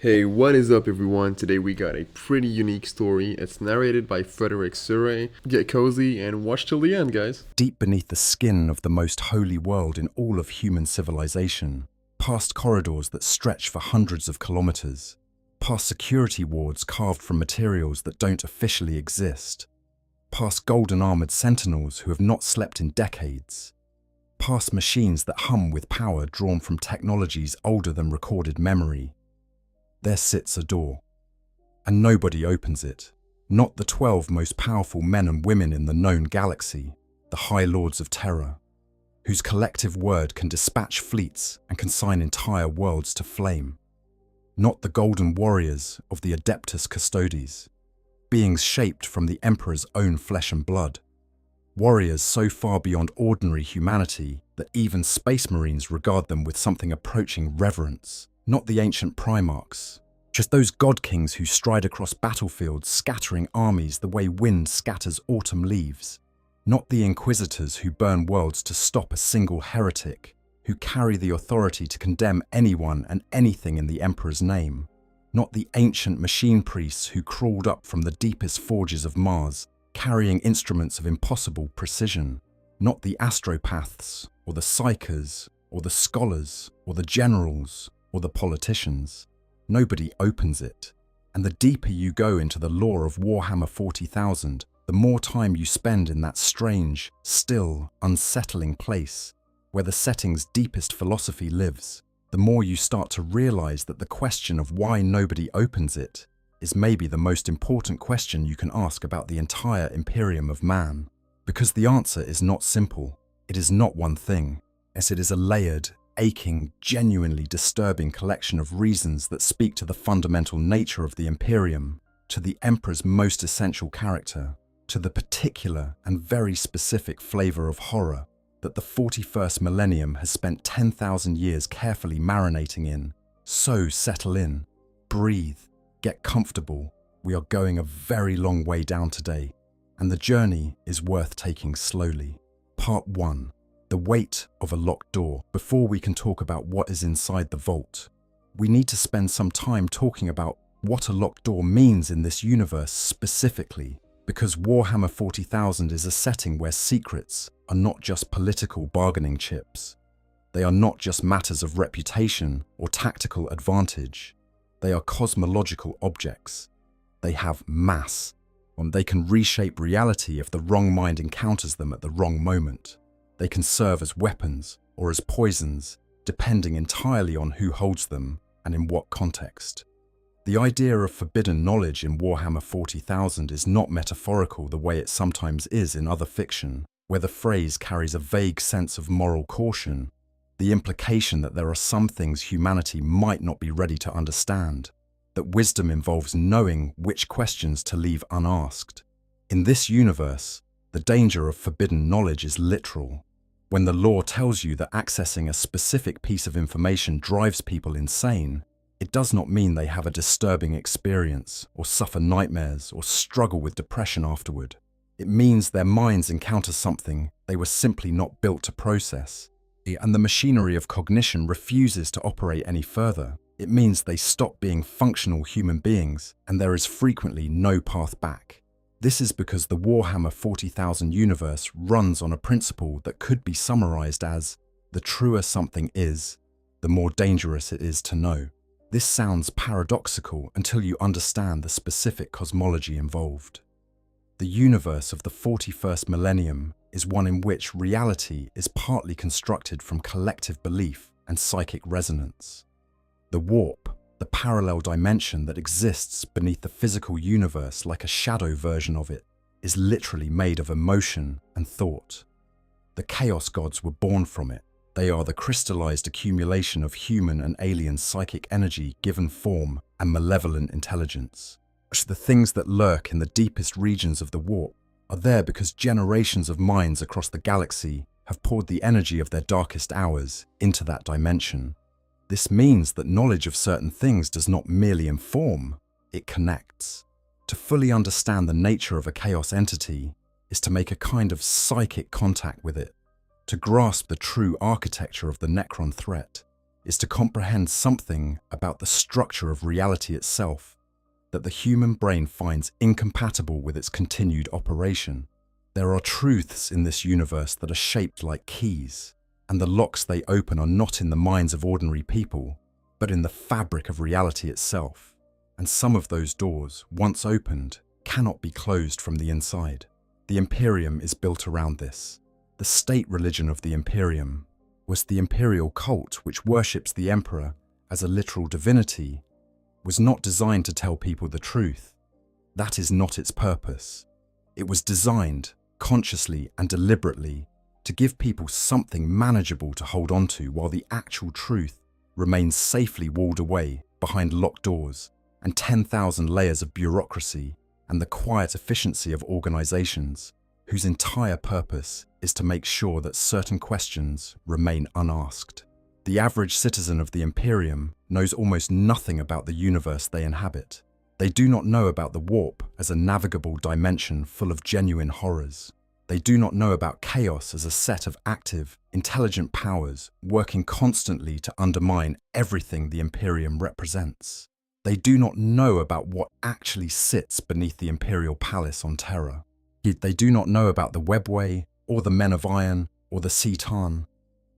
Hey, what is up everyone? Today we got a pretty unique story. It's narrated by Frederick Surrey. Get cozy and watch till the end, guys. Deep beneath the skin of the most holy world in all of human civilization, past corridors that stretch for hundreds of kilometers, past security wards carved from materials that don't officially exist, past golden armored sentinels who have not slept in decades, past machines that hum with power drawn from technologies older than recorded memory. There sits a door, and nobody opens it. Not the 12 most powerful men and women in the known galaxy, the High Lords of Terra, whose collective word can dispatch fleets and consign entire worlds to flame. Not the golden warriors of the Adeptus Custodes, beings shaped from the Emperor's own flesh and blood. Warriors so far beyond ordinary humanity that even space marines regard them with something approaching reverence. Not the ancient primarchs, just those god kings who stride across battlefields scattering armies the way wind scatters autumn leaves. Not the inquisitors who burn worlds to stop a single heretic, who carry the authority to condemn anyone and anything in the Emperor's name. Not the ancient machine priests who crawled up from the deepest forges of Mars, carrying instruments of impossible precision. Not the astropaths, or the psychers, or the scholars, or the generals, or the politicians. Nobody opens it. And the deeper you go into the lore of Warhammer 40,000, the more time you spend in that strange, still, unsettling place where the setting's deepest philosophy lives, the more you start to realize that the question of why nobody opens it is maybe the most important question you can ask about the entire Imperium of man. Because the answer is not simple. It is not one thing. Yes, it is a layered, aching, genuinely disturbing collection of reasons that speak to the fundamental nature of the Imperium, to the Emperor's most essential character, to the particular and very specific flavor of horror that the 41st Millennium has spent 10,000 years carefully marinating in. So settle in, breathe, get comfortable. We are going a very long way down today, and the journey is worth taking slowly. Part 1. The weight of a locked door. Before we can talk about what is inside the vault, we need to spend some time talking about what a locked door means in this universe specifically, because Warhammer 40,000 is a setting where secrets are not just political bargaining chips. They are not just matters of reputation or tactical advantage. They are cosmological objects. They have mass, and they can reshape reality if the wrong mind encounters them at the wrong moment. They can serve as weapons or as poisons, depending entirely on who holds them and in what context. The idea of forbidden knowledge in Warhammer 40,000 is not metaphorical the way it sometimes is in other fiction, where the phrase carries a vague sense of moral caution, the implication that there are some things humanity might not be ready to understand, that wisdom involves knowing which questions to leave unasked. In this universe, the danger of forbidden knowledge is literal. When the lore tells you that accessing a specific piece of information drives people insane, it does not mean they have a disturbing experience, or suffer nightmares, or struggle with depression afterward. It means their minds encounter something they were simply not built to process, and the machinery of cognition refuses to operate any further. It means they stop being functional human beings, and there is frequently no path back. This is because the Warhammer 40,000 universe runs on a principle that could be summarized as, the truer something is, the more dangerous it is to know. This sounds paradoxical until you understand the specific cosmology involved. The universe of the 41st Millennium is one in which reality is partly constructed from collective belief and psychic resonance. The warp, the parallel dimension that exists beneath the physical universe like a shadow version of it, is literally made of emotion and thought. The Chaos Gods were born from it. They are the crystallized accumulation of human and alien psychic energy given form and malevolent intelligence. The things that lurk in the deepest regions of the warp are there because generations of minds across the galaxy have poured the energy of their darkest hours into that dimension. This means that knowledge of certain things does not merely inform, it connects. To fully understand the nature of a chaos entity is to make a kind of psychic contact with it, to grasp the true architecture of the Necron threat, is to comprehend something about the structure of reality itself that the human brain finds incompatible with its continued operation. There are truths in this universe that are shaped like keys, and the locks they open are not in the minds of ordinary people, but in the fabric of reality itself. And some of those doors, once opened, cannot be closed from the inside. The Imperium is built around this. The state religion of the Imperium was the Imperial cult, which worships the Emperor as a literal divinity, was not designed to tell people the truth. That is not its purpose. It was designed, consciously and deliberately, to give people something manageable to hold on to while the actual truth remains safely walled away behind locked doors and 10,000 layers of bureaucracy and the quiet efficiency of organizations whose entire purpose is to make sure that certain questions remain unasked. The average citizen of the Imperium knows almost nothing about the universe they inhabit. They do not know about the warp as a navigable dimension full of genuine horrors. They do not know about chaos as a set of active, intelligent powers working constantly to undermine everything the Imperium represents. They do not know about what actually sits beneath the Imperial Palace on Terra. They do not know about the Webway, or the Men of Iron, or the Cetan,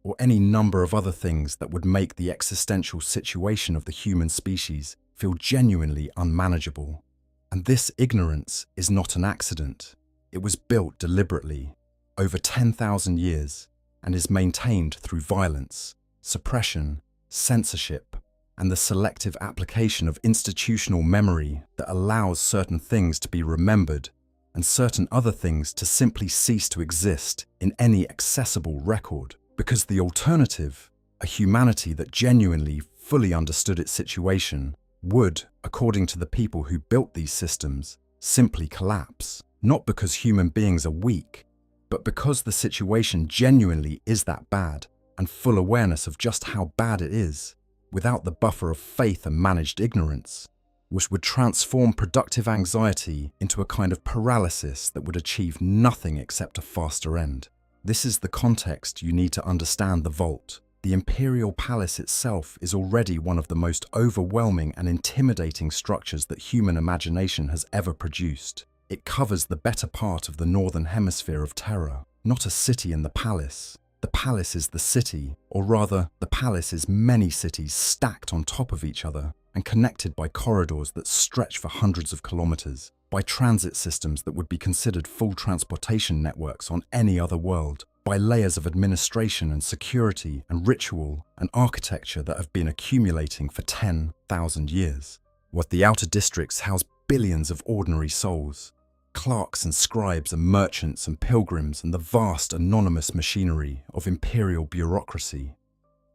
or any number of other things that would make the existential situation of the human species feel genuinely unmanageable. And this ignorance is not an accident. It was built deliberately, over 10,000 years, and is maintained through violence, suppression, censorship, and the selective application of institutional memory that allows certain things to be remembered and certain other things to simply cease to exist in any accessible record. Because the alternative, a humanity that genuinely, fully understood its situation, would, according to the people who built these systems, simply collapse. Not because human beings are weak, but because the situation genuinely is that bad, and full awareness of just how bad it is, without the buffer of faith and managed ignorance, which would transform productive anxiety into a kind of paralysis that would achieve nothing except a faster end. This is the context you need to understand the Vault. The Imperial Palace itself is already one of the most overwhelming and intimidating structures that human imagination has ever produced. It covers the better part of the northern hemisphere of Terra, not a city in the palace. The palace is the city, or rather, the palace is many cities stacked on top of each other and connected by corridors that stretch for hundreds of kilometers, by transit systems that would be considered full transportation networks on any other world, by layers of administration and security and ritual and architecture that have been accumulating for 10,000 years. What the outer districts house billions of ordinary souls, clerks and scribes and merchants and pilgrims and the vast anonymous machinery of imperial bureaucracy,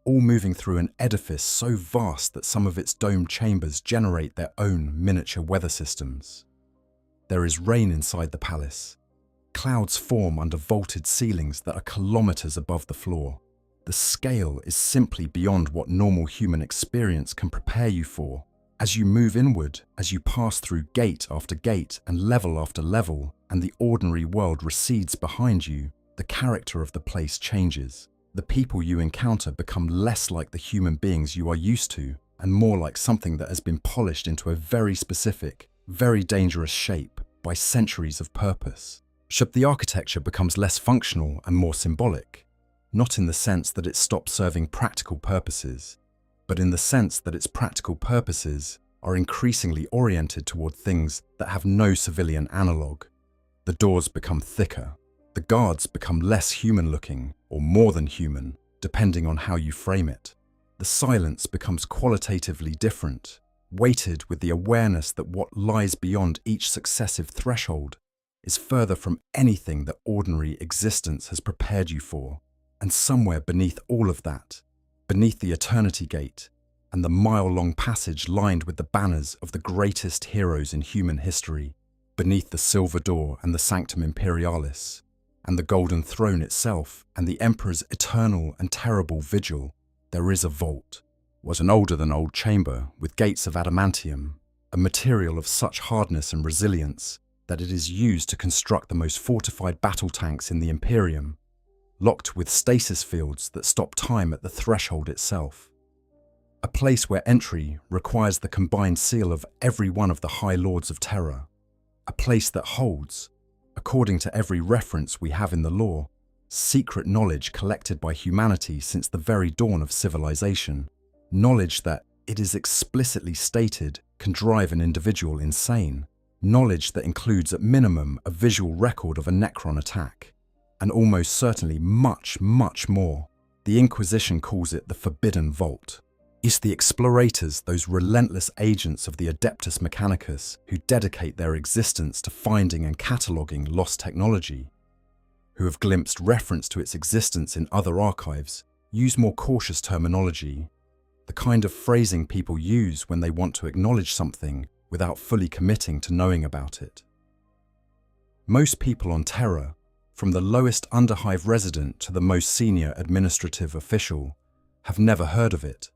all moving through an edifice so vast that some of its domed chambers generate their own miniature weather systems. There is rain inside the palace. Clouds form under vaulted ceilings that are kilometers above the floor. The scale is simply beyond what normal human experience can prepare you for. As you move inward, as you pass through gate after gate and level after level, and the ordinary world recedes behind you, the character of the place changes. The people you encounter become less like the human beings you are used to, and more like something that has been polished into a very specific, very dangerous shape by centuries of purpose. The architecture becomes less functional and more symbolic, not in the sense that it stops serving practical purposes, but in the sense that its practical purposes are increasingly oriented toward things that have no civilian analogue. The doors become thicker. The guards become less human-looking, or more than human, depending on how you frame it. The silence becomes qualitatively different, weighted with the awareness that what lies beyond each successive threshold is further from anything that ordinary existence has prepared you for. And somewhere beneath all of that, beneath the Eternity Gate and the mile-long passage lined with the banners of the greatest heroes in human history, beneath the Silver Door and the Sanctum Imperialis, and the Golden Throne itself and the Emperor's eternal and terrible vigil, there is a vault. Was an older-than-old chamber with gates of adamantium, a material of such hardness and resilience that it is used to construct the most fortified battle tanks in the Imperium, locked with stasis fields that stop time at the threshold itself. A place where entry requires the combined seal of every one of the High Lords of Terra. A place that holds, according to every reference we have in the lore, secret knowledge collected by humanity since the very dawn of civilization. Knowledge that, it is explicitly stated, can drive an individual insane. Knowledge that includes at minimum a visual record of a Necron attack. And almost certainly much, much more. The Inquisition calls it the Forbidden Vault. It's the explorators, those relentless agents of the Adeptus Mechanicus, who dedicate their existence to finding and cataloguing lost technology, who have glimpsed reference to its existence in other archives, use more cautious terminology, the kind of phrasing people use when they want to acknowledge something without fully committing to knowing about it. Most people on Terra, from the lowest underhive resident to the most senior administrative official, have never heard of it.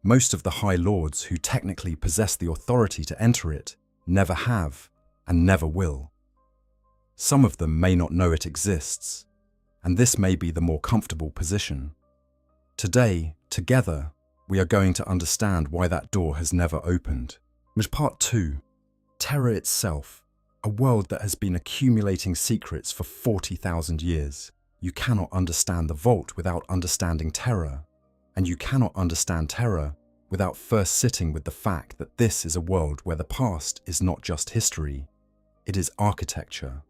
Most of the High Lords who technically possess the authority to enter it never have and never will. Some of them may not know it exists, and this may be the more comfortable position. Today, together, we are going to understand why that door has never opened. Part 2. Terra itself, a world that has been accumulating secrets for 40,000 years. You cannot understand the vault without understanding Terra, and you cannot understand Terra without first sitting with the fact that this is a world where the past is not just history, it is architecture.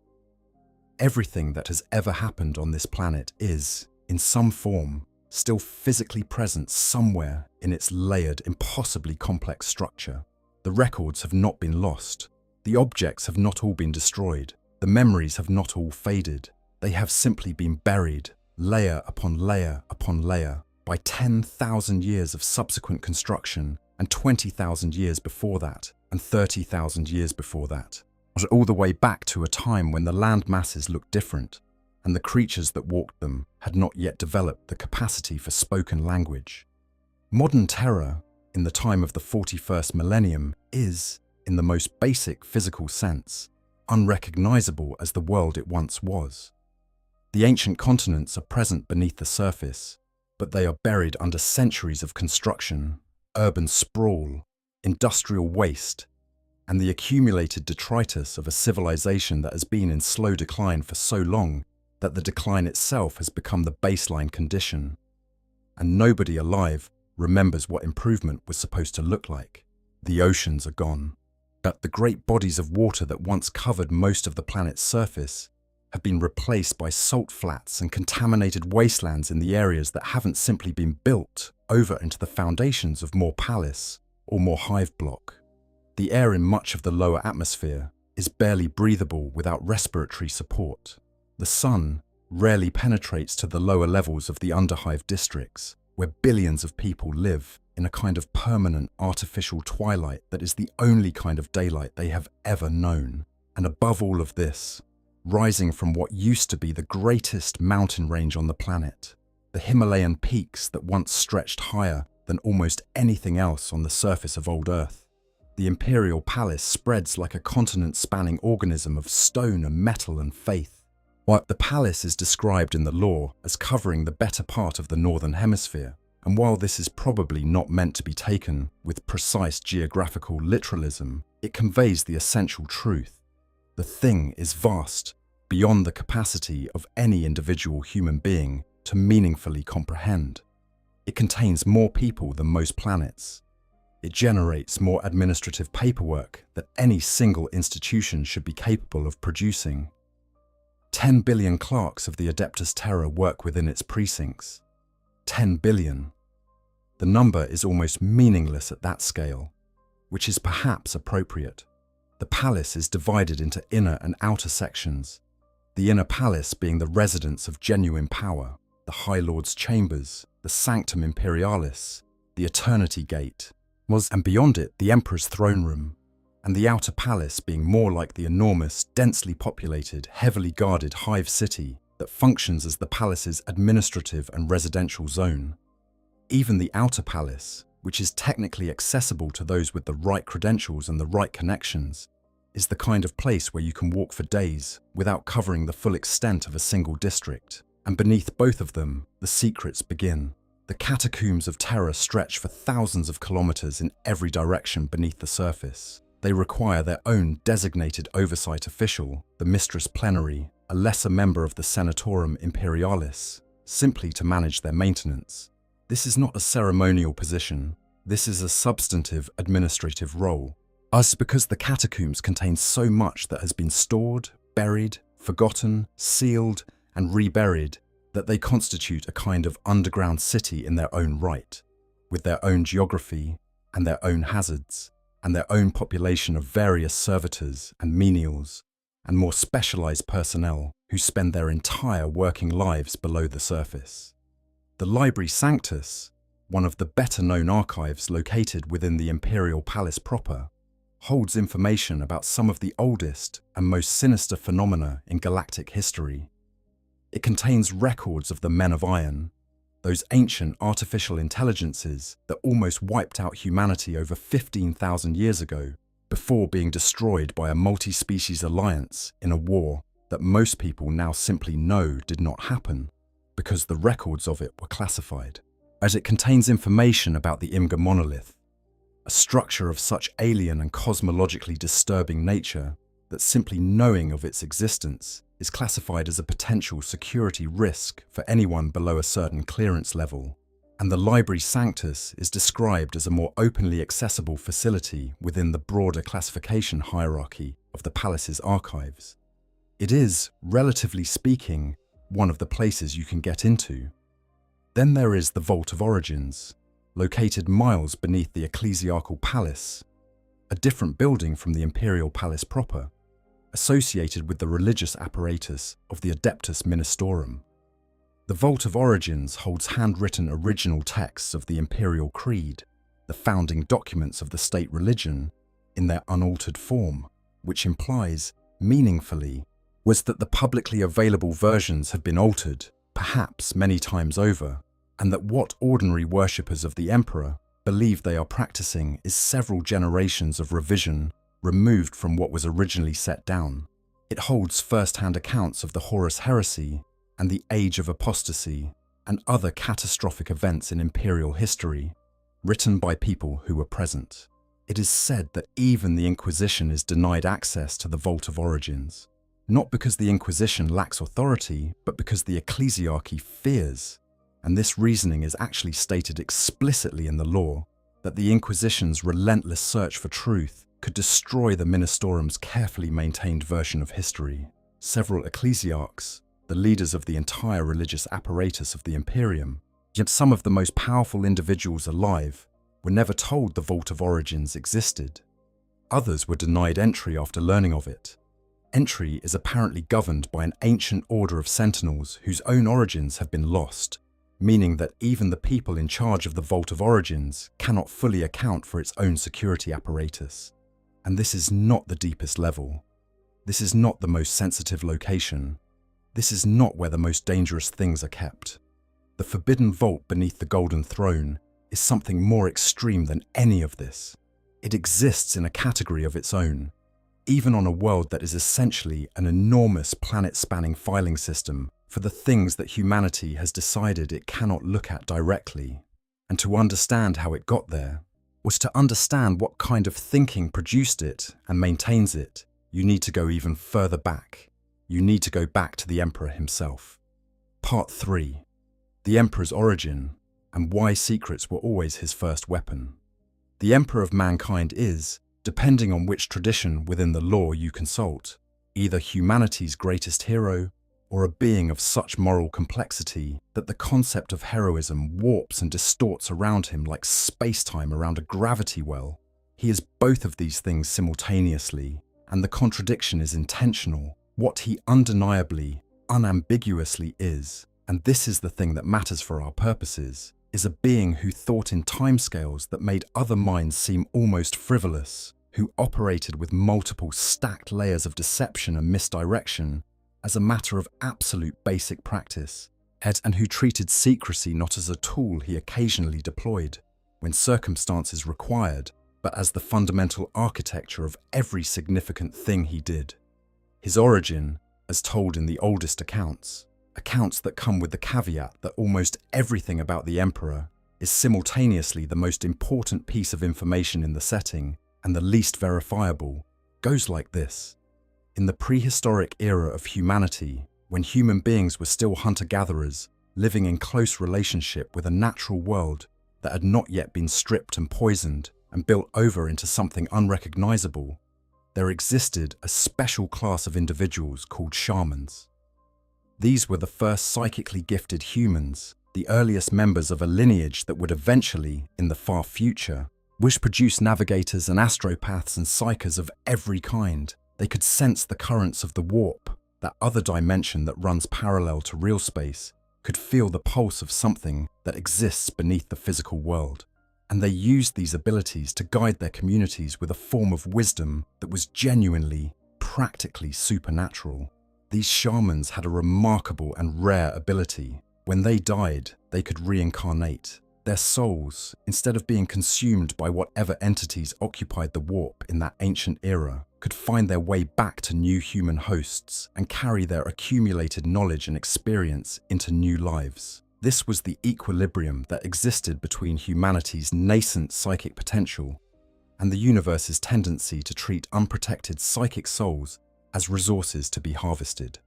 Everything that has ever happened on this planet is, in some form, still physically present somewhere in its layered, impossibly complex structure. The records have not been lost. The objects have not all been destroyed. The memories have not all faded. They have simply been buried, layer upon layer upon layer, by 10,000 years of subsequent construction, and 20,000 years before that, and 30,000 years before that. All the way back to a time when the land masses looked different, and the creatures that walked them had not yet developed the capacity for spoken language. Modern Terra, in the time of the 41st millennium, is, in the most basic physical sense, unrecognizable as the world it once was. The ancient continents are present beneath the surface, but they are buried under centuries of construction, urban sprawl, industrial waste, and the accumulated detritus of a civilization that has been in slow decline for so long that the decline itself has become the baseline condition. And nobody alive remembers what improvement was supposed to look like. The oceans are gone. But the great bodies of water that once covered most of the planet's surface have been replaced by salt flats and contaminated wastelands in the areas that haven't simply been built over into the foundations of more palace or more hive block. The air in much of the lower atmosphere is barely breathable without respiratory support. The sun rarely penetrates to the lower levels of the underhive districts, where billions of people live in a kind of permanent artificial twilight that is the only kind of daylight they have ever known. And above all of this, rising from what used to be the greatest mountain range on the planet, the Himalayan peaks that once stretched higher than almost anything else on the surface of old Earth. The Imperial palace spreads like a continent-spanning organism of stone and metal and faith. While the palace is described in the lore as covering the better part of the northern hemisphere, and while this is probably not meant to be taken with precise geographical literalism, it conveys the essential truth. The thing is vast, beyond the capacity of any individual human being to meaningfully comprehend. It contains more people than most planets. It generates more administrative paperwork than any single institution should be capable of producing. 10 billion clerks of the Adeptus Terra work within its precincts. 10 billion. The number is almost meaningless at that scale, which is perhaps appropriate. The palace is divided into inner and outer sections, the inner palace being the residence of genuine power, the High Lord's chambers, the Sanctum Imperialis, the Eternity Gate, and beyond it the Emperor's throne room, and the outer palace being more like the enormous, densely populated, heavily guarded hive city that functions as the palace's administrative and residential zone. Even the outer palace, which is technically accessible to those with the right credentials and the right connections, is the kind of place where you can walk for days without covering the full extent of a single district. And beneath both of them, the secrets begin. The catacombs of Terra stretch for thousands of kilometers in every direction beneath the surface. They require their own designated oversight official, the Mistress Plenary, a lesser member of the Senatorum Imperialis, simply to manage their maintenance. This is not a ceremonial position. This is a substantive administrative role. Because the catacombs contain so much that has been stored, buried, forgotten, sealed, and reburied, that they constitute a kind of underground city in their own right, with their own geography and their own hazards, and their own population of various servitors and menials, and more specialized personnel who spend their entire working lives below the surface. The Library Sanctus, one of the better-known archives located within the Imperial Palace proper, holds information about some of the oldest and most sinister phenomena in galactic history. It contains records of the Men of Iron, those ancient artificial intelligences that almost wiped out humanity over 15,000 years ago, before being destroyed by a multi-species alliance in a war that most people now simply know did not happen, because the records of it were classified. As it contains information about the Imga monolith, a structure of such alien and cosmologically disturbing nature that simply knowing of its existence is classified as a potential security risk for anyone below a certain clearance level, and the Library Sanctus is described as a more openly accessible facility within the broader classification hierarchy of the palace's archives. It is, relatively speaking, one of the places you can get into. Then there is the Vault of Origins, located miles beneath the Ecclesiarchal Palace, a different building from the Imperial Palace proper, associated with the religious apparatus of the Adeptus Ministorum. The Vault of Origins holds handwritten original texts of the Imperial Creed, the founding documents of the state religion, in their unaltered form, which implies, meaningfully, was that the publicly available versions have been altered, perhaps many times over, and that what ordinary worshippers of the Emperor believe they are practicing is several generations of revision removed from what was originally set down. It holds first-hand accounts of the Horus Heresy and the Age of Apostasy and other catastrophic events in Imperial history, written by people who were present. It is said that even the Inquisition is denied access to the Vault of Origins, not because the Inquisition lacks authority, but because the Ecclesiarchy fears, and this reasoning is actually stated explicitly in the law, that the Inquisition's relentless search for truth could destroy the Ministorum's carefully maintained version of history. Several ecclesiarchs, the leaders of the entire religious apparatus of the Imperium, yet some of the most powerful individuals alive, were never told the Vault of Origins existed. Others were denied entry after learning of it. Entry is apparently governed by an ancient order of sentinels whose own origins have been lost, meaning that even the people in charge of the Vault of Origins cannot fully account for its own security apparatus. And this is not the deepest level. This is not the most sensitive location. This is not where the most dangerous things are kept. The forbidden vault beneath the Golden Throne is something more extreme than any of this. It exists in a category of its own, even on a world that is essentially an enormous planet-spanning filing system for the things that humanity has decided it cannot look at directly. And to understand how it got there, was to understand what kind of thinking produced it and maintains it, you need to go even further back. You need to go back to the Emperor himself. Part 3. The Emperor's origin, and why secrets were always his first weapon. The Emperor of mankind is, depending on which tradition within the law you consult, either humanity's greatest hero, or a being of such moral complexity that the concept of heroism warps and distorts around him like space-time around a gravity well. He is both of these things simultaneously, and the contradiction is intentional. What he undeniably, unambiguously is, and this is the thing that matters for our purposes, is a being who thought in timescales that made other minds seem almost frivolous, who operated with multiple stacked layers of deception and misdirection, as a matter of absolute basic practice, and who treated secrecy not as a tool he occasionally deployed, when circumstances required, but as the fundamental architecture of every significant thing he did. His origin, as told in the oldest accounts, accounts that come with the caveat that almost everything about the Emperor is simultaneously the most important piece of information in the setting and the least verifiable, goes like this. In the prehistoric era of humanity, when human beings were still hunter-gatherers, living in close relationship with a natural world that had not yet been stripped and poisoned and built over into something unrecognizable, there existed a special class of individuals called shamans. These were the first psychically gifted humans, the earliest members of a lineage that would eventually, in the far future, produce navigators and astropaths and psychers of every kind. They could sense the currents of the warp, that other dimension that runs parallel to real space, could feel the pulse of something that exists beneath the physical world. And they used these abilities to guide their communities with a form of wisdom that was genuinely, practically supernatural. These shamans had a remarkable and rare ability. When they died, they could reincarnate. Their souls, instead of being consumed by whatever entities occupied the warp in that ancient era, could find their way back to new human hosts and carry their accumulated knowledge and experience into new lives. This was the equilibrium that existed between humanity's nascent psychic potential and the universe's tendency to treat unprotected psychic souls as resources to be harvested.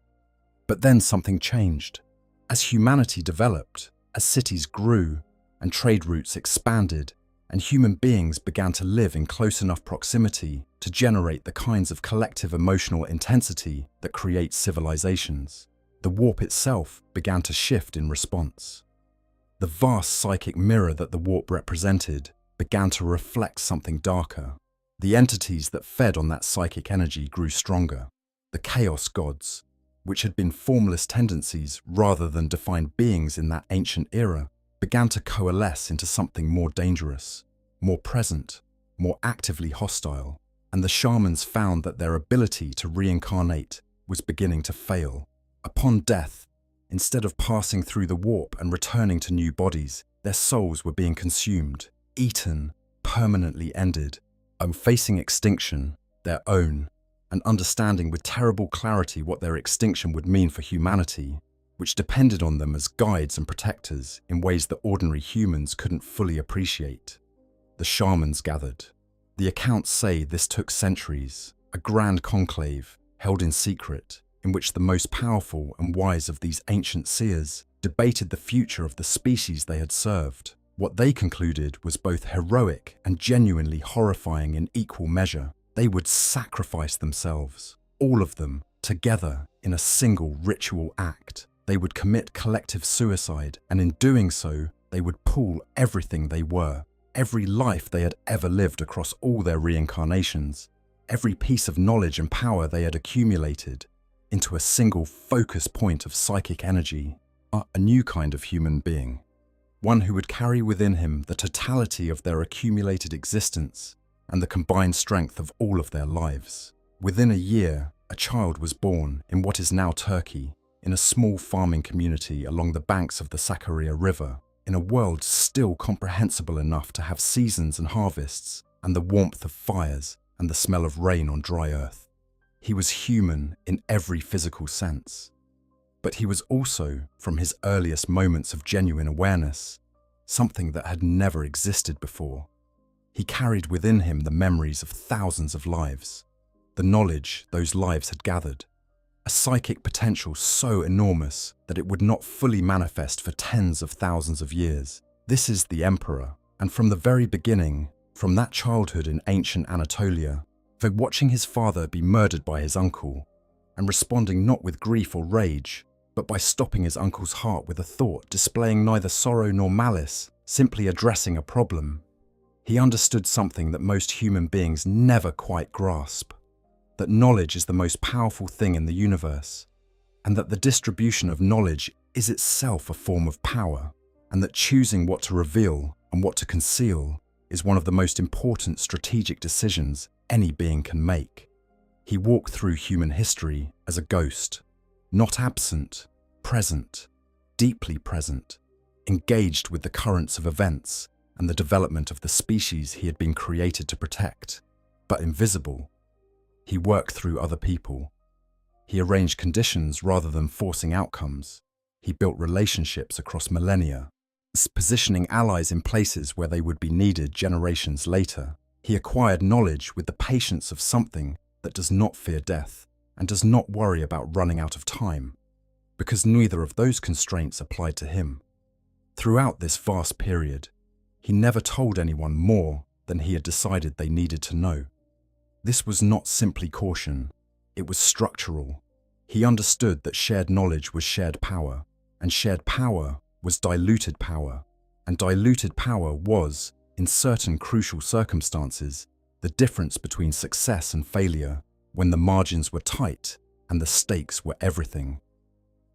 But then something changed. As humanity developed, as cities grew, and trade routes expanded, and human beings began to live in close enough proximity to generate the kinds of collective emotional intensity that create civilizations, the warp itself began to shift in response. The vast psychic mirror that the warp represented began to reflect something darker. The entities that fed on that psychic energy grew stronger. The chaos gods, which had been formless tendencies rather than defined beings in that ancient era, began to coalesce into something more dangerous, more present, more actively hostile, and the shamans found that their ability to reincarnate was beginning to fail. Upon death, instead of passing through the warp and returning to new bodies, their souls were being consumed, eaten, permanently ended, and facing extinction, their own, and understanding with terrible clarity what their extinction would mean for humanity, which depended on them as guides and protectors in ways that ordinary humans couldn't fully appreciate. The shamans gathered. The accounts say this took centuries, a grand conclave held in secret, in which the most powerful and wise of these ancient seers debated the future of the species they had served. What they concluded was both heroic and genuinely horrifying in equal measure. They would sacrifice themselves, all of them, together in a single ritual act. They would commit collective suicide, and in doing so, they would pool everything they were, every life they had ever lived across all their reincarnations, every piece of knowledge and power they had accumulated, into a single focus point of psychic energy, a new kind of human being, one who would carry within him the totality of their accumulated existence and the combined strength of all of their lives. Within a year, a child was born in what is now Turkey, in a small farming community along the banks of the Sakarya River, in a world still comprehensible enough to have seasons and harvests, and the warmth of fires and the smell of rain on dry earth. He was human in every physical sense. But he was also, from his earliest moments of genuine awareness, something that had never existed before. He carried within him the memories of thousands of lives, the knowledge those lives had gathered, a psychic potential so enormous that it would not fully manifest for tens of thousands of years. This is the Emperor, and from the very beginning, from that childhood in ancient Anatolia, for watching his father be murdered by his uncle, and responding not with grief or rage, but by stopping his uncle's heart with a thought displaying neither sorrow nor malice, simply addressing a problem, he understood something that most human beings never quite grasp. That knowledge is the most powerful thing in the universe, and that the distribution of knowledge is itself a form of power, and that choosing what to reveal and what to conceal is one of the most important strategic decisions any being can make. He walked through human history as a ghost, not absent, present, deeply present, engaged with the currents of events and the development of the species he had been created to protect, but invisible. He worked through other people. He arranged conditions rather than forcing outcomes. He built relationships across millennia, positioning allies in places where they would be needed generations later. He acquired knowledge with the patience of something that does not fear death and does not worry about running out of time, because neither of those constraints applied to him. Throughout this vast period, he never told anyone more than he had decided they needed to know. This was not simply caution, it was structural. He understood that shared knowledge was shared power, and shared power was diluted power, and diluted power was, in certain crucial circumstances, the difference between success and failure when the margins were tight and the stakes were everything.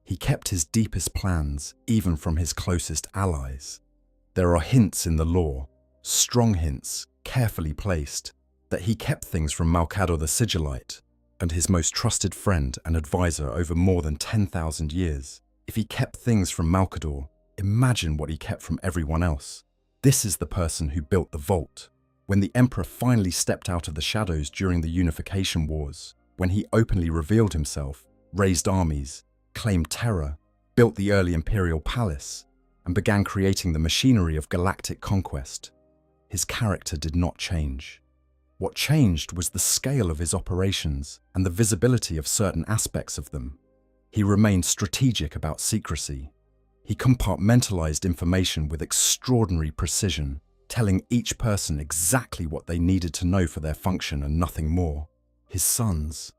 He kept his deepest plans even from his closest allies. There are hints in the lore, strong hints, carefully placed, that he kept things from Malcador the Sigillite and his most trusted friend and advisor over more than 10,000 years. If he kept things from Malcador, imagine what he kept from everyone else. This is the person who built the vault. When the Emperor finally stepped out of the shadows during the Unification Wars, when he openly revealed himself, raised armies, claimed Terra, built the early Imperial palace, and began creating the machinery of galactic conquest, his character did not change. What changed was the scale of his operations and the visibility of certain aspects of them. He remained strategic about secrecy. He compartmentalized information with extraordinary precision, telling each person exactly what they needed to know for their function and nothing more. His sons,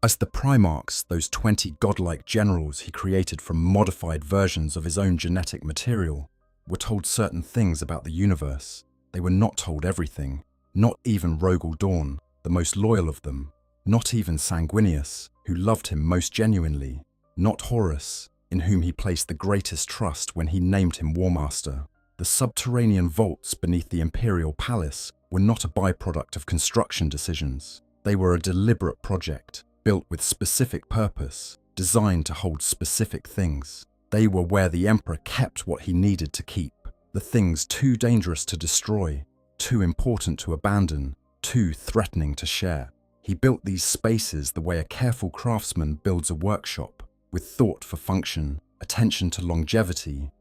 as the Primarchs, those 20 godlike generals he created from modified versions of his own genetic material, were told certain things about the universe. They were not told everything, not even Rogel Dawn, the most loyal of them, not even Sanguinius, who loved him most genuinely, not Horus, in whom he placed the greatest trust when he named him Warmaster. The subterranean vaults beneath the Imperial palace were not a byproduct of construction decisions. They were a deliberate project, built with specific purpose, designed to hold specific things. They were where the Emperor kept what he needed to keep, the things too dangerous to destroy, too important to abandon, too threatening to share. He built these spaces the way a careful craftsman builds a workshop, with thought for function, attention to longevity,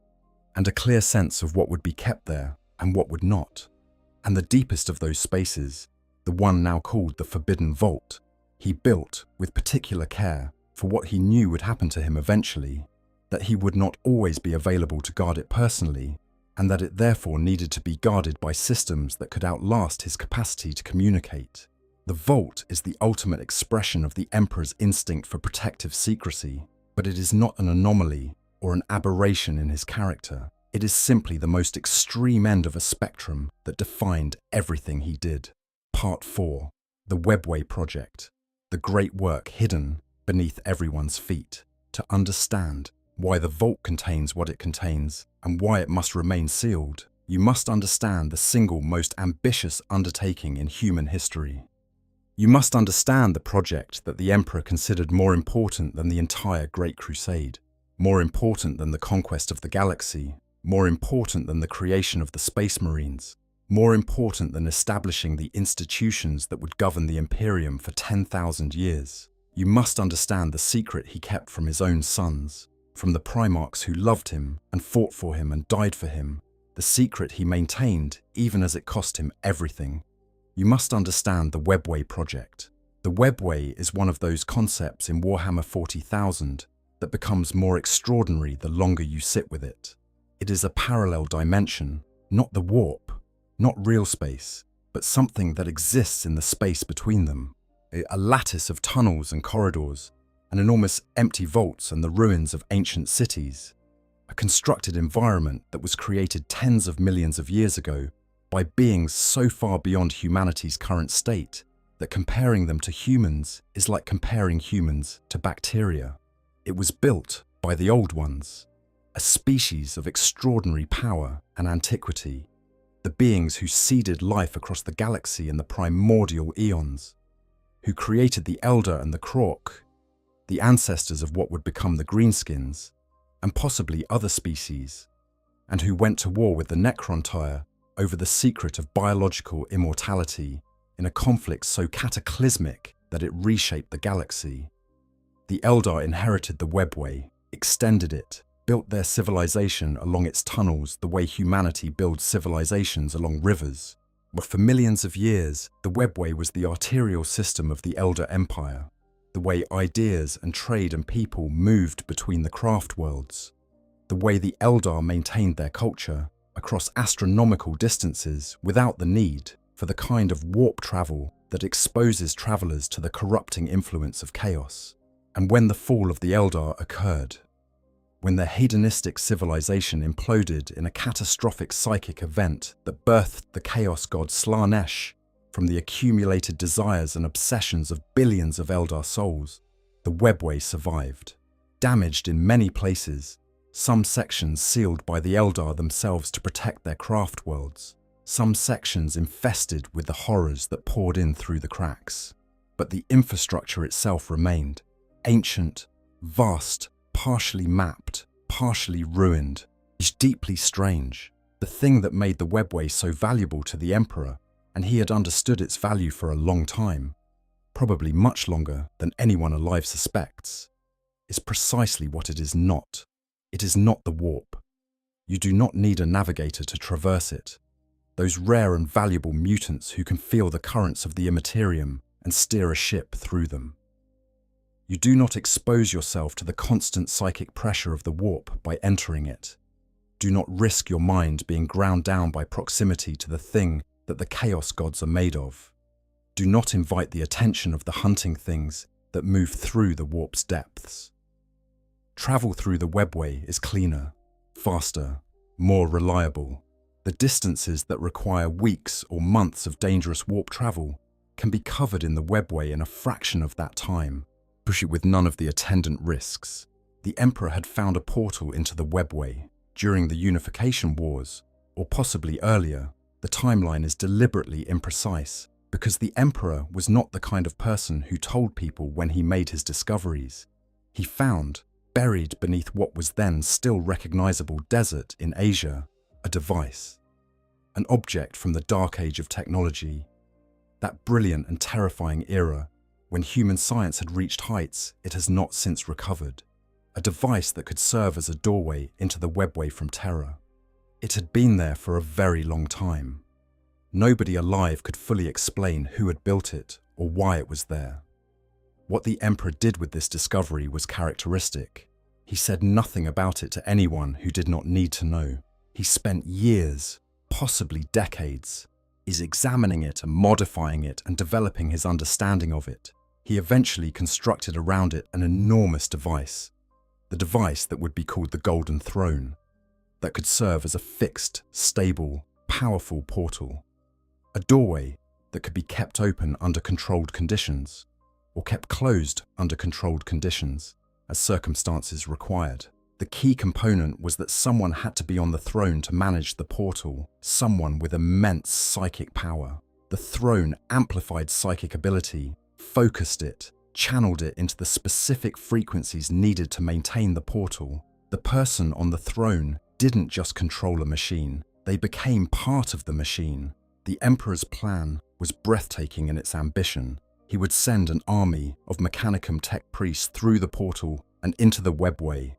and a clear sense of what would be kept there and what would not. And the deepest of those spaces, the one now called the Forbidden Vault, he built with particular care for what he knew would happen to him eventually, that he would not always be available to guard it personally, and that it therefore needed to be guarded by systems that could outlast his capacity to communicate. The vault is the ultimate expression of the Emperor's instinct for protective secrecy, but it is not an anomaly or an aberration in his character. It is simply the most extreme end of a spectrum that defined everything he did. Part 4. The Webway Project. The great work hidden beneath everyone's feet. To understand why the vault contains what it contains and why it must remain sealed, you must understand the single most ambitious undertaking in human history. You must understand the project that the Emperor considered more important than the entire Great Crusade, more important than the conquest of the galaxy, more important than the creation of the Space Marines, more important than establishing the institutions that would govern the Imperium for 10,000 years. You must understand the secret he kept from his own sons, from the Primarchs who loved him and fought for him and died for him, the secret he maintained even as it cost him everything. You must understand the Webway project. The Webway is one of those concepts in Warhammer 40,000 that becomes more extraordinary the longer you sit with it. It is a parallel dimension, not the warp, not real space, but something that exists in the space between them. A lattice of tunnels and corridors, and enormous empty vaults and the ruins of ancient cities. A constructed environment that was created tens of millions of years ago by beings so far beyond humanity's current state that comparing them to humans is like comparing humans to bacteria. It was built by the old ones, a species of extraordinary power and antiquity, the beings who seeded life across the galaxy in the primordial eons, who created the Elder and the Krork, the ancestors of what would become the Greenskins, and possibly other species, and who went to war with the Necrontyre over the secret of biological immortality in a conflict so cataclysmic that it reshaped the galaxy. The Eldar inherited the Webway, extended it, built their civilization along its tunnels the way humanity builds civilizations along rivers. But for millions of years, the Webway was the arterial system of the Elder Empire, the way ideas and trade and people moved between the craft worlds, the way the Eldar maintained their culture across astronomical distances without the need for the kind of warp travel that exposes travelers to the corrupting influence of chaos. And when the fall of the Eldar occurred, when their hedonistic civilization imploded in a catastrophic psychic event that birthed the chaos god Slanesh from the accumulated desires and obsessions of billions of Eldar souls, the Webway survived. Damaged in many places, some sections sealed by the Eldar themselves to protect their craft worlds, some sections infested with the horrors that poured in through the cracks. But the infrastructure itself remained, ancient, vast, partially mapped, partially ruined. It's deeply strange, the thing that made the Webway so valuable to the Emperor, and he had understood its value for a long time, probably much longer than anyone alive suspects, is precisely what it is not. It is not the warp. You do not need a navigator to traverse it. Those rare and valuable mutants who can feel the currents of the Imperium and steer a ship through them. You do not expose yourself to the constant psychic pressure of the warp by entering it. Do not risk your mind being ground down by proximity to the thing that the chaos gods are made of. Do not invite the attention of the hunting things that move through the warp's depths. Travel through the Webway is cleaner, faster, more reliable. The distances that require weeks or months of dangerous warp travel can be covered in the Webway in a fraction of that time. Push it with none of the attendant risks. The Emperor had found a portal into the Webway during the Unification Wars, or possibly earlier. The timeline is deliberately imprecise because the Emperor was not the kind of person who told people when he made his discoveries. He found, buried beneath what was then still recognizable desert in Asia, a device, an object from the dark age of technology, that brilliant and terrifying era when human science had reached heights it has not since recovered, a device that could serve as a doorway into the Webway from Terra. It had been there for a very long time. Nobody alive could fully explain who had built it or why it was there. What the Emperor did with this discovery was characteristic. He said nothing about it to anyone who did not need to know. He spent years, possibly decades, examining it and modifying it and developing his understanding of it. He eventually constructed around it an enormous device, the device that would be called the Golden Throne, that could serve as a fixed, stable, powerful portal, a doorway that could be kept open under controlled conditions, or kept closed under controlled conditions, as circumstances required. The key component was that someone had to be on the throne to manage the portal, someone with immense psychic power. The throne amplified psychic ability, focused it, channeled it into the specific frequencies needed to maintain the portal. The person on the throne didn't just control a machine, they became part of the machine. The Emperor's plan was breathtaking in its ambition. He would send an army of Mechanicum tech priests through the portal and into the Webway,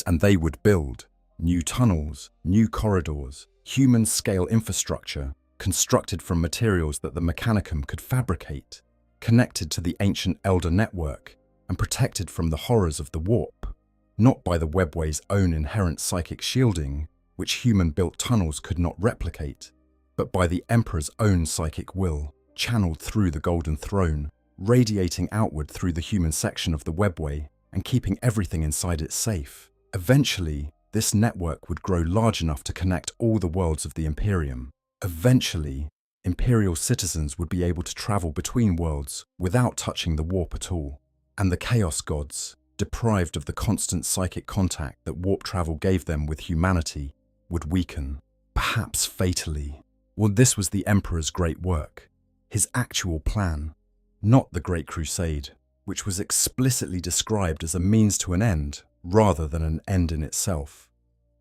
and they would build new tunnels, new corridors, human-scale infrastructure constructed from materials that the Mechanicum could fabricate, connected to the ancient Elder network and protected from the horrors of the warp, not by the Webway's own inherent psychic shielding, which human-built tunnels could not replicate, but by the Emperor's own psychic will, channeled through the Golden Throne, radiating outward through the human section of the Webway and keeping everything inside it safe. Eventually, this network would grow large enough to connect all the worlds of the Imperium. Eventually, Imperial citizens would be able to travel between worlds without touching the warp at all. And the Chaos Gods, deprived of the constant psychic contact that warp travel gave them with humanity, would weaken, perhaps fatally. Well, this was the Emperor's great work, his actual plan, not the Great Crusade, which was explicitly described as a means to an end rather than an end in itself.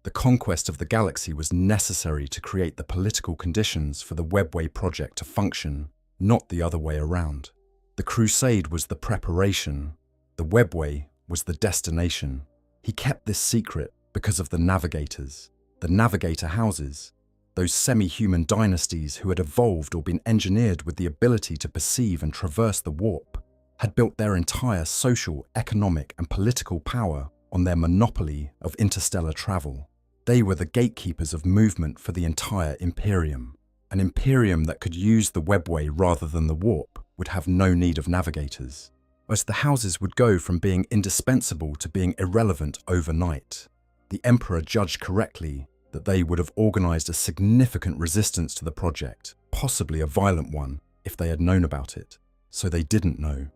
The conquest of the galaxy was necessary to create the political conditions for the Webway project to function, not the other way around. The Crusade was the preparation, the Webway was the destination. He kept this secret Because of the navigators. The navigator houses, those semi-human dynasties who had evolved or been engineered with the ability to perceive and traverse the warp, had built their entire social, economic, and political power on their monopoly of interstellar travel. They were the gatekeepers of movement for the entire Imperium. An Imperium that could use the Webway rather than the warp would have no need of navigators, as the houses would go from being indispensable to being irrelevant overnight. The Emperor judged correctly that they would have organized a significant resistance to the project, possibly a violent one, if they had known about it. So they didn't know.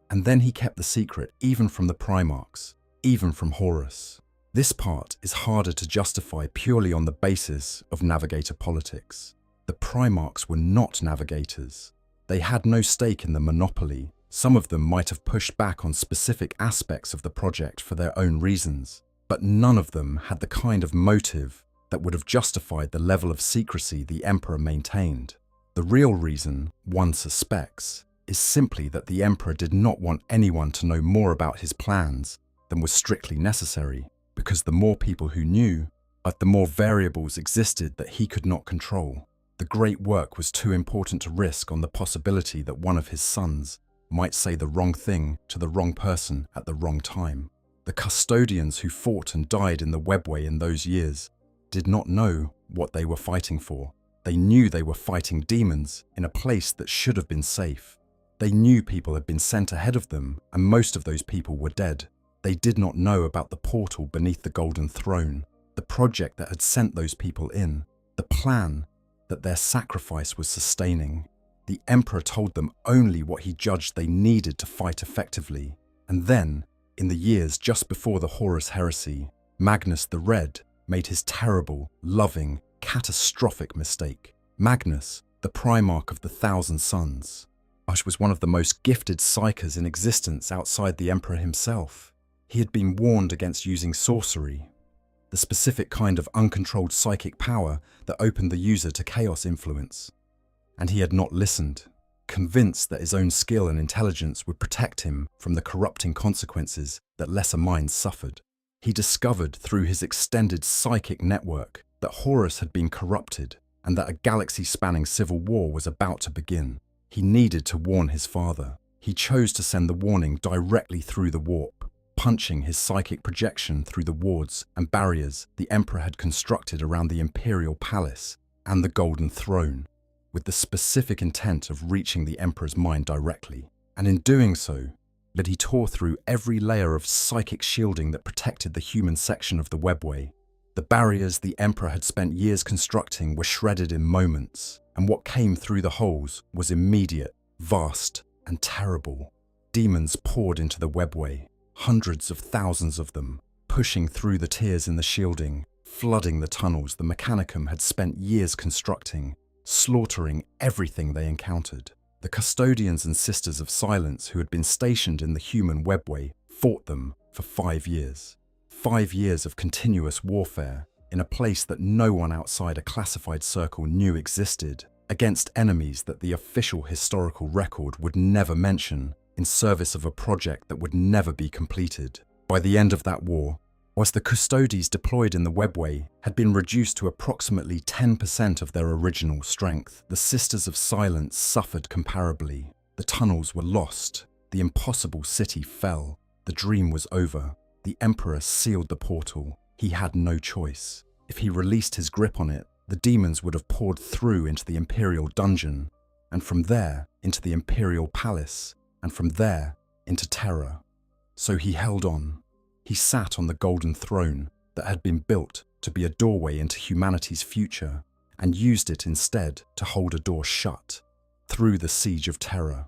And then he kept the secret even from the Primarchs, even from Horus. This part is harder to justify purely on the basis of navigator politics. The Primarchs were not navigators. They had no stake in the monopoly. Some of them might have pushed back on specific aspects of the project for their own reasons, but none of them had the kind of motive that would have justified the level of secrecy the Emperor maintained. The real reason, one suspects, is simply that the Emperor did not want anyone to know more about his plans than was strictly necessary, because the more people who knew, the more variables existed that he could not control. The great work was too important to risk on the possibility that one of his sons might say the wrong thing to the wrong person at the wrong time. The custodians who fought and died in the Webway in those years did not know what they were fighting for. They knew they were fighting demons in a place that should have been safe. They knew people had been sent ahead of them, and most of those people were dead. They did not know about the portal beneath the Golden Throne, the project that had sent those people in, the plan that their sacrifice was sustaining. The Emperor told them only what he judged they needed to fight effectively. And then, in the years just before the Horus heresy, Magnus the Red made his terrible, loving, catastrophic mistake. Magnus, the Primarch of the Thousand Suns, was one of the most gifted psychers in existence outside the Emperor himself. He had been warned against using sorcery, the specific kind of uncontrolled psychic power that opened the user to chaos influence. And he had not listened, convinced that his own skill and intelligence would protect him from the corrupting consequences that lesser minds suffered. He discovered through his extended psychic network that Horus had been corrupted and that a galaxy-spanning civil war was about to begin. He needed to warn his father. He chose to send the warning directly through the warp, punching his psychic projection through the wards and barriers the Emperor had constructed around the Imperial Palace and the Golden Throne, with the specific intent of reaching the Emperor's mind directly. And in doing so, that he tore through every layer of psychic shielding that protected the human section of the Webway. The barriers the Emperor had spent years constructing were shredded in moments, and what came through the holes was immediate, vast, and terrible. Demons poured into the Webway, hundreds of thousands of them, pushing through the tiers in the shielding, flooding the tunnels the Mechanicum had spent years constructing, slaughtering everything they encountered. The custodians and Sisters of Silence who had been stationed in the human Webway fought them for 5 years. 5 years of continuous warfare in a place that no one outside a classified circle knew existed, against enemies that the official historical record would never mention, in service of a project that would never be completed. By the end of that war, as the custodies deployed in the Webway had been reduced to approximately 10% of their original strength, the Sisters of Silence suffered comparably. The tunnels were lost, the impossible city fell, the dream was over. The Emperor sealed the portal. He had no choice. If he released his grip on it, the demons would have poured through into the Imperial dungeon, and from there into the Imperial palace, and from there into Terra. So he held on. He sat on the Golden Throne that had been built to be a doorway into humanity's future, and used it instead to hold a door shut, through the siege of Terra,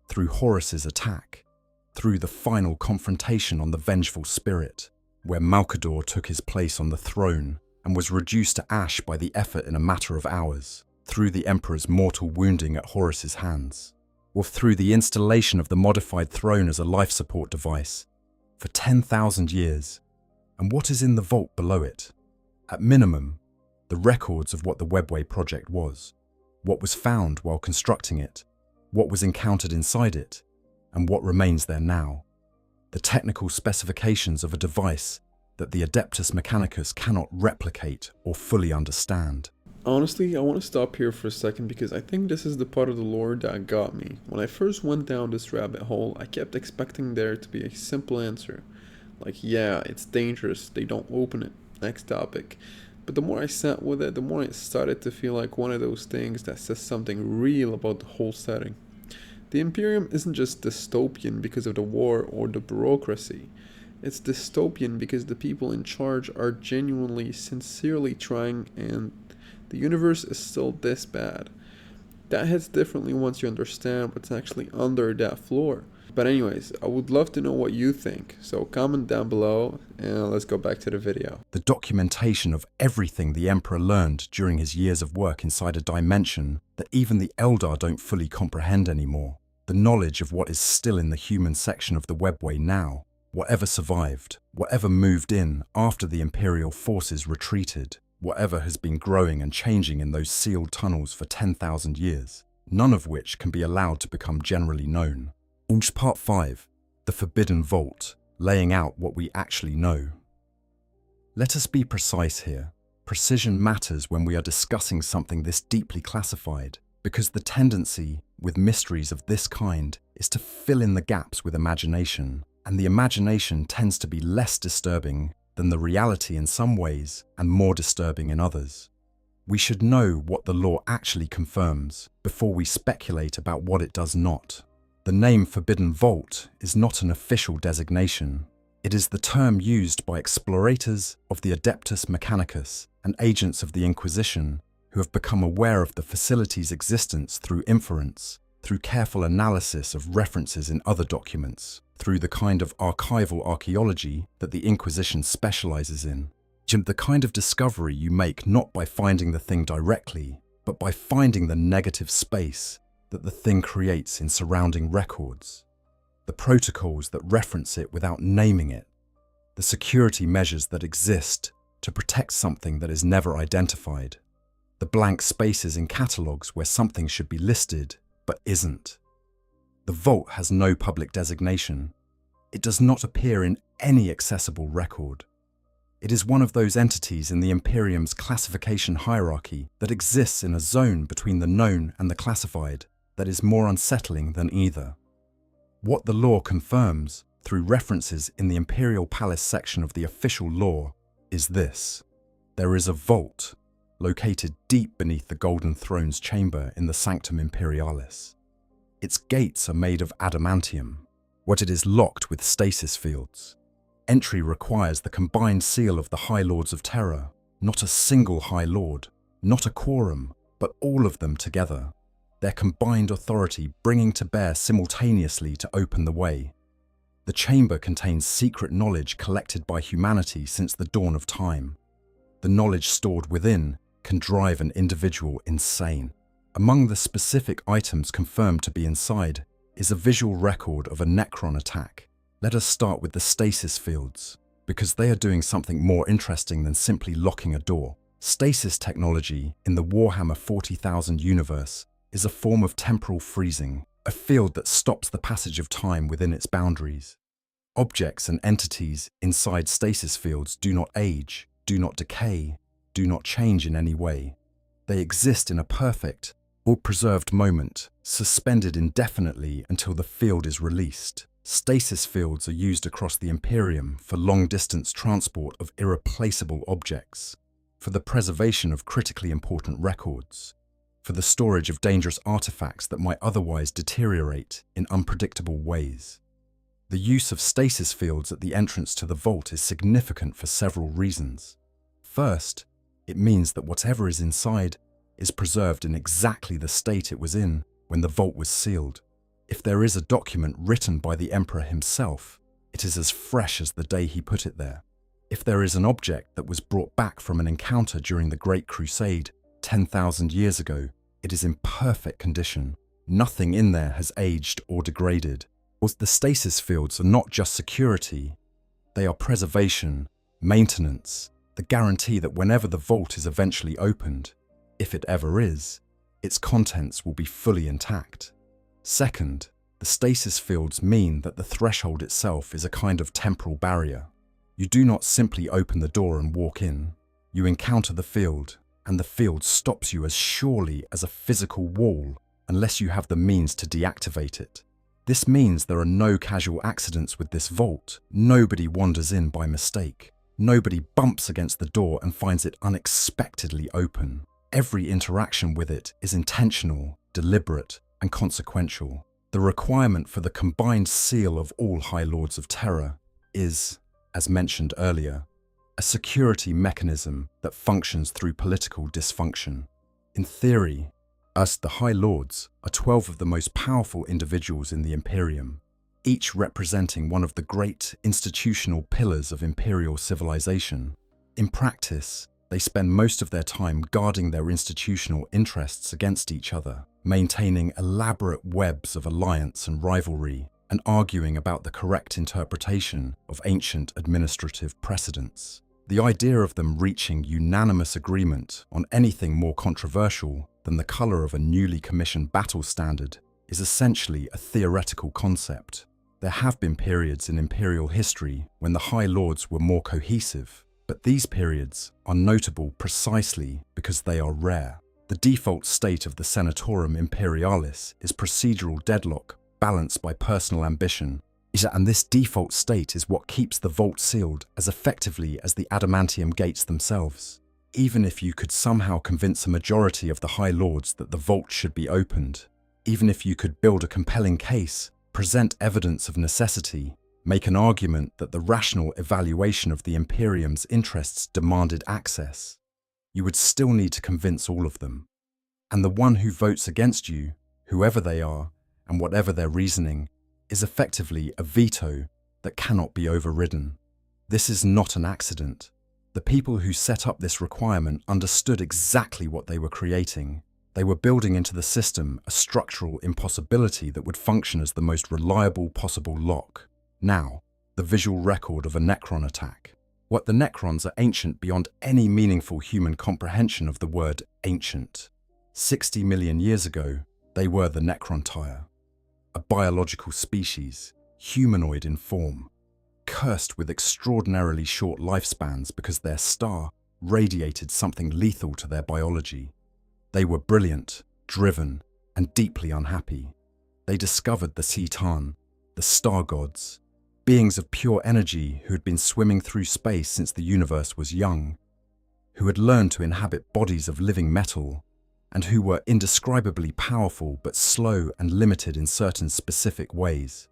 through Horus's attack, through the final confrontation on the Vengeful Spirit, where Malkador took his place on the throne and was reduced to ash by the effort in a matter of hours, through the Emperor's mortal wounding at Horus's hands, or through the installation of the modified throne as a life support device for 10,000 years, and what is in the vault below it. At minimum, the records of what the Webway project was, what was found while constructing it, what was encountered inside it, and what remains there now. The technical specifications of a device that the Adeptus Mechanicus cannot replicate or fully understand. Honestly, I want to stop here for a second because I think this is the part of the lore that got me. When I first went down this rabbit hole, I kept expecting there to be a simple answer. Like, yeah, it's dangerous, they don't open it. Next topic. But the more I sat with it, the more it started to feel like one of those things that says something real about the whole setting. The Imperium isn't just dystopian because of the war or the bureaucracy. It's dystopian because the people in charge are genuinely, sincerely trying, and the universe is still this bad. That hits differently once you understand what's actually under that floor. But anyways, I would love to know what you think, so comment down below and let's go back to the video. The documentation of everything the Emperor learned during his years of work inside a dimension that even the Eldar don't fully comprehend anymore. The knowledge of what is still in the human section of the Webway now, whatever survived, whatever moved in after the Imperial forces retreated, whatever has been growing and changing in those sealed tunnels for 10,000 years, none of which can be allowed to become generally known. Part 5, The Forbidden Vault, laying out what we actually know. Let us be precise here. Precision matters when we are discussing something this deeply classified, because the tendency with mysteries of this kind is to fill in the gaps with imagination, and the imagination tends to be less disturbing than the reality in some ways and more disturbing in others. We should know what the lore actually confirms before we speculate about what it does not. The name Forbidden Vault is not an official designation. It is the term used by explorators of the Adeptus Mechanicus and agents of the Inquisition who have become aware of the facility's existence through inference, through careful analysis of references in other documents, through the kind of archival archaeology that the Inquisition specializes in. The kind of discovery you make not by finding the thing directly, but by finding the negative space that the thing creates in surrounding records, the protocols that reference it without naming it, the security measures that exist to protect something that is never identified, the blank spaces in catalogues where something should be listed but isn't. The vault has no public designation. It does not appear in any accessible record. It is one of those entities in the Imperium's classification hierarchy that exists in a zone between the known and the classified that is more unsettling than either. What the lore confirms, through references in the Imperial Palace section of the official lore, is this. There is a vault, located deep beneath the Golden Throne's chamber in the Sanctum Imperialis. Its gates are made of adamantium, what it is locked with stasis fields. Entry requires the combined seal of the High Lords of Terra, not a single High Lord, not a quorum, but all of them together. Their combined authority bringing to bear simultaneously to open the way. The chamber contains secret knowledge collected by humanity since the dawn of time. The knowledge stored within can drive an individual insane. Among the specific items confirmed to be inside is a visual record of a Necron attack. Let us start with the stasis fields, because they are doing something more interesting than simply locking a door. Stasis technology in the Warhammer 40,000 universe is a form of temporal freezing, a field that stops the passage of time within its boundaries. Objects and entities inside stasis fields do not age, do not decay, do not change in any way. They exist in a perfect or preserved moment, suspended indefinitely until the field is released. Stasis fields are used across the Imperium for long-distance transport of irreplaceable objects, for the preservation of critically important records, for the storage of dangerous artifacts that might otherwise deteriorate in unpredictable ways. The use of stasis fields at the entrance to the vault is significant for several reasons. First, it means that whatever is inside is preserved in exactly the state it was in when the vault was sealed. If there is a document written by the Emperor himself, it is as fresh as the day he put it there. If there is an object that was brought back from an encounter during the Great Crusade 10,000 years ago, it is in perfect condition. Nothing in there has aged or degraded. The stasis fields are not just security, they are preservation, maintenance, the guarantee that whenever the vault is eventually opened, if it ever is, its contents will be fully intact. Second, the stasis fields mean that the threshold itself is a kind of temporal barrier. You do not simply open the door and walk in. You encounter the field, and the field stops you as surely as a physical wall unless you have the means to deactivate it. This means there are no casual accidents with this vault. Nobody wanders in by mistake. Nobody bumps against the door and finds it unexpectedly open. Every interaction with it is intentional, deliberate, and consequential. The requirement for the combined seal of all High Lords of Terra is, as mentioned earlier, a security mechanism that functions through political dysfunction. In theory, us, the High Lords, are 12 of the most powerful individuals in the Imperium, each representing one of the great institutional pillars of Imperial civilization. In practice, they spend most of their time guarding their institutional interests against each other, maintaining elaborate webs of alliance and rivalry, and arguing about the correct interpretation of ancient administrative precedents. The idea of them reaching unanimous agreement on anything more controversial than the colour of a newly commissioned battle standard is essentially a theoretical concept. There have been periods in Imperial history when the High Lords were more cohesive, but these periods are notable precisely because they are rare. The default state of the Senatorum Imperialis is procedural deadlock balanced by personal ambition, and this default state is what keeps the vault sealed as effectively as the adamantium gates themselves. Even if you could somehow convince a majority of the High Lords that the vault should be opened, even if you could build a compelling case, present evidence of necessity, make an argument that the rational evaluation of the Imperium's interests demanded access, you would still need to convince all of them. And the one who votes against you, whoever they are, and whatever their reasoning, is effectively a veto that cannot be overridden. This is not an accident. The people who set up this requirement understood exactly what they were creating. They were building into the system a structural impossibility that would function as the most reliable possible lock. Now, the visual record of a Necron attack. What the Necrons are ancient beyond any meaningful human comprehension of the word ancient. 60 million years ago, they were the Necrontire, a biological species, humanoid in form, cursed with extraordinarily short lifespans because their star radiated something lethal to their biology. They were brilliant, driven, and deeply unhappy. They discovered the Citan, the star gods, beings of pure energy who had been swimming through space since the universe was young, who had learned to inhabit bodies of living metal, and who were indescribably powerful but slow and limited in certain specific ways.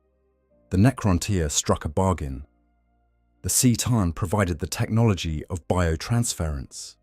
The Necrontyr struck a bargain. The Citan provided the technology of biotransference,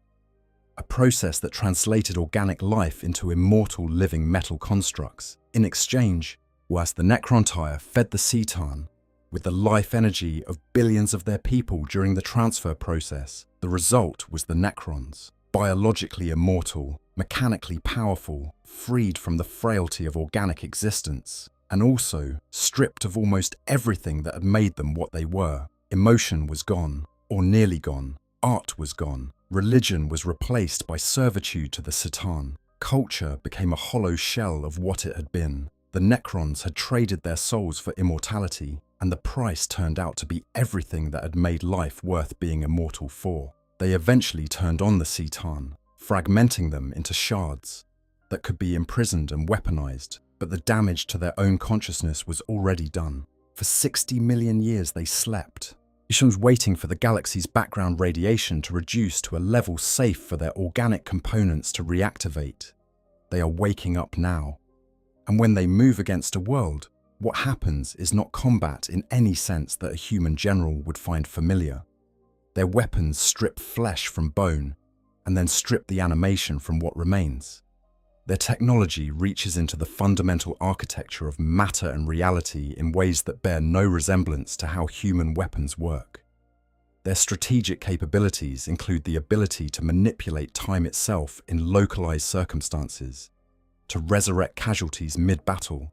a process that translated organic life into immortal living metal constructs. In exchange, whilst the Necrontyr fed the Citan with the life energy of billions of their people during the transfer process, the result was the Necrons, biologically immortal, mechanically powerful, freed from the frailty of organic existence, and also stripped of almost everything that had made them what they were. Emotion was gone, or nearly gone. Art was gone. Religion was replaced by servitude to the Citan. Culture became a hollow shell of what it had been. The Necrons had traded their souls for immortality, and the price turned out to be everything that had made life worth being immortal for. They eventually turned on the Citan, fragmenting them into shards that could be imprisoned and weaponized, but the damage to their own consciousness was already done. For 60 million years they slept. Missions waiting for the galaxy's background radiation to reduce to a level safe for their organic components to reactivate. They are waking up now. And when they move against a world, what happens is not combat in any sense that a human general would find familiar. Their weapons strip flesh from bone, and then strip the animation from what remains. Their technology reaches into the fundamental architecture of matter and reality in ways that bear no resemblance to how human weapons work. Their strategic capabilities include the ability to manipulate time itself in localized circumstances, to resurrect casualties mid-battle,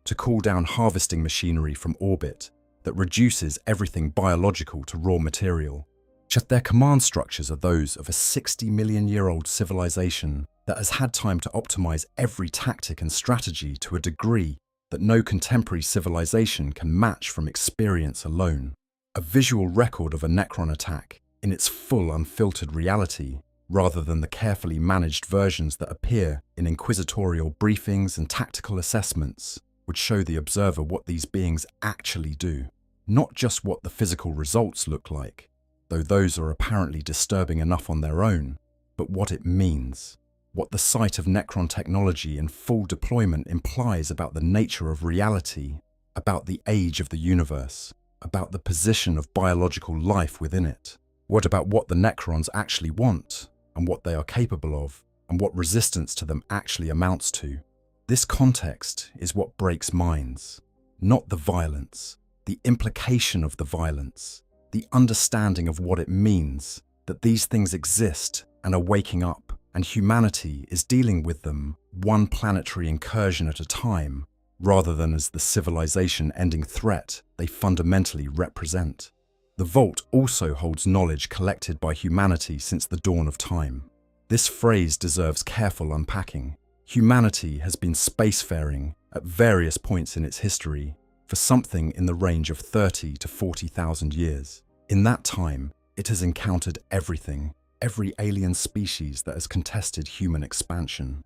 to cool down harvesting machinery from orbit that reduces everything biological to raw material. Yet their command structures are those of a 60-million-year-old civilization that has had time to optimize every tactic and strategy to a degree that no contemporary civilization can match from experience alone. a visual record of a Necron attack in its full unfiltered reality, rather than the carefully managed versions that appear in inquisitorial briefings and tactical assessments, would show the observer what these beings actually do, not just what the physical results look like, though those are apparently disturbing enough on their own, but what it means, what the sight of Necron technology in full deployment implies about the nature of reality, about the age of the universe, about the position of biological life within it. What about what the Necrons actually want, and what they are capable of, and what resistance to them actually amounts to? This context is what breaks minds, not the violence, the implication of the violence, the understanding of what it means, that these things exist and are waking up, and humanity is dealing with them one planetary incursion at a time, rather than as the civilization-ending threat they fundamentally represent. The Vault also holds knowledge collected by humanity since the dawn of time. This phrase deserves careful unpacking. Humanity has been spacefaring at various points in its history for something in the range of 30 to 40,000 years. In that time, it has encountered everything, every alien species that has contested human expansion,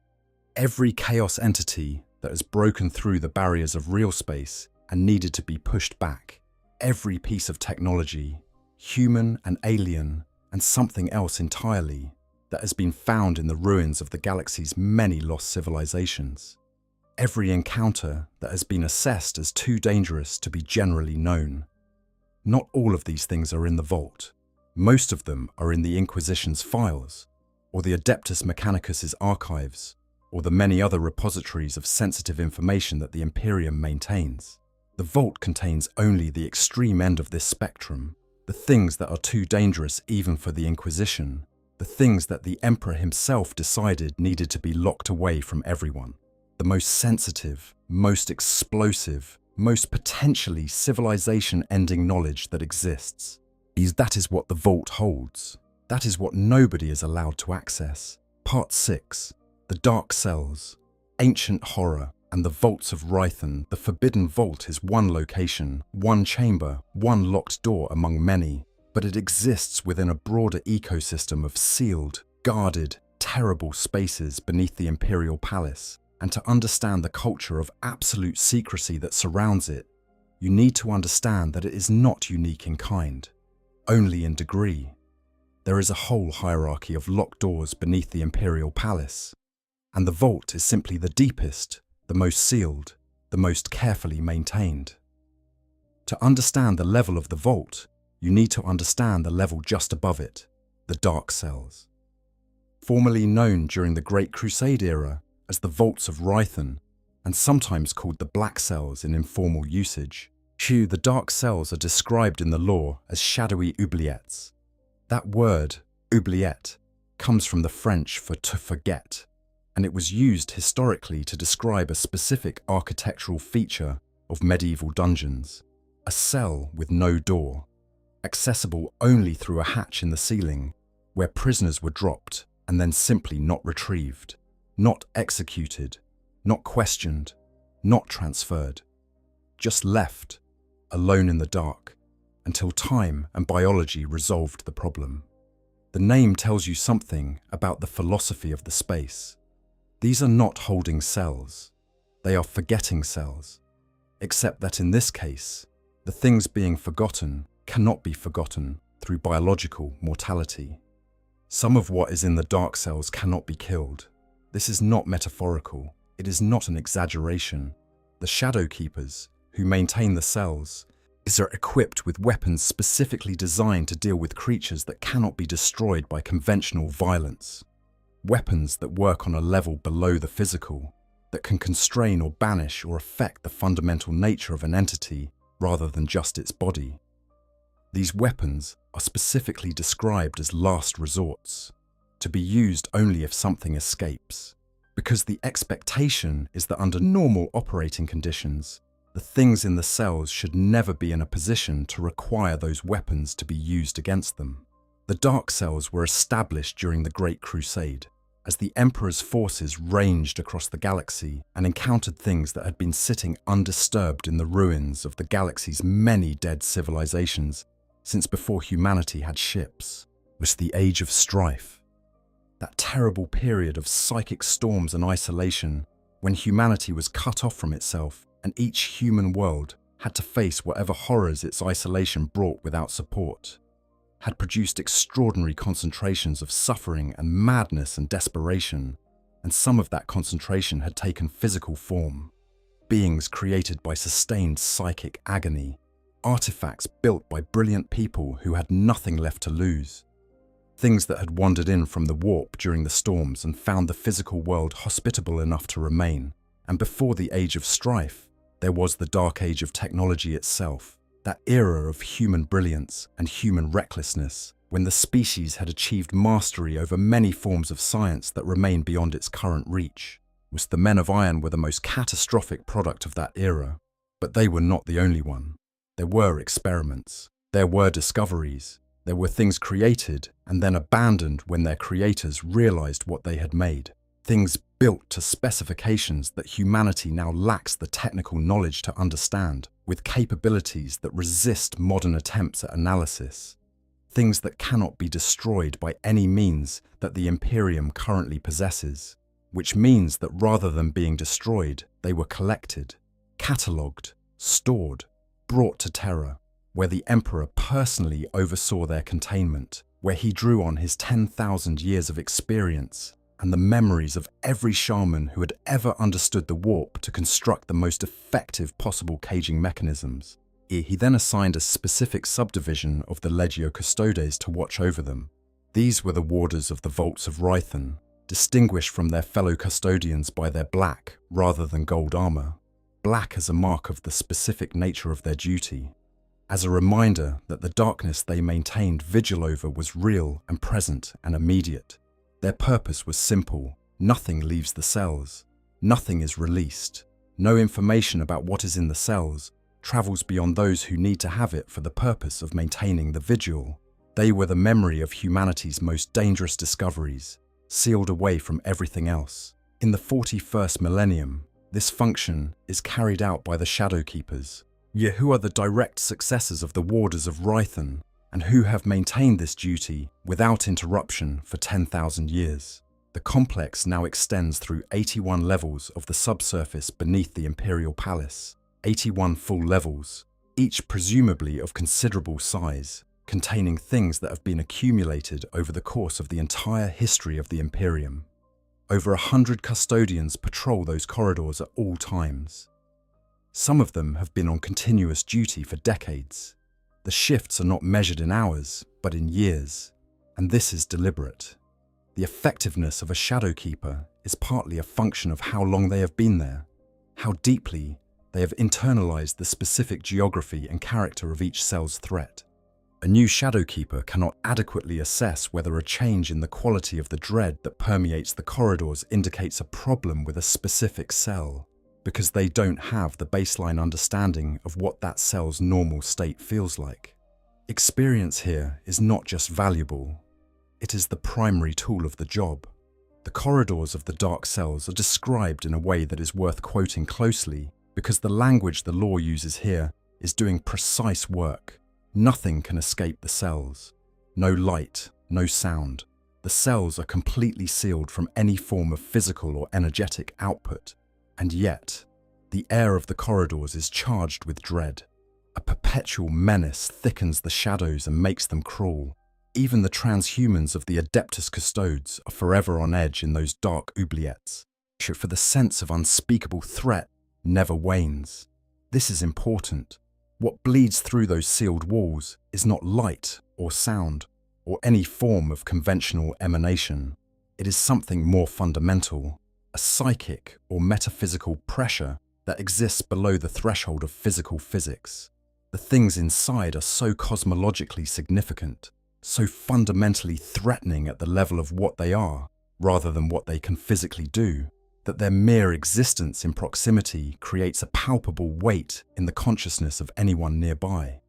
every chaos entity that has broken through the barriers of real space and needed to be pushed back, every piece of technology, human and alien, and something else entirely, that has been found in the ruins of the galaxy's many lost civilizations. Every encounter that has been assessed as too dangerous to be generally known. Not all of these things are in the Vault. Most of them are in the Inquisition's files, or the Adeptus Mechanicus's archives, or the many other repositories of sensitive information that the Imperium maintains. The Vault contains only the extreme end of this spectrum, the things that are too dangerous even for the Inquisition, the things that the Emperor himself decided needed to be locked away from everyone. The most sensitive, most explosive, most potentially civilization-ending knowledge that exists. That is what the Vault holds. That is what nobody is allowed to access. Part 6. The Dark Cells. Ancient Horror and the Vaults of Rythan. The Forbidden Vault is one location, one chamber, one locked door among many, but it exists within a broader ecosystem of sealed, guarded, terrible spaces beneath the Imperial Palace. And to understand the culture of absolute secrecy that surrounds it, you need to understand that it is not unique in kind, only in degree. There is a whole hierarchy of locked doors beneath the Imperial Palace, and the Vault is simply the deepest, the most sealed, the most carefully maintained. To understand the level of the Vault, you need to understand the level just above it, the Dark Cells. Formerly known during the Great Crusade era as the Vaults of Rythan, and sometimes called the Black Cells in informal usage, the Dark Cells are described in the lore as shadowy oubliettes. That word, oubliette, comes from the French for to forget, and it was used historically to describe a specific architectural feature of medieval dungeons, a cell with no door, accessible only through a hatch in the ceiling, where prisoners were dropped and then simply not retrieved, not executed, not questioned, not transferred, just left, alone in the dark, until time and biology resolved the problem. The name tells you something about the philosophy of the space. These are not holding cells, they are forgetting cells, except that in this case, the things being forgotten cannot be forgotten through biological mortality. Some of what is in the dark cells cannot be killed. This is not metaphorical, it is not an exaggeration. The Shadow Keepers, who maintain the cells, are equipped with weapons specifically designed to deal with creatures that cannot be destroyed by conventional violence. Weapons that work on a level below the physical, that can constrain or banish or affect the fundamental nature of an entity rather than just its body. These weapons are specifically described as last resorts, to be used only if something escapes, because the expectation is that under normal operating conditions, the things in the cells should never be in a position to require those weapons to be used against them. The Dark Cells were established during the Great Crusade, as the Emperor's forces ranged across the galaxy and encountered things that had been sitting undisturbed in the ruins of the galaxy's many dead civilizations since before humanity had ships, was the Age of Strife. That terrible period of psychic storms and isolation when humanity was cut off from itself and each human world had to face whatever horrors its isolation brought without support, had produced extraordinary concentrations of suffering and madness and desperation, and some of that concentration had taken physical form. Beings created by sustained psychic agony, artifacts built by brilliant people who had nothing left to lose. Things that had wandered in from the warp during the storms and found the physical world hospitable enough to remain. And before the Age of Strife, there was the Dark Age of technology itself, that era of human brilliance and human recklessness, when the species had achieved mastery over many forms of science that remain beyond its current reach. The Men of Iron were the most catastrophic product of that era, but they were not the only one. There were experiments, there were discoveries, there were things created and then abandoned when their creators realized what they had made. Things built to specifications that humanity now lacks the technical knowledge to understand, with capabilities that resist modern attempts at analysis. Things that cannot be destroyed by any means that the Imperium currently possesses, which means that rather than being destroyed, they were collected, catalogued, stored, brought to Terra, where the Emperor personally oversaw their containment, where he drew on his 10,000 years of experience and the memories of every shaman who had ever understood the warp to construct the most effective possible caging mechanisms. He then assigned a specific subdivision of the Legio Custodes to watch over them. These were the warders of the vaults of Rhythan, distinguished from their fellow custodians by their black rather than gold armor, black as a mark of the specific nature of their duty, as a reminder that the darkness they maintained vigil over was real and present and immediate. Their purpose was simple: nothing leaves the cells, nothing is released, no information about what is in the cells travels beyond those who need to have it for the purpose of maintaining the vigil. They were the memory of humanity's most dangerous discoveries, sealed away from everything else. In the 41st millennium, this function is carried out by the Shadowkeepers, who are the direct successors of the Warders of Rhythan, and who have maintained this duty without interruption for 10,000 years. The complex now extends through 81 levels of the subsurface beneath the Imperial Palace, 81 full levels, each presumably of considerable size, containing things that have been accumulated over the course of the entire history of the Imperium. Over 100 custodians patrol those corridors at all times. Some of them have been on continuous duty for decades. The shifts are not measured in hours, but in years, and this is deliberate. The effectiveness of a Shadowkeeper is partly a function of how long they have been there, how deeply they have internalized the specific geography and character of each cell's threat. A new Shadowkeeper cannot adequately assess whether a change in the quality of the dread that permeates the corridors indicates a problem with a specific cell, because they don't have the baseline understanding of what that cell's normal state feels like. Experience here is not just valuable, it is the primary tool of the job. The corridors of the dark cells are described in a way that is worth quoting closely, because the language the lore uses here is doing precise work. Nothing can escape the cells. No light, no sound. The cells are completely sealed from any form of physical or energetic output. And yet, the air of the corridors is charged with dread. A perpetual menace thickens the shadows and makes them crawl. Even the transhumans of the Adeptus Custodes are forever on edge in those dark oubliettes, for the sense of unspeakable threat never wanes. This is important. What bleeds through those sealed walls is not light or sound or any form of conventional emanation. It is something more fundamental, a psychic or metaphysical pressure that exists below the threshold of physical physics. The things inside are so cosmologically significant, so fundamentally threatening at the level of what they are, rather than what they can physically do, that their mere existence in proximity creates a palpable weight in the consciousness of anyone nearby.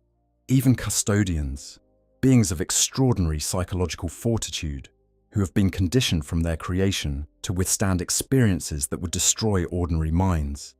Even custodians, beings of extraordinary psychological fortitude, who have been conditioned from their creation to withstand experiences that would destroy ordinary minds,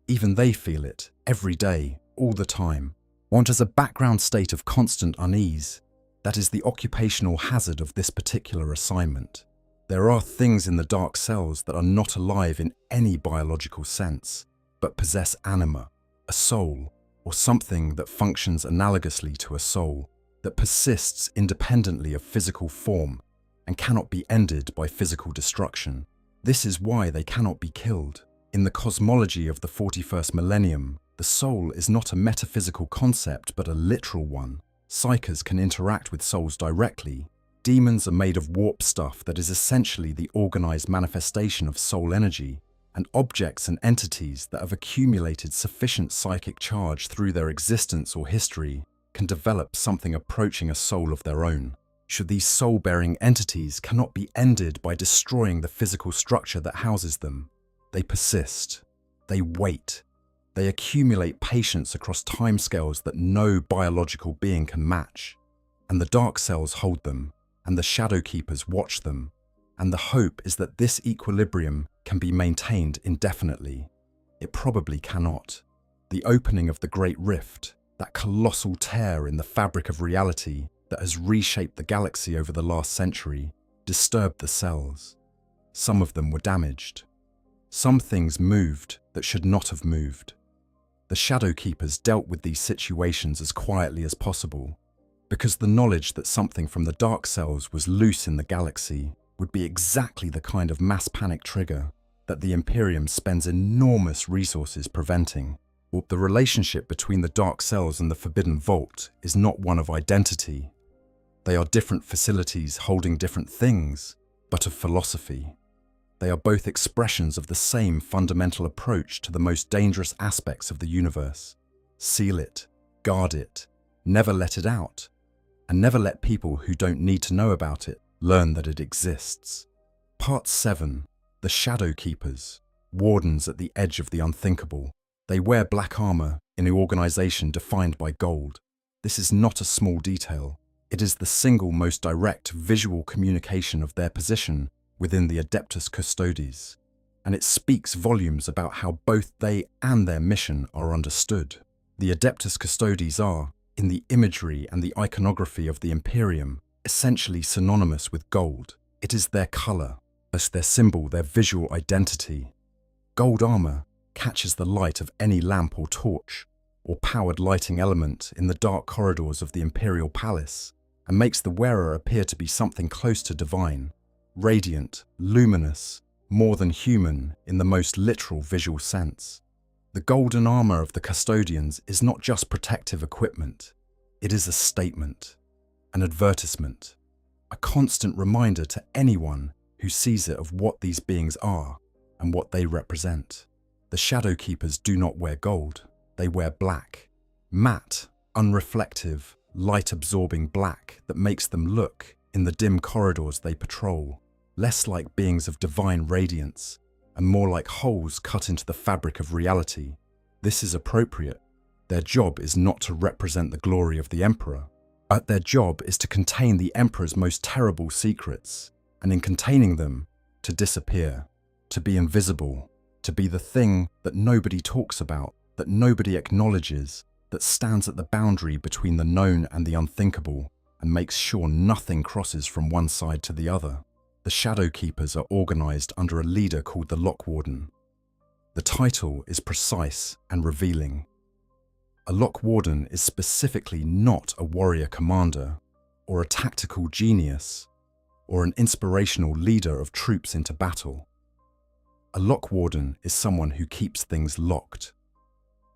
even they feel it every day, all the time. Want as a background state of constant unease. That is the occupational hazard of this particular assignment. There are things in the dark cells that are not alive in any biological sense, but possess anima, a soul, or something that functions analogously to a soul, that persists independently of physical form and cannot be ended by physical destruction. This is why they cannot be killed. In the cosmology of the 41st millennium, the soul is not a metaphysical concept but a literal one. Psykers can interact with souls directly. Demons are made of warp stuff that is essentially the organized manifestation of soul energy, and objects and entities that have accumulated sufficient psychic charge through their existence or history can develop something approaching a soul of their own. Should these soul-bearing entities cannot be ended by destroying the physical structure that houses them, they persist, they wait, they accumulate patience across timescales that no biological being can match, and the dark cells hold them, and the shadow keepers watch them, and the hope is that this equilibrium can be maintained indefinitely. It probably cannot. The opening of the Great Rift, that colossal tear in the fabric of reality that has reshaped the galaxy over the last century, disturbed the cells. Some of them were damaged. Some things moved that should not have moved. The Shadow Keepers dealt with these situations as quietly as possible, because the knowledge that something from the dark cells was loose in the galaxy would be exactly the kind of mass panic trigger that the Imperium spends enormous resources preventing. The relationship between the dark cells and the Forbidden Vault is not one of identity. They are different facilities holding different things, but of philosophy. They are both expressions of the same fundamental approach to the most dangerous aspects of the universe. Seal it, guard it, never let it out, and never let people who don't need to know about it learn that it exists. Part 7. The Shadow Keepers, wardens at the edge of the unthinkable. They wear black armor in an organization defined by gold. This is not a small detail. It is the single most direct visual communication of their position within the Adeptus Custodes, and it speaks volumes about how both they and their mission are understood. The Adeptus Custodes are, in the imagery and the iconography of the Imperium, essentially synonymous with gold. It is their color, as their symbol, their visual identity. Gold armor catches the light of any lamp or torch, or powered lighting element in the dark corridors of the Imperial Palace, and makes the wearer appear to be something close to divine, radiant, luminous, more than human in the most literal visual sense. The golden armor of the custodians is not just protective equipment, it is a statement, an advertisement, a constant reminder to anyone who sees it of what these beings are and what they represent. The Shadow Keepers do not wear gold, they wear black. Matte, unreflective, light-absorbing black that makes them look, in the dim corridors they patrol, less like beings of divine radiance and more like holes cut into the fabric of reality. This is appropriate. Their job is not to represent the glory of the Emperor, but their job is to contain the Emperor's most terrible secrets, and in containing them, to disappear, to be invisible, to be the thing that nobody talks about, that nobody acknowledges, that stands at the boundary between the known and the unthinkable, and makes sure nothing crosses from one side to the other. The Shadow Keepers are organized under a leader called the Lockwarden. The title is precise and revealing. A Lockwarden is specifically not a warrior commander, or a tactical genius, or an inspirational leader of troops into battle. A Lockwarden is someone who keeps things locked.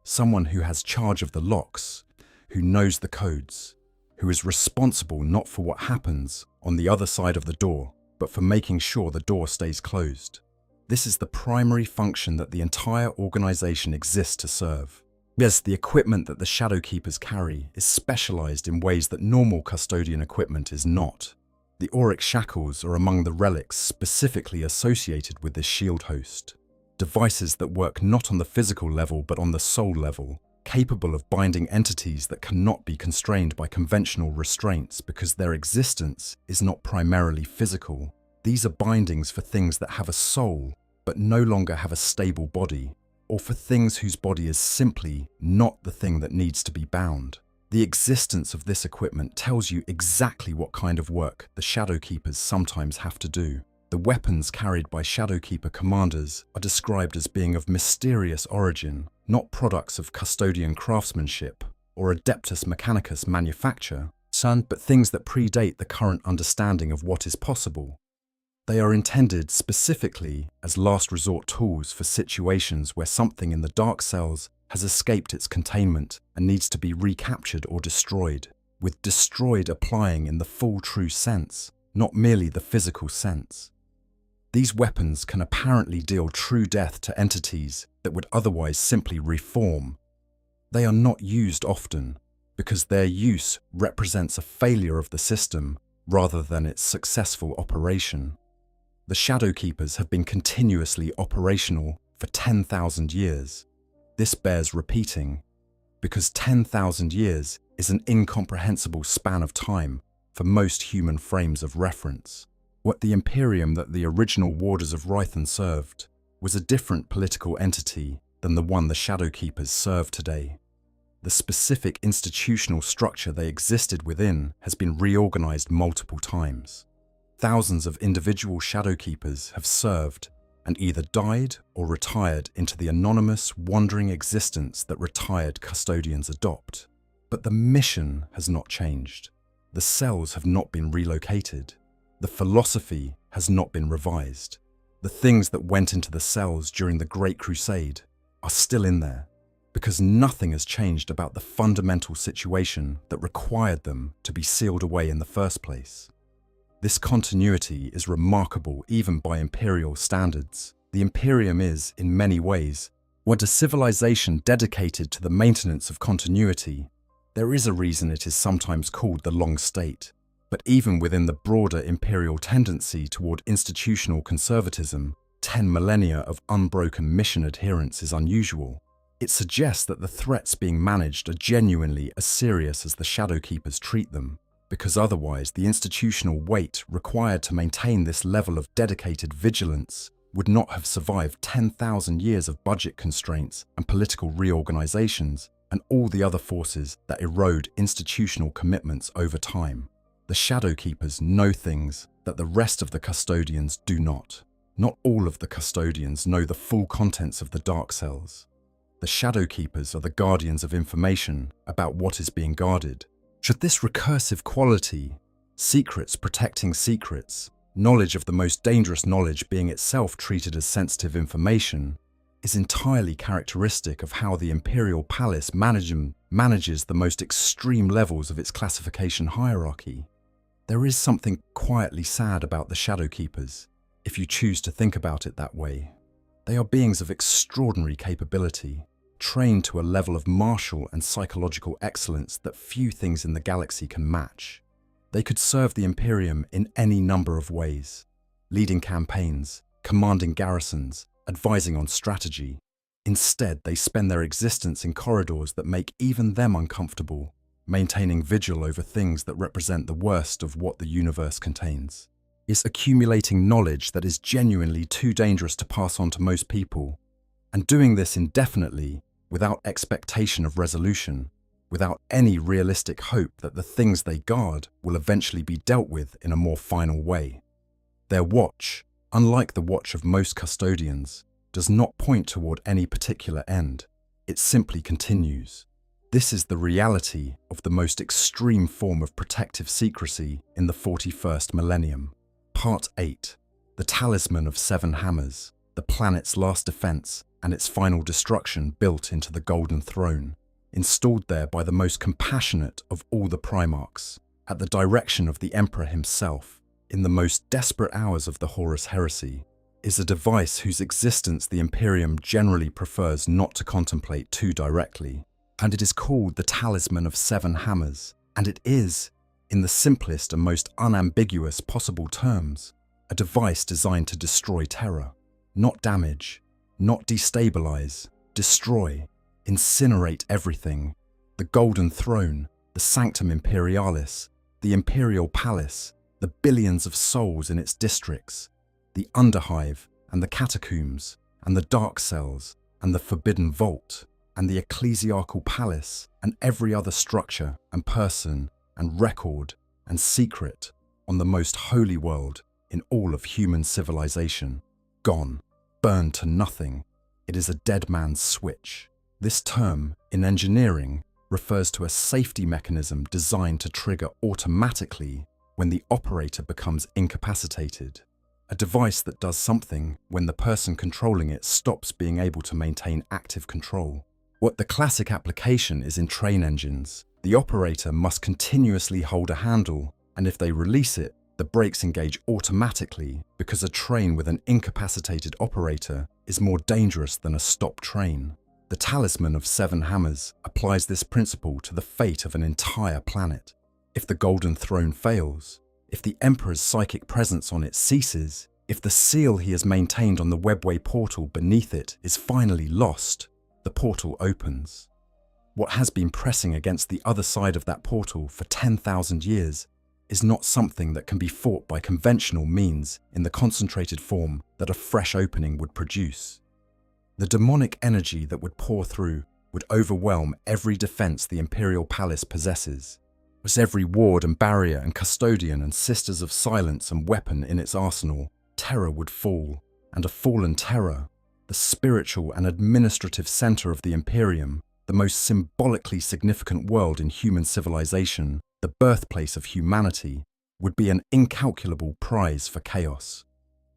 Someone who has charge of the locks, who knows the codes, who is responsible not for what happens on the other side of the door, but for making sure the door stays closed. This is the primary function that the entire organization exists to serve. Yes, the equipment that the Shadow Keepers carry is specialized in ways that normal custodian equipment is not. The auric shackles are among the relics specifically associated with this shield host. Devices that work not on the physical level but on the soul level, capable of binding entities that cannot be constrained by conventional restraints because their existence is not primarily physical. These are bindings for things that have a soul but no longer have a stable body. or for things whose body is simply not the thing that needs to be bound. The existence of this equipment tells you exactly what kind of work the Shadowkeepers sometimes have to do. The weapons carried by Shadowkeeper commanders are described as being of mysterious origin, not products of custodian craftsmanship or Adeptus Mechanicus manufacture, but things that predate the current understanding of what is possible. They are intended specifically as last resort tools for situations where something in the dark cells has escaped its containment and needs to be recaptured or destroyed, with destroyed applying in the full true sense, not merely the physical sense. These weapons can apparently deal true death to entities that would otherwise simply reform. They are not used often, because their use represents a failure of the system rather than its successful operation. The Shadowkeepers have been continuously operational for 10,000 years. This bears repeating, because 10,000 years is an incomprehensible span of time for most human frames of reference. What the Imperium that the original Warders of Rythan served was a different political entity than the one the Shadowkeepers serve today. The specific institutional structure they existed within has been reorganized multiple times. Thousands of individual Shadowkeepers have served and either died or retired into the anonymous, wandering existence that retired custodians adopt. But the mission has not changed. The cells have not been relocated. The philosophy has not been revised. The things that went into the cells during the Great Crusade are still in there, because nothing has changed about the fundamental situation that required them to be sealed away in the first place. This continuity is remarkable even by Imperial standards. The Imperium is, in many ways, what a civilization dedicated to the maintenance of continuity. There is a reason it is sometimes called the Long State. But even within the broader Imperial tendency toward institutional conservatism, 10 millennia of unbroken mission adherence is unusual. It suggests that the threats being managed are genuinely as serious as the Shadowkeepers treat them, because otherwise the institutional weight required to maintain this level of dedicated vigilance would not have survived 10,000 years of budget constraints and political reorganizations and all the other forces that erode institutional commitments over time. The Shadowkeepers know things that the rest of the custodians do not. Not all of the custodians know the full contents of the dark cells. The Shadowkeepers are the guardians of information about what is being guarded. Should this recursive quality, secrets protecting secrets, knowledge of the most dangerous knowledge being itself treated as sensitive information, is entirely characteristic of how the Imperial Palace manages the most extreme levels of its classification hierarchy. There is something quietly sad about the Shadowkeepers, if you choose to think about it that way. They are beings of extraordinary capability, trained to a level of martial and psychological excellence that few things in the galaxy can match. They could serve the Imperium in any number of ways, leading campaigns, commanding garrisons, advising on strategy. Instead, they spend their existence in corridors that make even them uncomfortable, maintaining vigil over things that represent the worst of what the universe contains. It's accumulating knowledge that is genuinely too dangerous to pass on to most people, and doing this indefinitely, without expectation of resolution, without any realistic hope that the things they guard will eventually be dealt with in a more final way. Their watch, unlike the watch of most custodians, does not point toward any particular end. It simply continues. This is the reality of the most extreme form of protective secrecy in the 41st millennium. Part 8. The Talisman of 7 Hammers, the planet's last defense and its final destruction built into the Golden Throne, installed there by the most compassionate of all the Primarchs, at the direction of the Emperor himself, in the most desperate hours of the Horus Heresy, is a device whose existence the Imperium generally prefers not to contemplate too directly, and it is called the Talisman of 7 Hammers, and it is, in the simplest and most unambiguous possible terms, a device designed to destroy Terra, not damage, not destabilize, destroy, incinerate everything: the Golden Throne, the Sanctum Imperialis, the Imperial Palace, the billions of souls in its districts, the Underhive and the Catacombs and the Dark Cells, and the Forbidden Vault, and the Ecclesiarchal Palace, and every other structure and person and record and secret on the most holy world in all of human civilization. Gone, burned to nothing. It is a dead man's switch. This term, in engineering, refers to a safety mechanism designed to trigger automatically when the operator becomes incapacitated. A device that does something when the person controlling it stops being able to maintain active control. What the classic application is in train engines. The operator must continuously hold a handle, and if they release it, the brakes engage automatically because a train with an incapacitated operator is more dangerous than a stopped train. The Talisman of Seven Hammers applies this principle to the fate of an entire planet. If the Golden Throne fails, if the Emperor's psychic presence on it ceases, if the seal he has maintained on the Webway portal beneath it is finally lost, the portal opens. What has been pressing against the other side of that portal for 10,000 years is not something that can be fought by conventional means in the concentrated form that a fresh opening would produce. The demonic energy that would pour through would overwhelm every defense the Imperial Palace possesses. Was every ward and barrier and custodian and sisters of silence and weapon in its arsenal, Terra would fall, and a fallen Terra, the spiritual and administrative center of the Imperium, the most symbolically significant world in human civilization, the birthplace of humanity, would be an incalculable prize for chaos.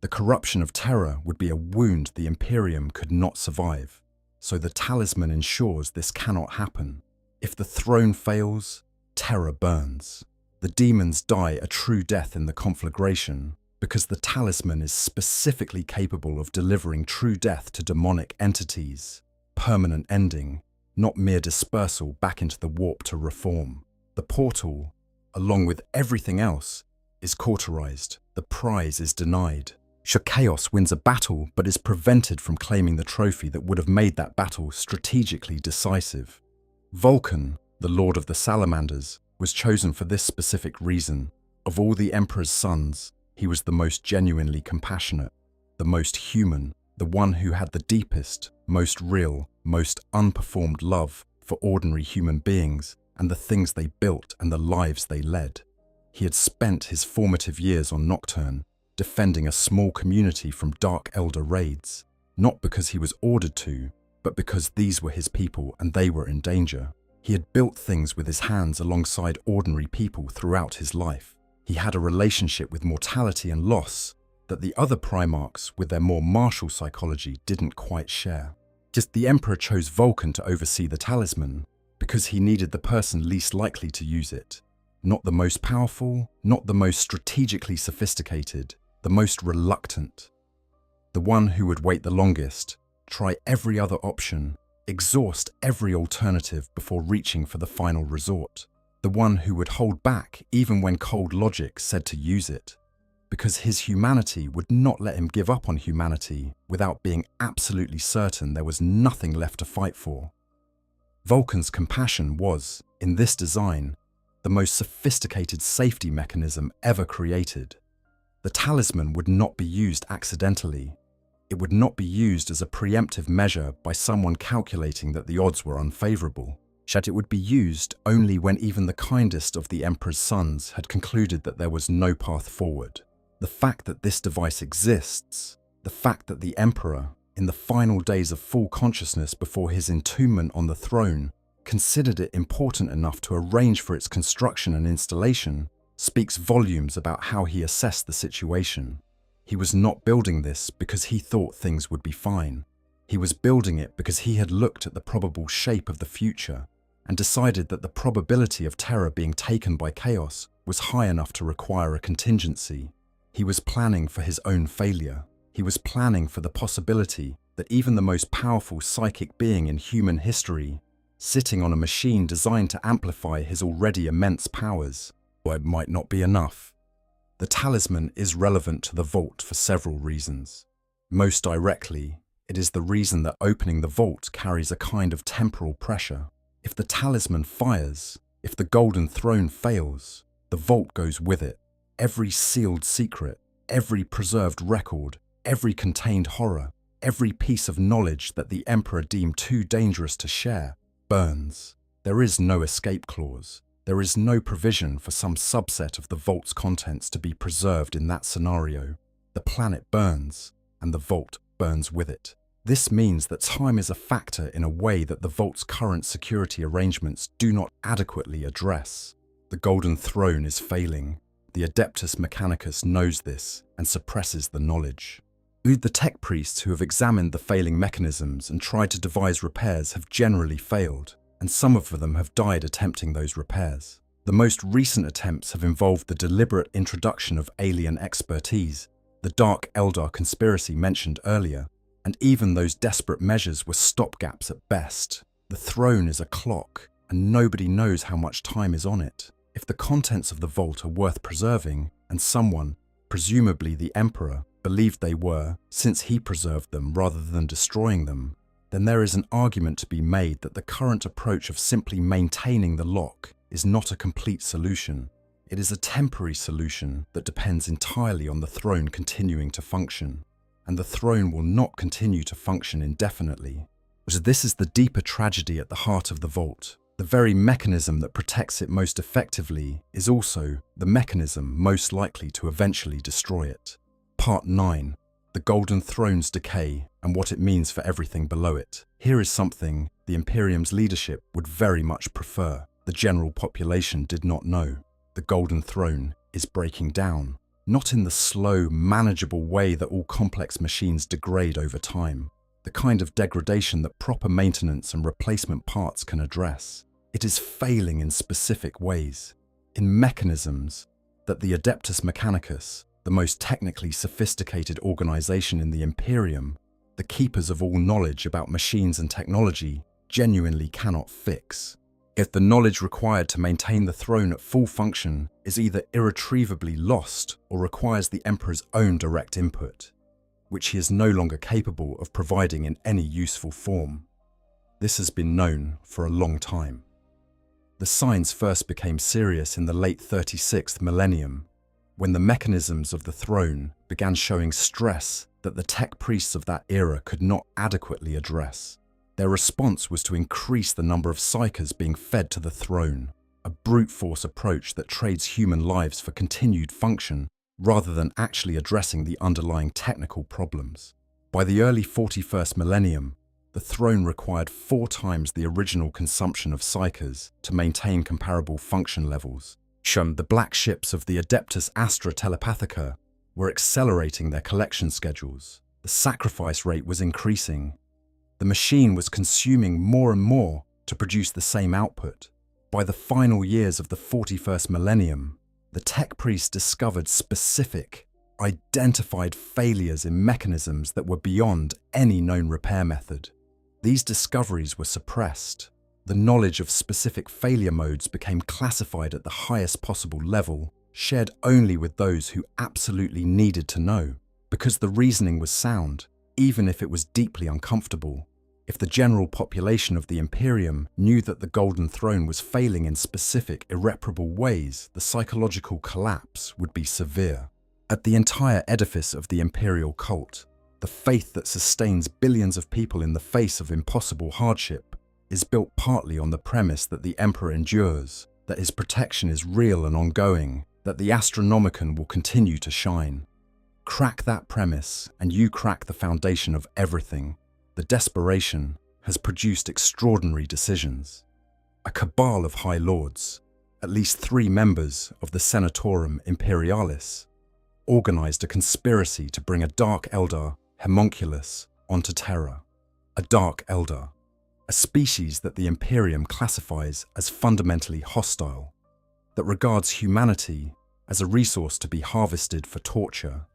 The corruption of Terra would be a wound the Imperium could not survive, so the Talisman ensures this cannot happen. If the throne fails, Terra burns. The demons die a true death in the conflagration because the Talisman is specifically capable of delivering true death to demonic entities, permanent ending, not mere dispersal back into the warp to reform. The portal, along with everything else, is cauterized. The prize is denied. Chaos wins a battle but is prevented from claiming the trophy that would have made that battle strategically decisive. Vulcan, the Lord of the Salamanders, was chosen for this specific reason. Of all the Emperor's sons, he was the most genuinely compassionate, the most human, the one who had the deepest, most real, most unperformed love for ordinary human beings and the things they built and the lives they led. He had spent his formative years on Nocturne, defending a small community from Dark Elder raids, not because he was ordered to, but because these were his people and they were in danger. He had built things with his hands alongside ordinary people throughout his life. He had a relationship with mortality and loss that the other Primarchs, with their more martial psychology, didn't quite share. Just the Emperor chose Vulcan to oversee the Talisman because he needed the person least likely to use it. Not the most powerful, not the most strategically sophisticated, the most reluctant. The one who would wait the longest, try every other option, exhaust every alternative before reaching for the final resort. The one who would hold back even when cold logic said to use it, because his humanity would not let him give up on humanity without being absolutely certain there was nothing left to fight for. Vulcan's compassion was, in this design, the most sophisticated safety mechanism ever created. The Talisman would not be used accidentally. It would not be used as a preemptive measure by someone calculating that the odds were unfavorable. Yet it would be used only when even the kindest of the Emperor's sons had concluded that there was no path forward. The fact that this device exists, the fact that the Emperor, in the final days of full consciousness before his entombment on the throne, considered it important enough to arrange for its construction and installation, speaks volumes about how he assessed the situation. He was not building this because he thought things would be fine. He was building it because he had looked at the probable shape of the future and decided that the probability of Terra being taken by chaos was high enough to require a contingency. He was planning for his own failure. He was planning for the possibility that even the most powerful psychic being in human history, sitting on a machine designed to amplify his already immense powers, might not be enough. The Talisman is relevant to the vault for several reasons. Most directly, it is the reason that opening the vault carries a kind of temporal pressure. If the Talisman fires, if the Golden Throne fails, the vault goes with it. Every sealed secret, every preserved record, every contained horror, every piece of knowledge that the Emperor deemed too dangerous to share burns. There is no escape clause. There is no provision for some subset of the vault's contents to be preserved in that scenario. The planet burns, and the vault burns with it. This means that time is a factor in a way that the vault's current security arrangements do not adequately address. The Golden Throne is failing. The Adeptus Mechanicus knows this and suppresses the knowledge. The tech priests who have examined the failing mechanisms and tried to devise repairs have generally failed, and some of them have died attempting those repairs. The most recent attempts have involved the deliberate introduction of alien expertise, the Dark Eldar conspiracy mentioned earlier, and even those desperate measures were stopgaps at best. The throne is a clock, and nobody knows how much time is on it. If the contents of the vault are worth preserving, and someone, presumably the Emperor, believed they were, since he preserved them rather than destroying them, then there is an argument to be made that the current approach of simply maintaining the lock is not a complete solution. It is a temporary solution that depends entirely on the throne continuing to function, and the throne will not continue to function indefinitely. But this is the deeper tragedy at the heart of the vault. The very mechanism that protects it most effectively is also the mechanism most likely to eventually destroy it. Part 9. The Golden Throne's decay and what it means for everything below it. Here is something the Imperium's leadership would very much prefer. The general population did not know. The Golden Throne is breaking down, not in the slow, manageable way that all complex machines degrade over time, the kind of degradation that proper maintenance and replacement parts can address. It is failing in specific ways, in mechanisms that the Adeptus Mechanicus, the most technically sophisticated organization in the Imperium, the keepers of all knowledge about machines and technology, genuinely cannot fix. If the knowledge required to maintain the throne at full function is either irretrievably lost or requires the Emperor's own direct input, which he is no longer capable of providing in any useful form. This has been known for a long time. The signs first became serious in the late 36th millennium, when the mechanisms of the throne began showing stress that the tech priests of that era could not adequately address. Their response was to increase the number of psychers being fed to the throne, a brute force approach that trades human lives for continued function rather than actually addressing the underlying technical problems. By the early 41st millennium, the throne required 4 times the original consumption of psychers to maintain comparable function levels. The black ships of the Adeptus Astra Telepathica were accelerating their collection schedules. The sacrifice rate was increasing. The machine was consuming more and more to produce the same output. By the final years of the 41st millennium, the tech priests discovered specific, identified failures in mechanisms that were beyond any known repair method. These discoveries were suppressed. The knowledge of specific failure modes became classified at the highest possible level, shared only with those who absolutely needed to know, because the reasoning was sound, even if it was deeply uncomfortable. If the general population of the Imperium knew that the Golden Throne was failing in specific, irreparable ways, the psychological collapse would be severe. At the entire edifice of the Imperial cult, the faith that sustains billions of people in the face of impossible hardship is built partly on the premise that the Emperor endures, that his protection is real and ongoing, that the Astronomicon will continue to shine. Crack that premise, and you crack the foundation of everything. The desperation has produced extraordinary decisions. A cabal of High Lords, at least 3 members of the Senatorum Imperialis, organized a conspiracy to bring a Dark Eldar, Homunculus, onto Terra. A Dark Eldar, a species that the Imperium classifies as fundamentally hostile, that regards humanity as a resource to be harvested for torture,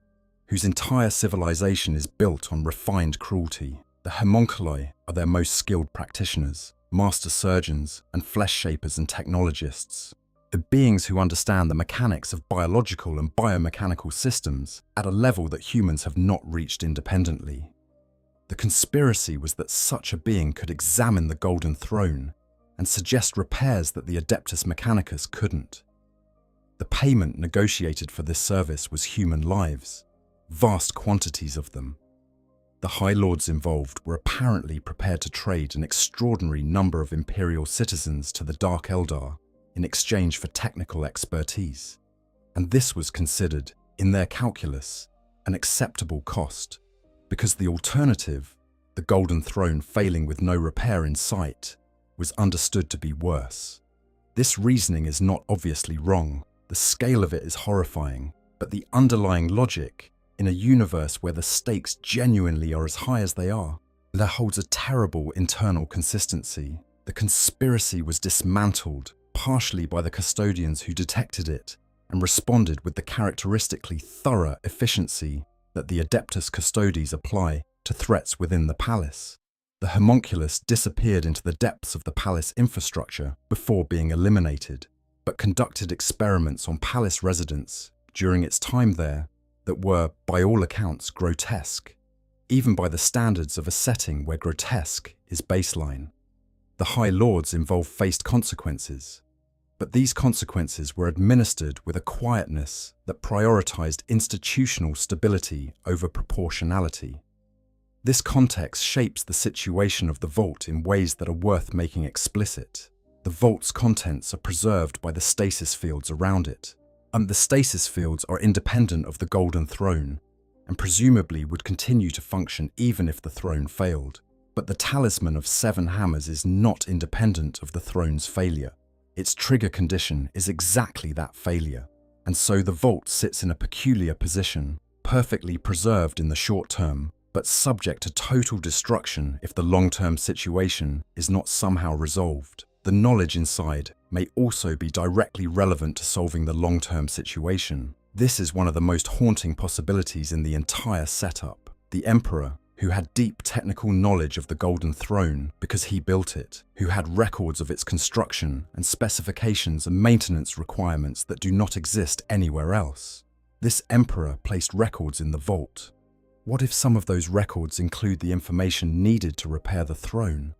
whose entire civilization is built on refined cruelty. The homunculi are their most skilled practitioners, master surgeons and flesh shapers and technologists, the beings who understand the mechanics of biological and biomechanical systems at a level that humans have not reached independently. The conspiracy was that such a being could examine the Golden Throne and suggest repairs that the Adeptus Mechanicus couldn't. The payment negotiated for this service was human lives, vast quantities of them. The High Lords involved were apparently prepared to trade an extraordinary number of Imperial citizens to the Dark Eldar in exchange for technical expertise. And this was considered, in their calculus, an acceptable cost, because the alternative, the Golden Throne failing with no repair in sight, was understood to be worse. This reasoning is not obviously wrong, the scale of it is horrifying, but the underlying logic, in a universe where the stakes genuinely are as high as they are, there holds a terrible internal consistency. The conspiracy was dismantled, partially by the custodians who detected it, and responded with the characteristically thorough efficiency that the Adeptus Custodes apply to threats within the palace. The homunculus disappeared into the depths of the palace infrastructure before being eliminated, but conducted experiments on palace residents during its time there that were, by all accounts, grotesque, even by the standards of a setting where grotesque is baseline. The High Lords involved faced consequences, but these consequences were administered with a quietness that prioritized institutional stability over proportionality. This context shapes the situation of the vault in ways that are worth making explicit. The vault's contents are preserved by the stasis fields around it, and the stasis fields are independent of the Golden Throne, and presumably would continue to function even if the throne failed. But the Talisman of 7 Hammers is not independent of the throne's failure. Its trigger condition is exactly that failure, and so the vault sits in a peculiar position, perfectly preserved in the short term, but subject to total destruction if the long-term situation is not somehow resolved. The knowledge inside may also be directly relevant to solving the long-term situation. This is one of the most haunting possibilities in the entire setup. The Emperor, who had deep technical knowledge of the Golden Throne because he built it, who had records of its construction and specifications and maintenance requirements that do not exist anywhere else. This Emperor placed records in the vault. What if some of those records include the information needed to repair the throne?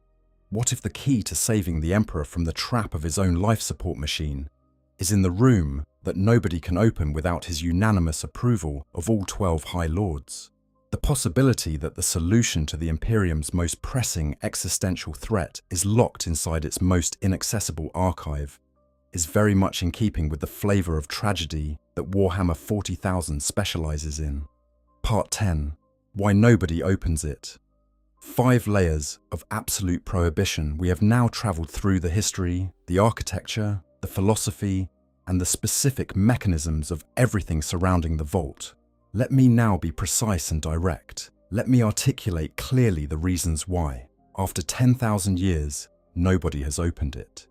What if the key to saving the Emperor from the trap of his own life support machine is in the room that nobody can open without his unanimous approval of all 12 High Lords? The possibility that the solution to the Imperium's most pressing existential threat is locked inside its most inaccessible archive is very much in keeping with the flavor of tragedy that Warhammer 40,000 specializes in. Part 10. Why nobody opens it. 5 layers of absolute prohibition. We have now traveled through the history, the architecture, the philosophy, and the specific mechanisms of everything surrounding the vault. Let me now be precise and direct. Let me articulate clearly the reasons why, after 10,000 years, nobody has opened it,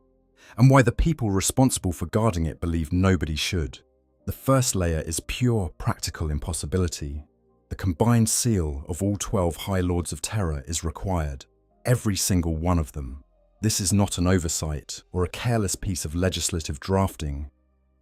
and why the people responsible for guarding it believe nobody should. The first layer is pure practical impossibility. The combined seal of all 12 High Lords of Terra is required, every single one of them. This is not an oversight or a careless piece of legislative drafting.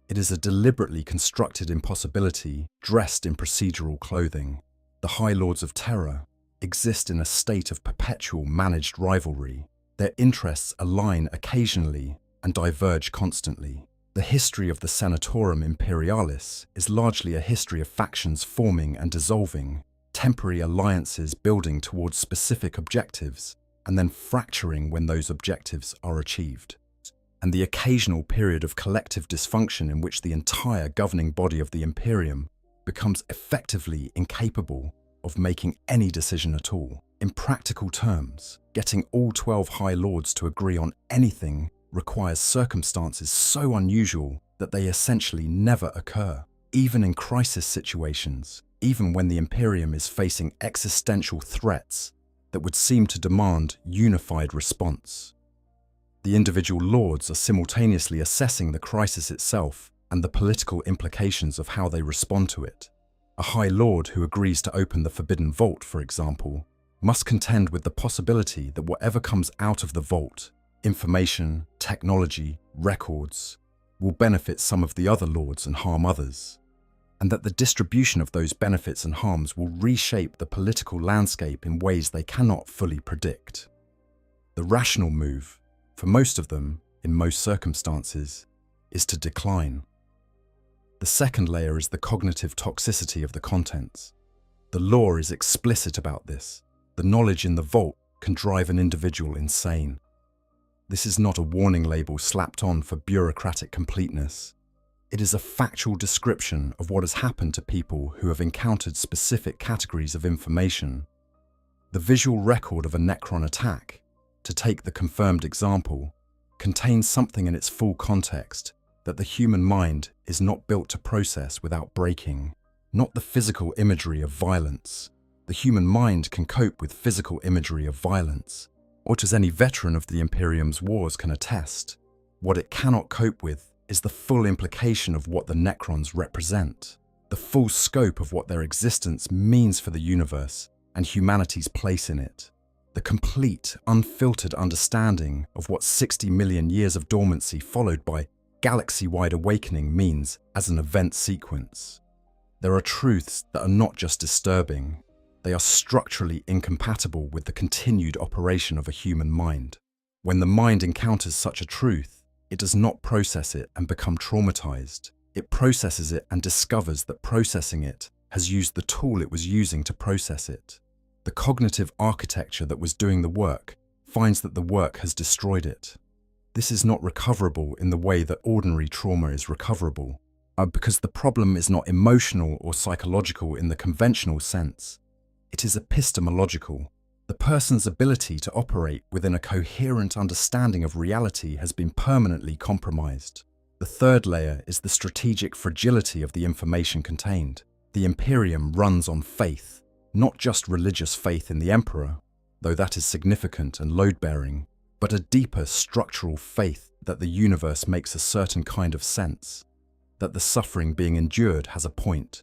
It is a deliberately constructed impossibility dressed in procedural clothing. The High Lords of Terra exist in a state of perpetual managed rivalry. Their interests align occasionally and diverge constantly. The history of the Senatorum Imperialis is largely a history of factions forming and dissolving, temporary alliances building towards specific objectives, and then fracturing when those objectives are achieved, and the occasional period of collective dysfunction in which the entire governing body of the Imperium becomes effectively incapable of making any decision at all. In practical terms, getting all 12 High Lords to agree on anything requires circumstances so unusual that they essentially never occur. Even in crisis situations, even when the Imperium is facing existential threats that would seem to demand unified response. The individual lords are simultaneously assessing the crisis itself and the political implications of how they respond to it. A High Lord who agrees to open the Forbidden Vault, for example, must contend with the possibility that whatever comes out of the vault, information, technology, records, will benefit some of the other lords and harm others, and that the distribution of those benefits and harms will reshape the political landscape in ways they cannot fully predict. The rational move, for most of them, in most circumstances, is to decline. The second layer is the cognitive toxicity of the contents. The The law is explicit about this. The knowledge in the vault can drive an individual insane. This is not a warning label slapped on for bureaucratic completeness. It is a factual description of what has happened to people who have encountered specific categories of information. The visual record of a Necron attack, to take the confirmed example, contains something in its full context that the human mind is not built to process without breaking. Not the physical imagery of violence. The human mind can cope with physical imagery of violence, or as any veteran of the Imperium's wars can attest, what it cannot cope with is the full implication of what the Necrons represent, the full scope of what their existence means for the universe and humanity's place in it, the complete, unfiltered understanding of what 60 million years of dormancy followed by galaxy-wide awakening means as an event sequence. There are truths that are not just disturbing, they are structurally incompatible with the continued operation of a human mind. When the mind encounters such a truth, it does not process it and become traumatized. It processes it and discovers that processing it has used the tool it was using to process it. The cognitive architecture that was doing the work finds that the work has destroyed it. This is not recoverable in the way that ordinary trauma is recoverable, because the problem is not emotional or psychological in the conventional sense. It is epistemological. The person's ability to operate within a coherent understanding of reality has been permanently compromised. The third layer is the strategic fragility of the information contained. The Imperium runs on faith, not just religious faith in the Emperor, though that is significant and load-bearing, but a deeper structural faith that the universe makes a certain kind of sense, that the suffering being endured has a point,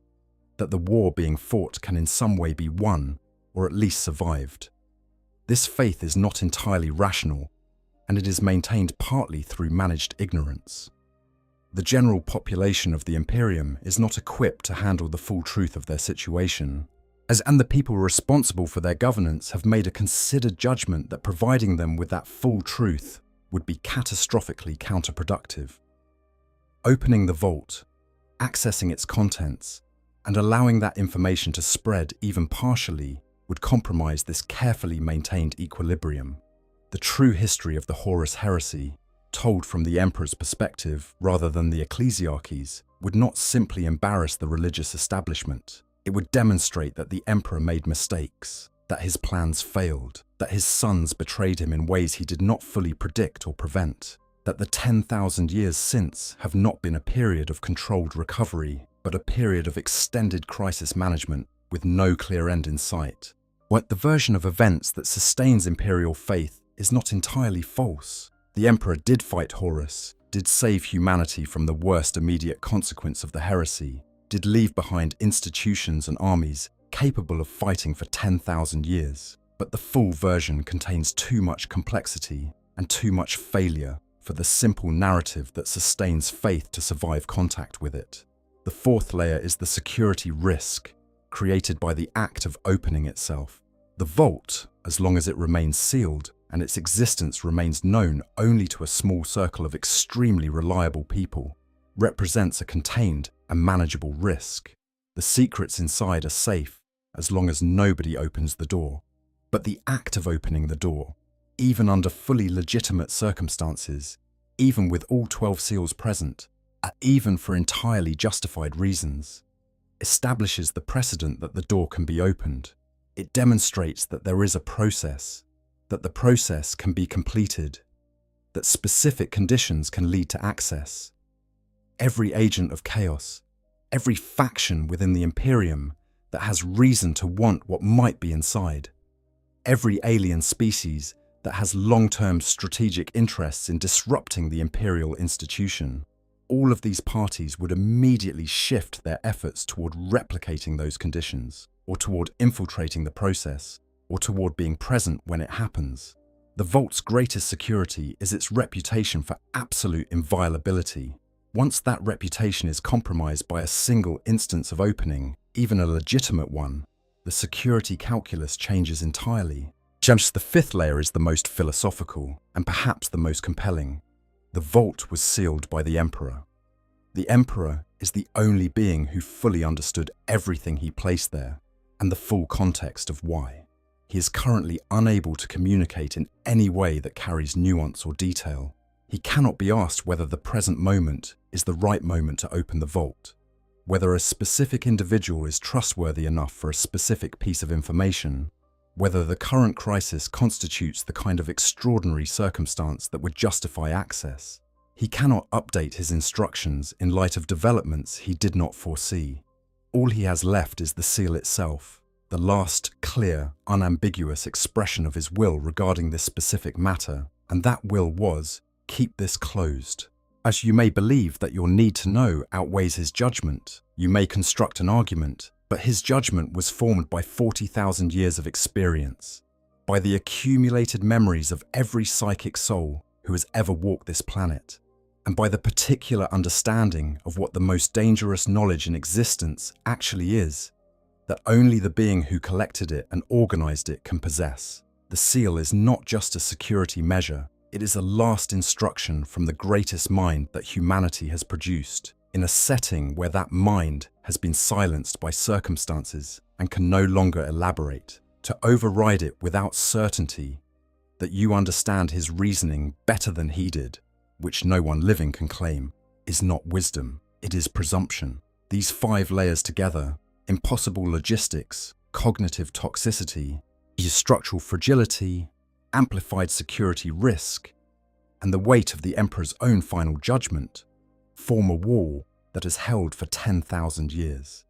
that the war being fought can in some way be won, or at least survived. This faith is not entirely rational, and it is maintained partly through managed ignorance. The general population of the Imperium is not equipped to handle the full truth of their situation, and the people responsible for their governance have made a considered judgment that providing them with that full truth would be catastrophically counterproductive. Opening the vault, accessing its contents, and allowing that information to spread even partially would compromise this carefully maintained equilibrium. The true history of the Horus heresy, told from the Emperor's perspective rather than the ecclesiarchy's, would not simply embarrass the religious establishment. It would demonstrate that the Emperor made mistakes, that his plans failed, that his sons betrayed him in ways he did not fully predict or prevent, that the 10,000 years since have not been a period of controlled recovery, but a period of extended crisis management with no clear end in sight. What the version of events that sustains Imperial faith is not entirely false. The Emperor did fight Horus, did save humanity from the worst immediate consequence of the heresy, did leave behind institutions and armies capable of fighting for 10,000 years. But the full version contains too much complexity and too much failure for the simple narrative that sustains faith to survive contact with it. The fourth layer is the security risk, created by the act of opening itself. The vault, as long as it remains sealed, and its existence remains known only to a small circle of extremely reliable people, represents a contained and manageable risk. The secrets inside are safe as long as nobody opens the door. But the act of opening the door, even under fully legitimate circumstances, even with all 12 seals present, even for entirely justified reasons, establishes the precedent that the door can be opened. It demonstrates that there is a process, that the process can be completed, that specific conditions can lead to access. Every agent of chaos, every faction within the Imperium that has reason to want what might be inside, every alien species that has long-term strategic interests in disrupting the Imperial institution, all of these parties would immediately shift their efforts toward replicating those conditions, or toward infiltrating the process, or toward being present when it happens. The Vault's greatest security is its reputation for absolute inviolability. Once that reputation is compromised by a single instance of opening, even a legitimate one, the security calculus changes entirely. Just the fifth layer is the most philosophical, and perhaps the most compelling. The vault was sealed by the Emperor. The Emperor is the only being who fully understood everything he placed there, and the full context of why. He is currently unable to communicate in any way that carries nuance or detail. He cannot be asked whether the present moment is the right moment to open the vault, whether a specific individual is trustworthy enough for a specific piece of information, whether the current crisis constitutes the kind of extraordinary circumstance that would justify access. He cannot update his instructions in light of developments he did not foresee. All he has left is the seal itself, the last clear, unambiguous expression of his will regarding this specific matter, and that will was, keep this closed. As you may believe that your need to know outweighs his judgment, you may construct an argument, but his judgment was formed by 40,000 years of experience, by the accumulated memories of every psychic soul who has ever walked this planet, and by the particular understanding of what the most dangerous knowledge in existence actually is, that only the being who collected it and organized it can possess. The seal is not just a security measure, it is a last instruction from the greatest mind that humanity has produced, in a setting where that mind has been silenced by circumstances and can no longer elaborate. To override it without certainty that you understand his reasoning better than he did, which no one living can claim, is not wisdom, it is presumption. These 5 layers together, impossible logistics, cognitive toxicity, structural fragility, amplified security risk, and the weight of the Emperor's own final judgment, form a wall that has held for 10,000 years.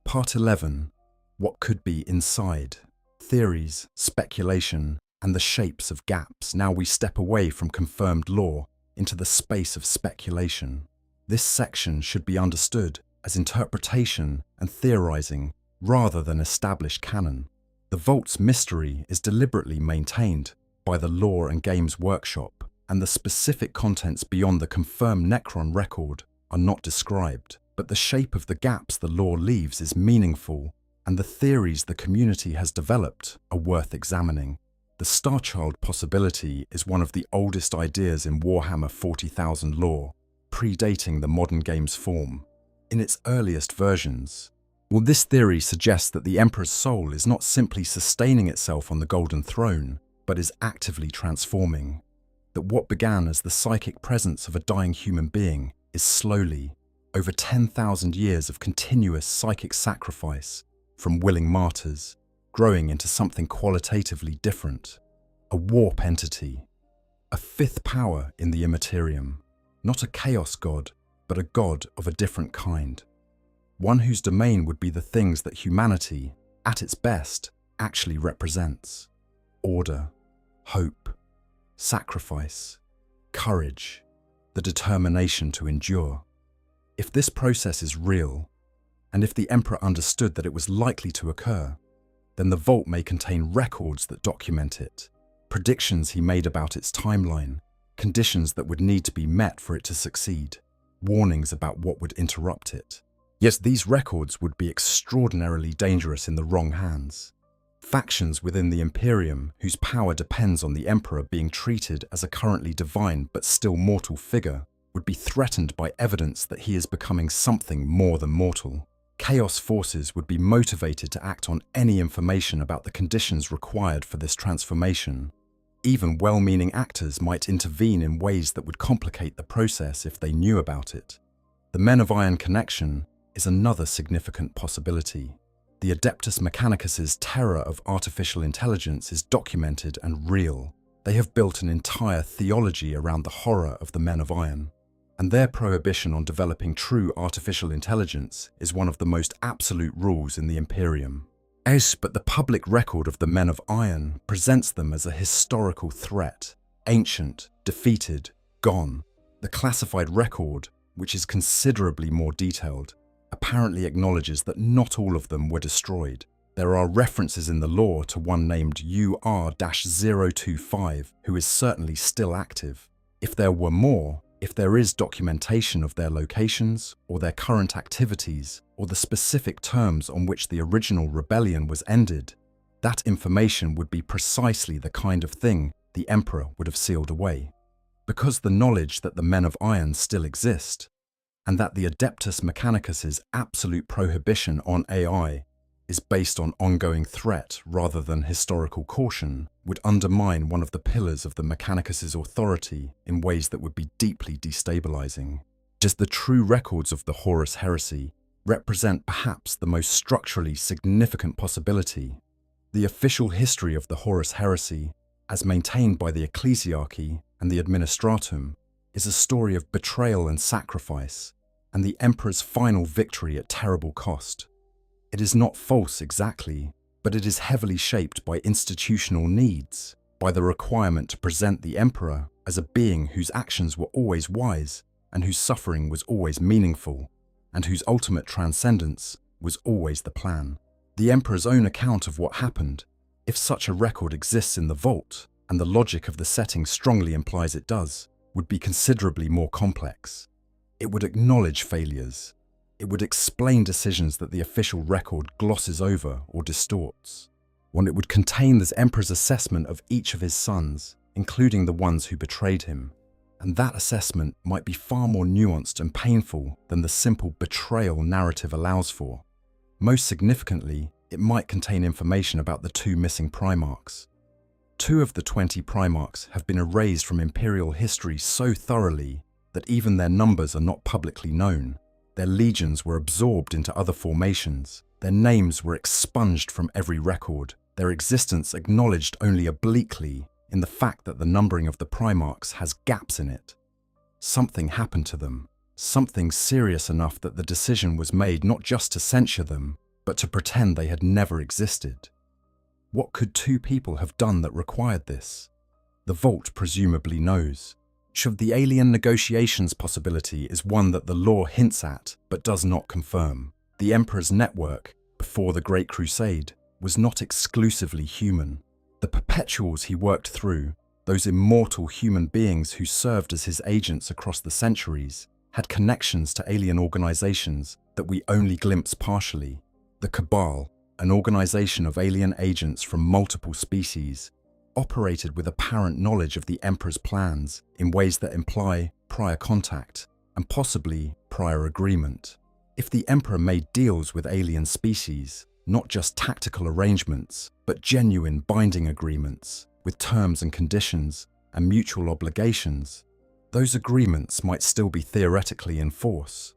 Part 11. What could be inside? Theories, speculation, and the shapes of gaps. Now we step away from confirmed lore into the space of speculation. This section should be understood as interpretation and theorizing rather than established canon. The Vault's mystery is deliberately maintained by the Lore and Games Workshop, and the specific contents beyond the confirmed Necron record are not described, but the shape of the gaps the lore leaves is meaningful, and the theories the community has developed are worth examining. The Starchild possibility is one of the oldest ideas in Warhammer 40,000 lore, predating the modern game's form. In its earliest versions, this theory suggests that the Emperor's soul is not simply sustaining itself on the Golden Throne, but is actively transforming. That what began as the psychic presence of a dying human being is slowly, over 10,000 years of continuous psychic sacrifice from willing martyrs, growing into something qualitatively different, a warp entity, a 5th power in the Imperium, not a chaos god, but a god of a different kind, one whose domain would be the things that humanity, at its best, actually represents: order, hope, sacrifice, courage, the determination to endure. If this process is real, and if the Emperor understood that it was likely to occur, then the Vault may contain records that document it, predictions he made about its timeline, conditions that would need to be met for it to succeed, warnings about what would interrupt it. Yes, these records would be extraordinarily dangerous in the wrong hands. Factions within the Imperium, whose power depends on the Emperor being treated as a currently divine but still mortal figure, would be threatened by evidence that he is becoming something more than mortal. Chaos forces would be motivated to act on any information about the conditions required for this transformation. Even well-meaning actors might intervene in ways that would complicate the process if they knew about it. The Men of Iron connection is another significant possibility. The Adeptus Mechanicus's Terra of artificial intelligence is documented and real. They have built an entire theology around the horror of the Men of Iron, and their prohibition on developing true artificial intelligence is one of the most absolute rules in the Imperium. But the public record of the Men of Iron presents them as a historical threat, ancient, defeated, gone. The classified record, which is considerably more detailed, apparently acknowledges that not all of them were destroyed. There are references in the lore to one named UR-025, who is certainly still active. If there were more, if there is documentation of their locations, or their current activities, or the specific terms on which the original rebellion was ended, that information would be precisely the kind of thing the Emperor would have sealed away. Because the knowledge that the Men of Iron still exist, and that the Adeptus Mechanicus's absolute prohibition on AI is based on ongoing threat rather than historical caution, would undermine one of the pillars of the Mechanicus's authority in ways that would be deeply destabilizing. Just the true records of the Horus heresy represent perhaps the most structurally significant possibility. The official history of the Horus heresy, as maintained by the ecclesiarchy and the administratum, is a story of betrayal and sacrifice, and the emperor's final victory at terrible cost. It is not false exactly, but it is heavily shaped by institutional needs, by the requirement to present the emperor as a being whose actions were always wise, and whose suffering was always meaningful, and whose ultimate transcendence was always the plan. The emperor's own account of what happened, if such a record exists in the vault, and the logic of the setting strongly implies it does, would be considerably more complex. It would acknowledge failures. It would explain decisions that the official record glosses over or distorts. It would contain the emperor's assessment of each of his sons, including the ones who betrayed him. And that assessment might be far more nuanced and painful than the simple betrayal narrative allows for. Most significantly, it might contain information about the 2 missing Primarchs. 2 of the 20 Primarchs have been erased from Imperial history so thoroughly that even their numbers are not publicly known. Their legions were absorbed into other formations. Their names were expunged from every record, their existence acknowledged only obliquely in the fact that the numbering of the Primarchs has gaps in it. Something happened to them, something serious enough that the decision was made not just to censure them, but to pretend they had never existed. What could 2 people have done that required this? The Vault presumably knows. Should the alien negotiations possibility is one that the lore hints at but does not confirm. The Emperor's network, before the Great Crusade, was not exclusively human. The perpetuals he worked through, those immortal human beings who served as his agents across the centuries, had connections to alien organizations that we only glimpse partially. The Cabal, an organization of alien agents from multiple species, operated with apparent knowledge of the Emperor's plans in ways that imply prior contact and possibly prior agreement. If the Emperor made deals with alien species, not just tactical arrangements, but genuine binding agreements with terms and conditions and mutual obligations, those agreements might still be theoretically in force.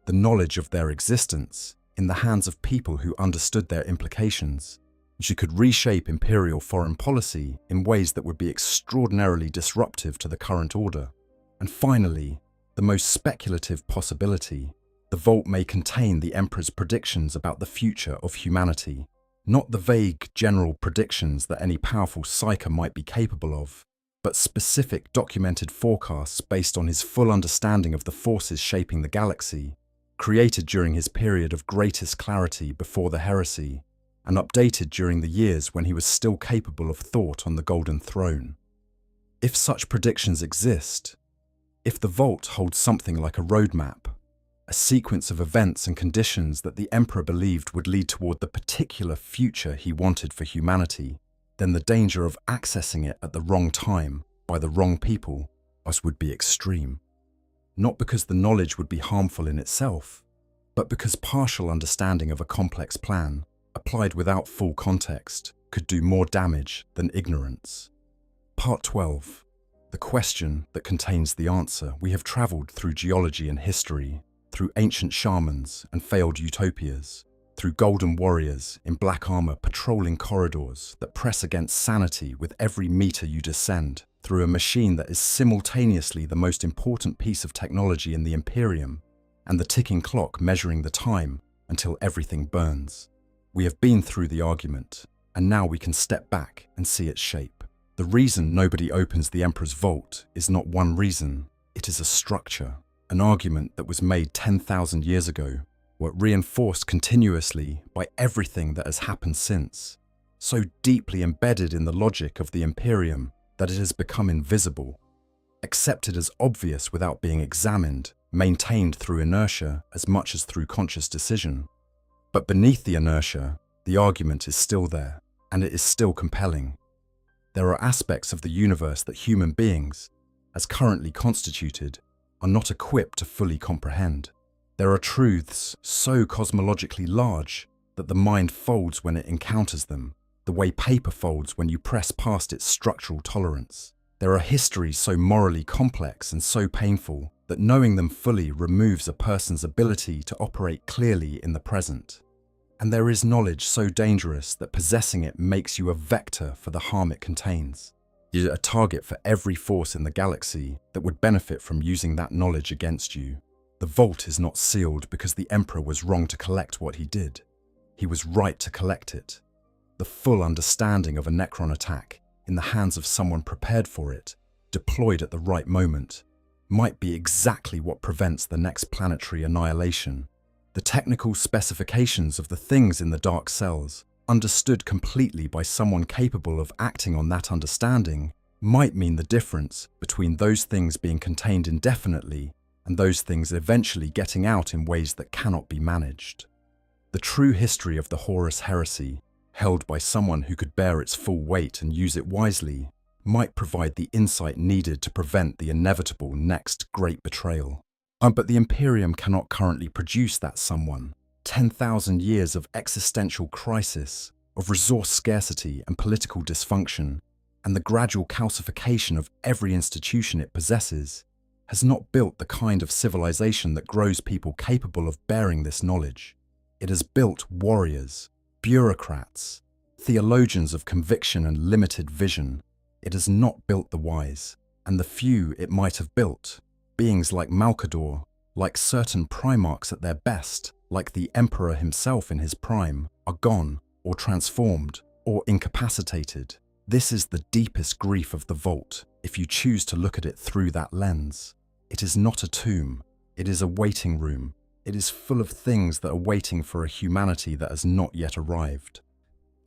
The knowledge of their existence, in the hands of people who understood their implications, she could reshape Imperial foreign policy in ways that would be extraordinarily disruptive to the current order. And finally, the most speculative possibility, the Vault may contain the Emperor's predictions about the future of humanity, not the vague general predictions that any powerful psyker might be capable of, but specific documented forecasts based on his full understanding of the forces shaping the galaxy, created during his period of greatest clarity before the heresy, and updated during the years when he was still capable of thought on the Golden Throne. If such predictions exist, if the Vault holds something like a roadmap, a sequence of events and conditions that the Emperor believed would lead toward the particular future he wanted for humanity, then the danger of accessing it at the wrong time by the wrong people would be extreme. Not because the knowledge would be harmful in itself, but because partial understanding of a complex plan, applied without full context, could do more damage than ignorance. Part 12. The question that contains the answer. We have travelled through geology and history, through ancient shamans and failed utopias, through golden warriors in black armour patrolling corridors that press against sanity with every metre you descend, through a machine that is simultaneously the most important piece of technology in the Imperium and the ticking clock measuring the time until everything burns. We have been through the argument, and now we can step back and see its shape. The reason nobody opens the Emperor's Vault is not one reason, it is a structure, an argument that was made 10,000 years ago, what reinforced continuously by everything that has happened since, so deeply embedded in the logic of the Imperium that it has become invisible, accepted as obvious without being examined, maintained through inertia as much as through conscious decision. But beneath the inertia, the argument is still there, and it is still compelling. There are aspects of the universe that human beings, as currently constituted, are not equipped to fully comprehend. There are truths so cosmologically large that the mind folds when it encounters them, the way paper folds when you press past its structural tolerance. There are histories so morally complex and so painful that knowing them fully removes a person's ability to operate clearly in the present. And there is knowledge so dangerous that possessing it makes you a vector for the harm it contains. You're a target for every force in the galaxy that would benefit from using that knowledge against you. The vault is not sealed because the Emperor was wrong to collect what he did. He was right to collect it. The full understanding of a Necron attack, in the hands of someone prepared for it, deployed at the right moment, might be exactly what prevents the next planetary annihilation. The technical specifications of the things in the dark cells, understood completely by someone capable of acting on that understanding, might mean the difference between those things being contained indefinitely and those things eventually getting out in ways that cannot be managed. The true history of the Horus heresy, held by someone who could bear its full weight and use it wisely, might provide the insight needed to prevent the inevitable next great betrayal. But the Imperium cannot currently produce that someone. 10,000 years of existential crisis, of resource scarcity and political dysfunction, and the gradual calcification of every institution it possesses, has not built the kind of civilization that grows people capable of bearing this knowledge. It has built warriors, bureaucrats, theologians of conviction and limited vision. It has not built the wise, and the few it might have built, beings like Malkador, like certain Primarchs at their best, like the Emperor himself in his prime, are gone, or transformed, or incapacitated. This is the deepest grief of the Vault, if you choose to look at it through that lens. It is not a tomb, it is a waiting room. It is full of things that are waiting for a humanity that has not yet arrived.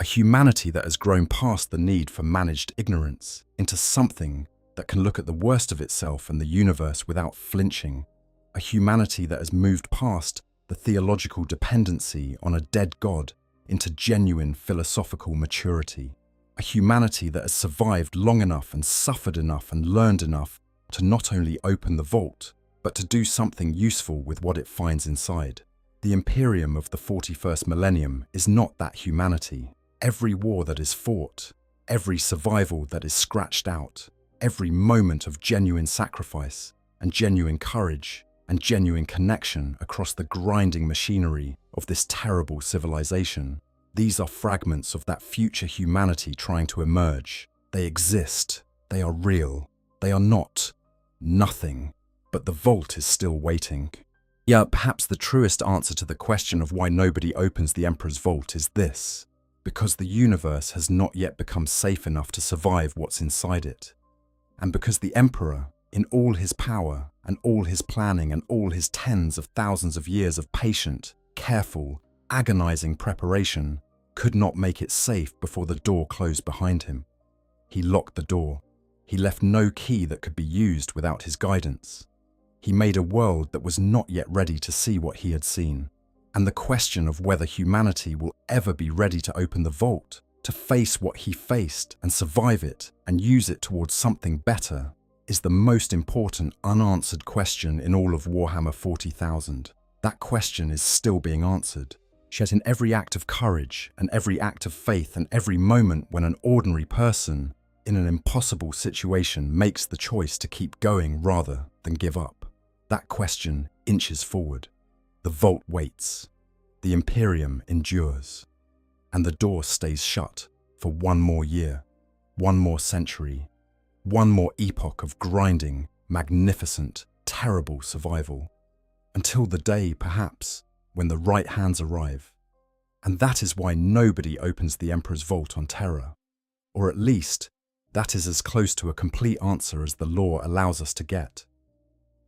A humanity that has grown past the need for managed ignorance into something that can look at the worst of itself and the universe without flinching. A humanity that has moved past the theological dependency on a dead God into genuine philosophical maturity. A humanity that has survived long enough and suffered enough and learned enough to not only open the vault, but to do something useful with what it finds inside. The Imperium of the 41st millennium is not that humanity. Every war that is fought, every survival that is scratched out, every moment of genuine sacrifice and genuine courage and genuine connection across the grinding machinery of this terrible civilization. These are fragments of that future humanity trying to emerge. They exist. They are real. They are not nothing. But the vault is still waiting. Yeah, perhaps the truest answer to the question of why nobody opens the Emperor's vault is this: because the universe has not yet become safe enough to survive what's inside it. And because the Emperor, in all his power and all his planning and all his tens of thousands of years of patient, careful, agonizing preparation, could not make it safe before the door closed behind him. He locked the door. He left no key that could be used without his guidance. He made a world that was not yet ready to see what he had seen. And the question of whether humanity will ever be ready to open the vault, to face what he faced and survive it and use it towards something better, is the most important unanswered question in all of Warhammer 40,000. That question is still being answered. Yet in every act of courage and every act of faith and every moment when an ordinary person in an impossible situation makes the choice to keep going rather than give up, that question inches forward. The vault waits. The Imperium endures. And the door stays shut for one more year, one more century, one more epoch of grinding, magnificent, terrible survival. Until the day, perhaps, when the right hands arrive. And that is why nobody opens the Emperor's vault on Terra. Or at least, that is as close to a complete answer as the lore allows us to get.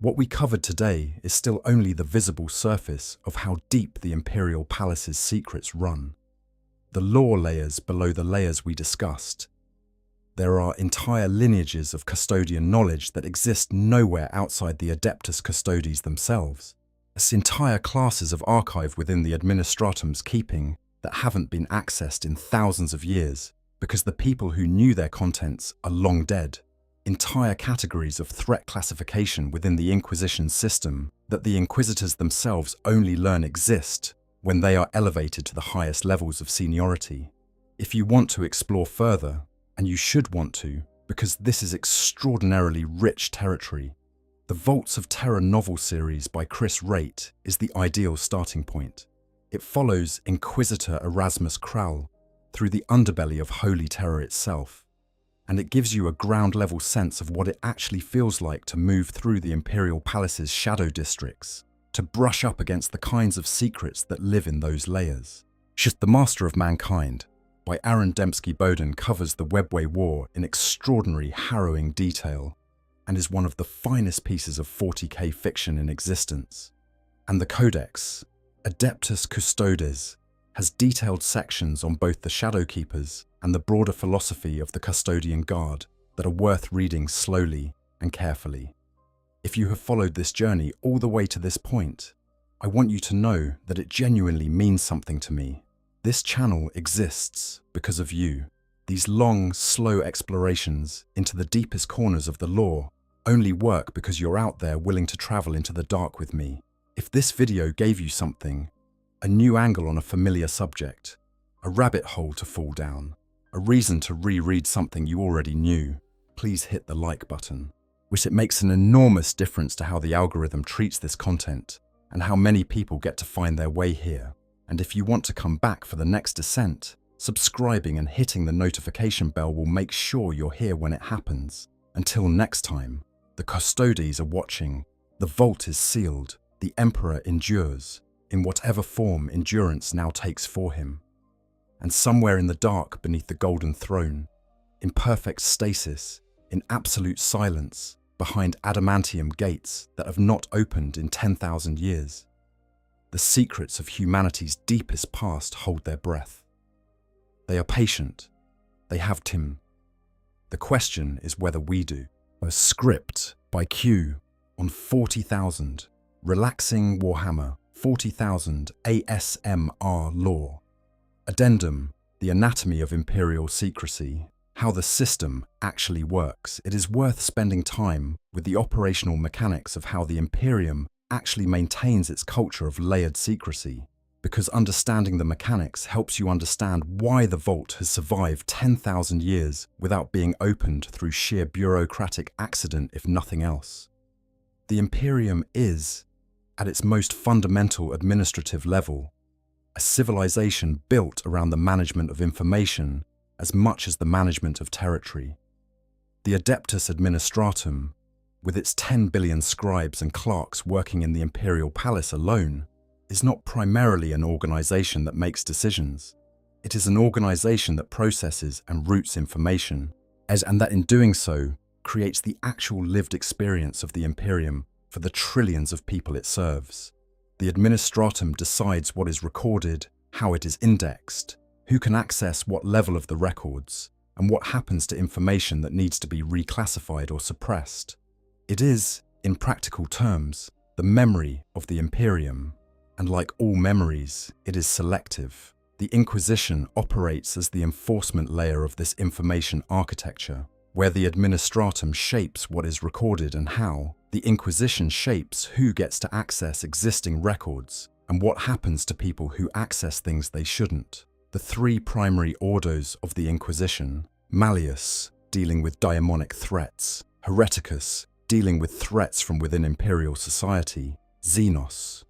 What we covered today is still only the visible surface of how deep the Imperial Palace's secrets run. The lore layers below the layers we discussed. There are entire lineages of custodian knowledge that exist nowhere outside the Adeptus Custodes themselves. There's entire classes of archive within the Administratum's keeping that haven't been accessed in thousands of years because the people who knew their contents are long dead. Entire categories of threat classification within the Inquisition system that the Inquisitors themselves only learn exist when they are elevated to the highest levels of seniority. If you want to explore further, and you should want to, because this is extraordinarily rich territory, the Vaults of Terra novel series by Chris Raitt is the ideal starting point. It follows Inquisitor Erasmus Krall through the underbelly of Holy Terra itself, and it gives you a ground-level sense of what it actually feels like to move through the Imperial Palace's shadow districts, to brush up against the kinds of secrets that live in those layers. The Master of Mankind by Aaron Dembski-Bowden covers the Webway War in extraordinary, harrowing detail and is one of the finest pieces of 40K fiction in existence. And the Codex, Adeptus Custodes, has detailed sections on both the Shadowkeepers and the broader philosophy of the Custodian Guard that are worth reading slowly and carefully. If you have followed this journey all the way to this point, I want you to know that it genuinely means something to me. This channel exists because of you. These long, slow explorations into the deepest corners of the lore only work because you're out there willing to travel into the dark with me. If this video gave you something, a new angle on a familiar subject, a rabbit hole to fall down, a reason to reread something you already knew, please hit the like button. It makes an enormous difference to how the algorithm treats this content and how many people get to find their way here. And if you want to come back for the next descent, subscribing and hitting the notification bell will make sure you're here when it happens. Until next time, the Custodes are watching, the vault is sealed, the Emperor endures, in whatever form endurance now takes for him. And somewhere in the dark beneath the golden throne, in perfect stasis, in absolute silence, behind adamantium gates that have not opened in 10,000 years, the secrets of humanity's deepest past hold their breath. They are patient. They have Tim. The question is whether we do. A script by Q on 40,000. Relaxing Warhammer 40,000 ASMR lore. Addendum: the anatomy of Imperial secrecy. How the system actually works. It is worth spending time with the operational mechanics of how the Imperium actually maintains its culture of layered secrecy, because understanding the mechanics helps you understand why the vault has survived 10,000 years without being opened through sheer bureaucratic accident, if nothing else. The Imperium is, at its most fundamental administrative level, a civilization built around the management of information as much as the management of territory. The Adeptus Administratum, with its 10 billion scribes and clerks working in the Imperial Palace alone, is not primarily an organization that makes decisions. It is an organization that processes and routes information, and that in doing so creates the actual lived experience of the Imperium for the trillions of people it serves. The Administratum decides what is recorded, how it is indexed, who can access what level of the records, and what happens to information that needs to be reclassified or suppressed. It is, in practical terms, the memory of the Imperium, and like all memories, it is selective. The Inquisition operates as the enforcement layer of this information architecture, where the Administratum shapes what is recorded and how. The Inquisition shapes who gets to access existing records, and what happens to people who access things they shouldn't. The three primary ordos of the Inquisition: Malleus, dealing with daemonic threats; Hereticus, dealing with threats from within Imperial society; Xenos,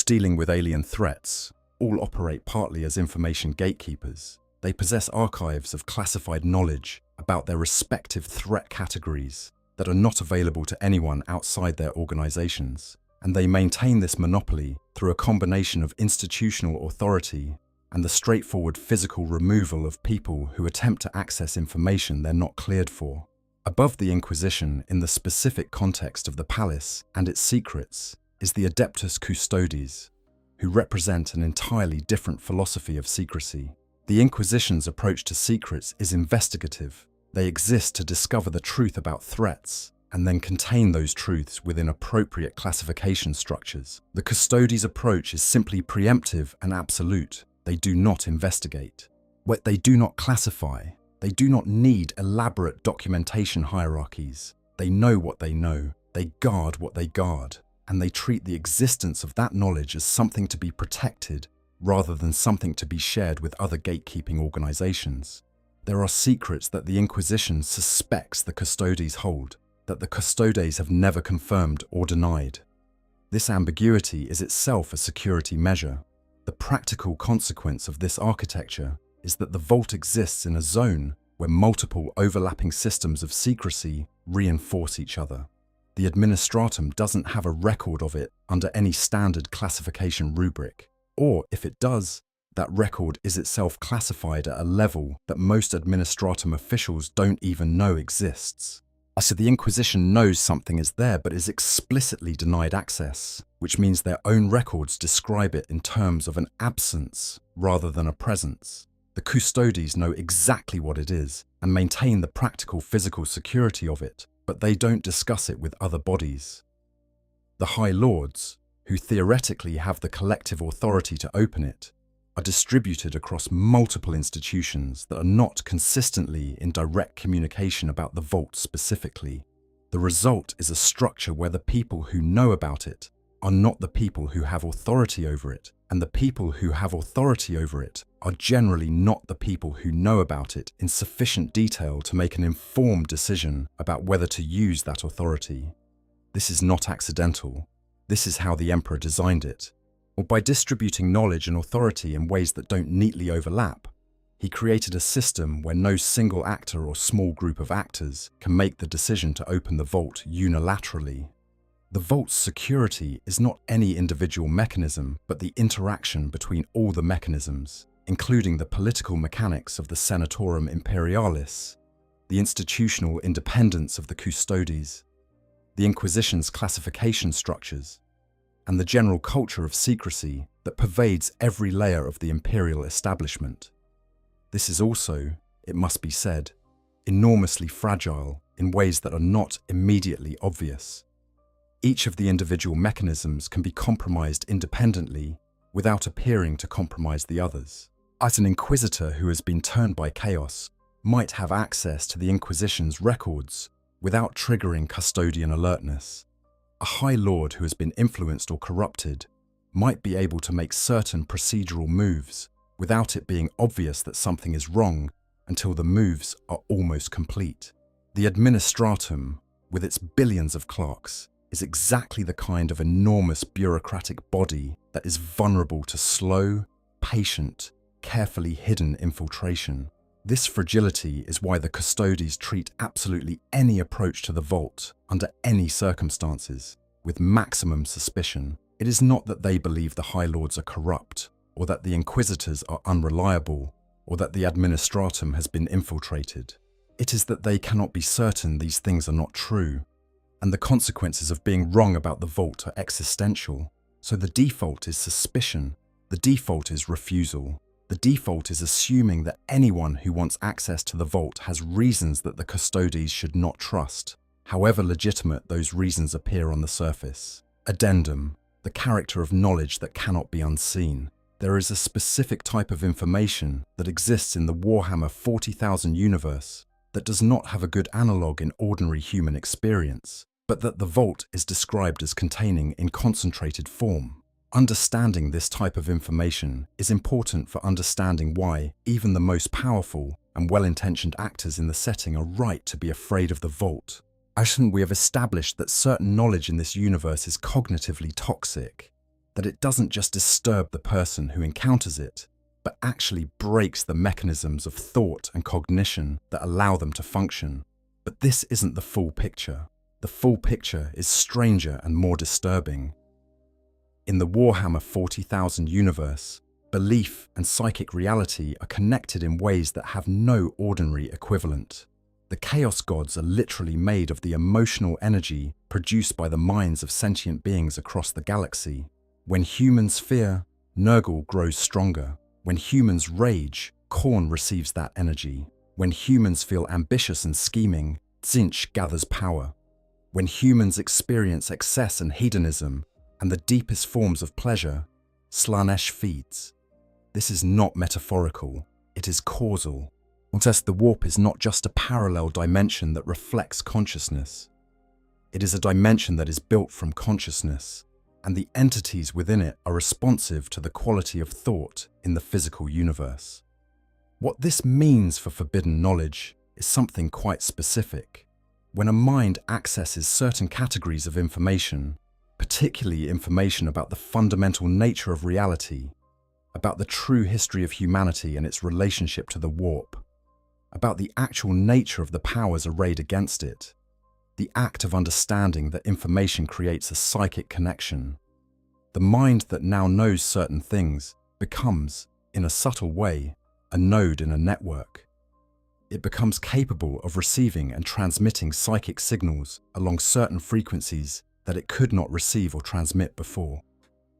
dealing with alien threats, all operate partly as information gatekeepers. They possess archives of classified knowledge about their respective threat categories that are not available to anyone outside their organizations, and they maintain this monopoly through a combination of institutional authority and the straightforward physical removal of people who attempt to access information they're not cleared for. Above the Inquisition, in the specific context of the palace and its secrets, is the Adeptus Custodes, who represent an entirely different philosophy of secrecy. The Inquisition's approach to secrets is investigative. They exist to discover the truth about threats and then contain those truths within appropriate classification structures. The Custodes' approach is simply preemptive and absolute. They do not investigate. They do not classify. They do not need elaborate documentation hierarchies. They know what they know. They guard what they guard. And they treat the existence of that knowledge as something to be protected rather than something to be shared with other gatekeeping organizations. There are secrets that the Inquisition suspects the Custodes hold, that the Custodes have never confirmed or denied. This ambiguity is itself a security measure. The practical consequence of this architecture is that the vault exists in a zone where multiple overlapping systems of secrecy reinforce each other. The Administratum doesn't have a record of it under any standard classification rubric, or if it does, that record is itself classified at a level that most Administratum officials don't even know exists. So the Inquisition knows something is there but is explicitly denied access, which means their own records describe it in terms of an absence rather than a presence. The Custodes know exactly what it is and maintain the practical physical security of it, but they don't discuss it with other bodies. The High Lords, who theoretically have the collective authority to open it, are distributed across multiple institutions that are not consistently in direct communication about the vault specifically. The result is a structure where the people who know about it are not the people who have authority over it, and the people who have authority over it are generally not the people who know about it in sufficient detail to make an informed decision about whether to use that authority. This is not accidental. This is how the Emperor designed it. Or by distributing knowledge and authority in ways that don't neatly overlap, he created a system where no single actor or small group of actors can make the decision to open the vault unilaterally. The vault's security is not any individual mechanism, but the interaction between all the mechanisms, including the political mechanics of the Senatorum Imperialis, the institutional independence of the Custodes, the Inquisition's classification structures, and the general culture of secrecy that pervades every layer of the imperial establishment. This is also, it must be said, enormously fragile in ways that are not immediately obvious. Each of the individual mechanisms can be compromised independently without appearing to compromise the others. As an inquisitor who has been turned by chaos might have access to the Inquisition's records without triggering custodian alertness. A High Lord who has been influenced or corrupted might be able to make certain procedural moves without it being obvious that something is wrong until the moves are almost complete. The Administratum, with its billions of clerks, is exactly the kind of enormous bureaucratic body that is vulnerable to slow, patient, carefully hidden infiltration. This fragility is why the Custodes treat absolutely any approach to the vault, under any circumstances, with maximum suspicion. It is not that they believe the High Lords are corrupt, or that the Inquisitors are unreliable, or that the Administratum has been infiltrated. It is that they cannot be certain these things are not true, and the consequences of being wrong about the vault are existential. So the default is suspicion, the default is refusal. The default is assuming that anyone who wants access to the vault has reasons that the Custodes should not trust, however legitimate those reasons appear on the surface. Addendum: the character of knowledge that cannot be unseen. There is a specific type of information that exists in the Warhammer 40,000 universe that does not have a good analogue in ordinary human experience, but that the vault is described as containing in concentrated form. Understanding this type of information is important for understanding why even the most powerful and well-intentioned actors in the setting are right to be afraid of the vault. We have established that certain knowledge in this universe is cognitively toxic, that it doesn't just disturb the person who encounters it, but actually breaks the mechanisms of thought and cognition that allow them to function. But this isn't the full picture. The full picture is stranger and more disturbing. In the Warhammer 40,000 universe, belief and psychic reality are connected in ways that have no ordinary equivalent. The Chaos Gods are literally made of the emotional energy produced by the minds of sentient beings across the galaxy. When humans fear, Nurgle grows stronger. When humans rage, Khorne receives that energy. When humans feel ambitious and scheming, Tzeentch gathers power. When humans experience excess and hedonism, and the deepest forms of pleasure, Slaanesh feeds. This is not metaphorical, it is causal. The warp is not just a parallel dimension that reflects consciousness. It is a dimension that is built from consciousness, and the entities within it are responsive to the quality of thought in the physical universe. What this means for forbidden knowledge is something quite specific. When a mind accesses certain categories of information, particularly information about the fundamental nature of reality, about the true history of humanity and its relationship to the warp, about the actual nature of the powers arrayed against it, the act of understanding that information creates a psychic connection, the mind that now knows certain things becomes, in a subtle way, a node in a network. It becomes capable of receiving and transmitting psychic signals along certain frequencies that it could not receive or transmit before.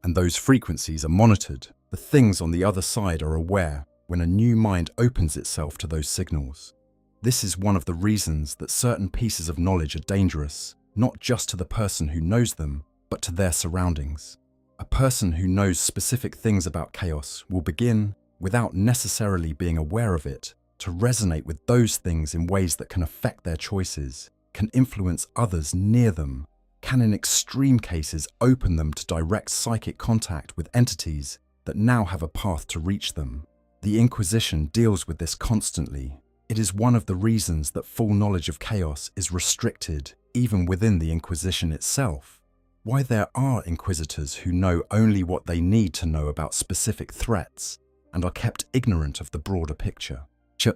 And those frequencies are monitored. The things on the other side are aware when a new mind opens itself to those signals. This is one of the reasons that certain pieces of knowledge are dangerous, not just to the person who knows them, but to their surroundings. A person who knows specific things about chaos will begin, without necessarily being aware of it, to resonate with those things in ways that can affect their choices, can influence others near them, can in extreme cases open them to direct psychic contact with entities that now have a path to reach them. The Inquisition deals with this constantly. It is one of the reasons that full knowledge of chaos is restricted even within the Inquisition itself. Why there are inquisitors who know only what they need to know about specific threats and are kept ignorant of the broader picture.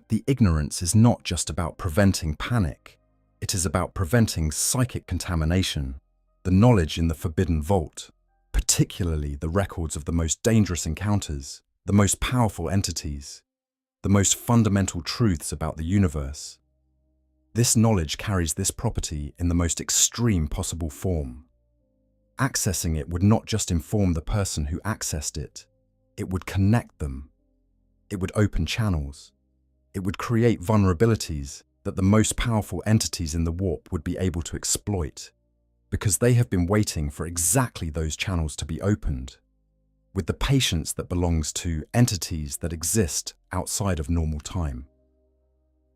The ignorance is not just about preventing panic. It is about preventing psychic contamination. The knowledge in the Forbidden Vault, particularly the records of the most dangerous encounters, the most powerful entities, the most fundamental truths about the universe. This knowledge carries this property in the most extreme possible form. Accessing it would not just inform the person who accessed it, it would connect them. It would open channels. It would create vulnerabilities that the most powerful entities in the warp would be able to exploit, because they have been waiting for exactly those channels to be opened, with the patience that belongs to entities that exist outside of normal time.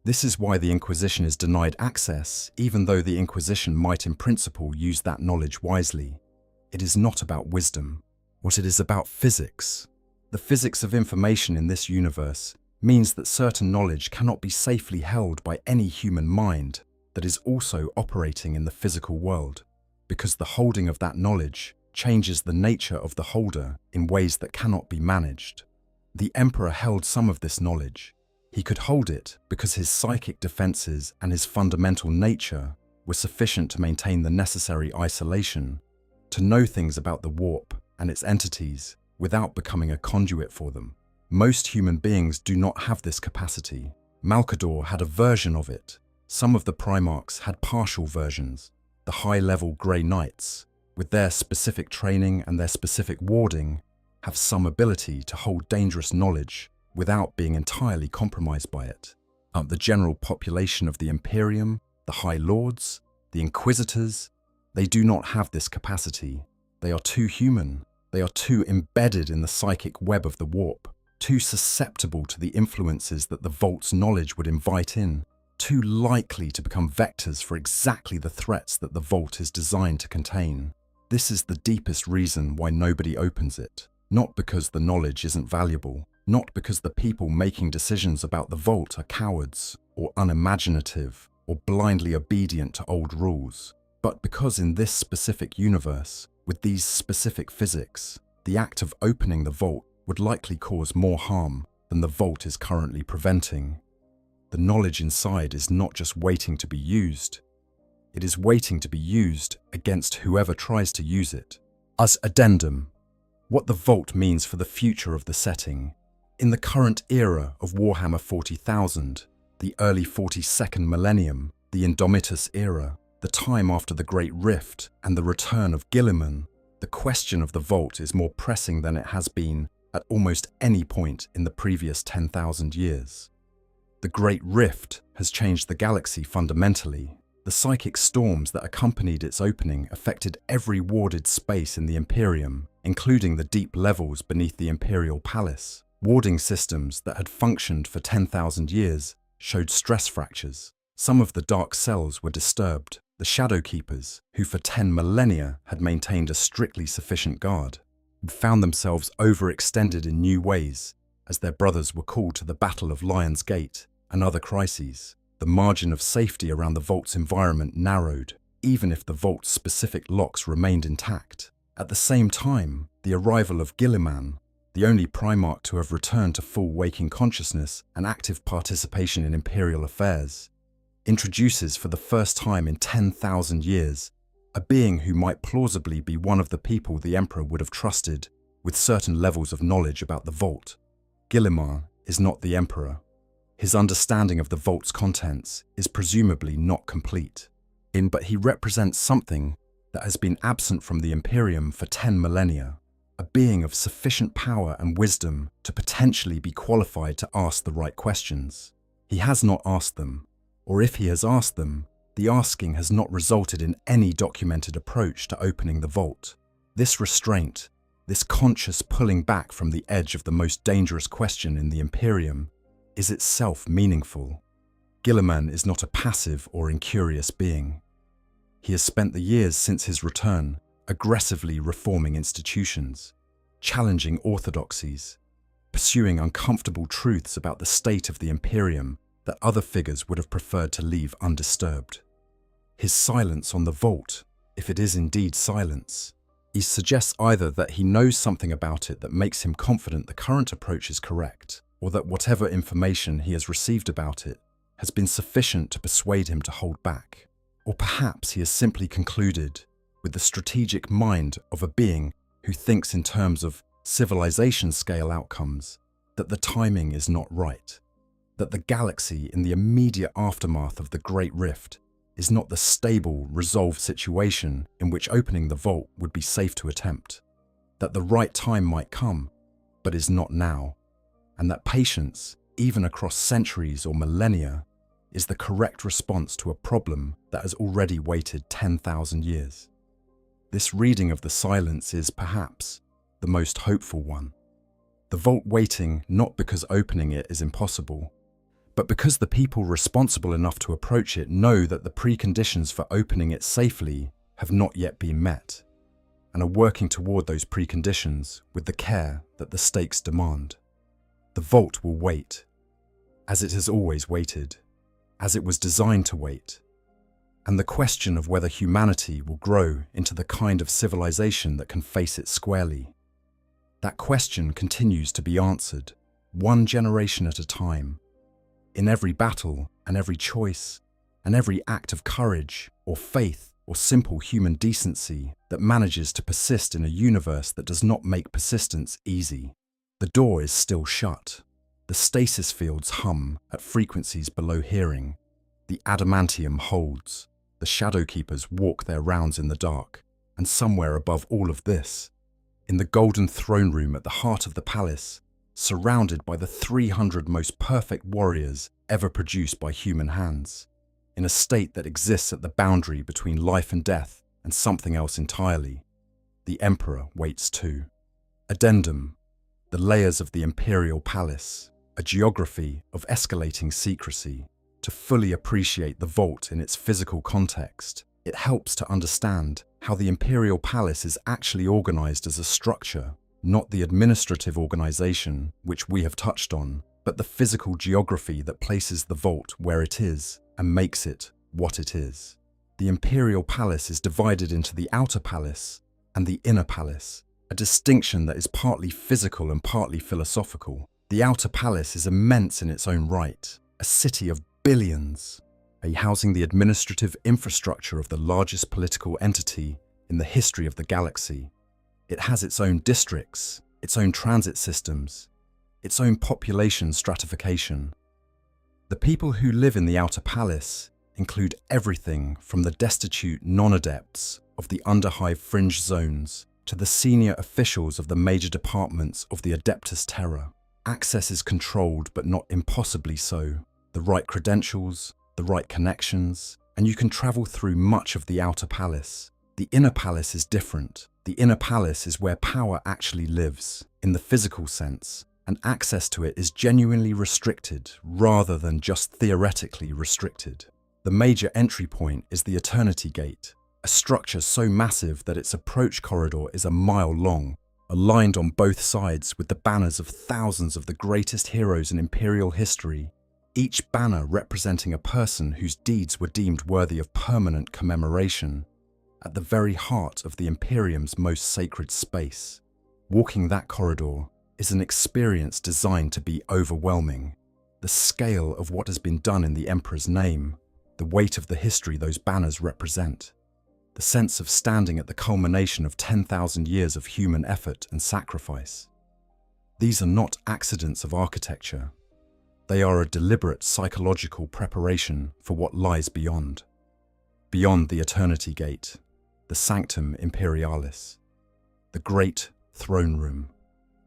This is why the Inquisition is denied access, even though the Inquisition might in principle use that knowledge wisely. It is not about wisdom. What it is about physics. The physics of information in this universe means that certain knowledge cannot be safely held by any human mind that is also operating in the physical world, because the holding of that knowledge changes the nature of the holder in ways that cannot be managed. The Emperor held some of this knowledge. He could hold it because his psychic defenses and his fundamental nature were sufficient to maintain the necessary isolation, to know things about the warp and its entities without becoming a conduit for them. Most human beings do not have this capacity. Malcador had a version of it. Some of the Primarchs had partial versions. The high-level Grey Knights, with their specific training and their specific warding, have some ability to hold dangerous knowledge without being entirely compromised by it. The general population of the Imperium, the High Lords, the Inquisitors, they do not have this capacity. They are too human. They are too embedded in the psychic web of the warp, too susceptible to the influences that the Vault's knowledge would invite in, too likely to become vectors for exactly the threats that the Vault is designed to contain. This is the deepest reason why nobody opens it. Not because the knowledge isn't valuable, not because the people making decisions about the Vault are cowards, or unimaginative, or blindly obedient to old rules, but because in this specific universe, with these specific physics, the act of opening the Vault would likely cause more harm than the Vault is currently preventing. The knowledge inside is not just waiting to be used. It is waiting to be used against whoever tries to use it. As addendum, what the Vault means for the future of the setting. In the current era of Warhammer 40,000, the early 42nd Millennium, the Indomitus era, the time after the Great Rift and the return of Guilliman, the question of the Vault is more pressing than it has been at almost any point in the previous 10,000 years. The Great Rift has changed the galaxy fundamentally. The psychic storms that accompanied its opening affected every warded space in the Imperium, including the deep levels beneath the Imperial Palace. Warding systems that had functioned for 10,000 years showed stress fractures. Some of the dark cells were disturbed. the Shadow Keepers, who for 10 millennia had maintained a strictly sufficient guard, had found themselves overextended in new ways as their brothers were called to the Battle of Lion's Gate and other crises. The margin of safety around the vault's environment narrowed, even if the vault's specific locks remained intact. At the same time, the arrival of Guilliman, the only Primarch to have returned to full waking consciousness and active participation in Imperial affairs, introduces for the first time in 10,000 years a being who might plausibly be one of the people the Emperor would have trusted with certain levels of knowledge about the Vault. Guilliman is not the Emperor. His understanding of the Vault's contents is presumably not complete, but he represents something that has been absent from the Imperium for 10 millennia, a being of sufficient power and wisdom to potentially be qualified to ask the right questions. He has not asked them, or if he has asked them, the asking has not resulted in any documented approach to opening the vault. This restraint, this conscious pulling back from the edge of the most dangerous question in the Imperium, is itself meaningful. Guilliman is not a passive or incurious being. He has spent the years since his return aggressively reforming institutions, challenging orthodoxies, pursuing uncomfortable truths about the state of the Imperium that other figures would have preferred to leave undisturbed. His silence on the vault, if it is indeed silence, suggests either that he knows something about it that makes him confident the current approach is correct, or that whatever information he has received about it has been sufficient to persuade him to hold back. Or perhaps he has simply concluded, with the strategic mind of a being who thinks in terms of civilization-scale outcomes, that the timing is not right, that the galaxy in the immediate aftermath of the Great Rift is not the stable, resolved situation in which opening the vault would be safe to attempt, that the right time might come, but is not now, and that patience, even across centuries or millennia, is the correct response to a problem that has already waited 10,000 years. This reading of the silence is, perhaps, the most hopeful one. The vault waiting not because opening it is impossible, but because the people responsible enough to approach it know that the preconditions for opening it safely have not yet been met, and are working toward those preconditions with the care that the stakes demand. The vault will wait, as it has always waited, as it was designed to wait, and the question of whether humanity will grow into the kind of civilization that can face it squarely, that question continues to be answered, one generation at a time, in every battle and every choice and every act of courage or faith or simple human decency that manages to persist in a universe that does not make persistence easy. The door is still shut. The stasis fields hum at frequencies below hearing. The adamantium holds. The Shadow Keepers walk their rounds in the dark. And somewhere above all of this, in the golden throne room at the heart of the palace, surrounded by the 300 most perfect warriors ever produced by human hands, in a state that exists at the boundary between life and death and something else entirely, the Emperor waits too. Addendum: the layers of the Imperial Palace, a geography of escalating secrecy. To fully appreciate the vault in its physical context, it helps to understand how the Imperial Palace is actually organized as a structure, not the administrative organization, which we have touched on, but the physical geography that places the vault where it is and makes it what it is. The Imperial Palace is divided into the Outer Palace and the Inner Palace, a distinction that is partly physical and partly philosophical. The Outer Palace is immense in its own right, a city of billions, housing the administrative infrastructure of the largest political entity in the history of the galaxy. It has its own districts, its own transit systems, its own population stratification. The people who live in the Outer Palace include everything from the destitute non-adepts of the Underhive fringe zones to the senior officials of the major departments of the Adeptus Terra. Access is controlled but not impossibly so. The right credentials, the right connections, and you can travel through much of the Outer Palace. The Inner Palace is different. The Inner Palace is where power actually lives, in the physical sense, and access to it is genuinely restricted rather than just theoretically restricted. The major entry point is the Eternity Gate, a structure so massive that its approach corridor is a mile long, aligned on both sides with the banners of thousands of the greatest heroes in Imperial history, each banner representing a person whose deeds were deemed worthy of permanent commemoration, at the very heart of the Imperium's most sacred space. Walking that corridor is an experience designed to be overwhelming. The scale of what has been done in the Emperor's name, the weight of the history those banners represent, the sense of standing at the culmination of 10,000 years of human effort and sacrifice. These are not accidents of architecture. They are a deliberate psychological preparation for what lies beyond. Beyond the Eternity Gate, the Sanctum Imperialis, the great throne room,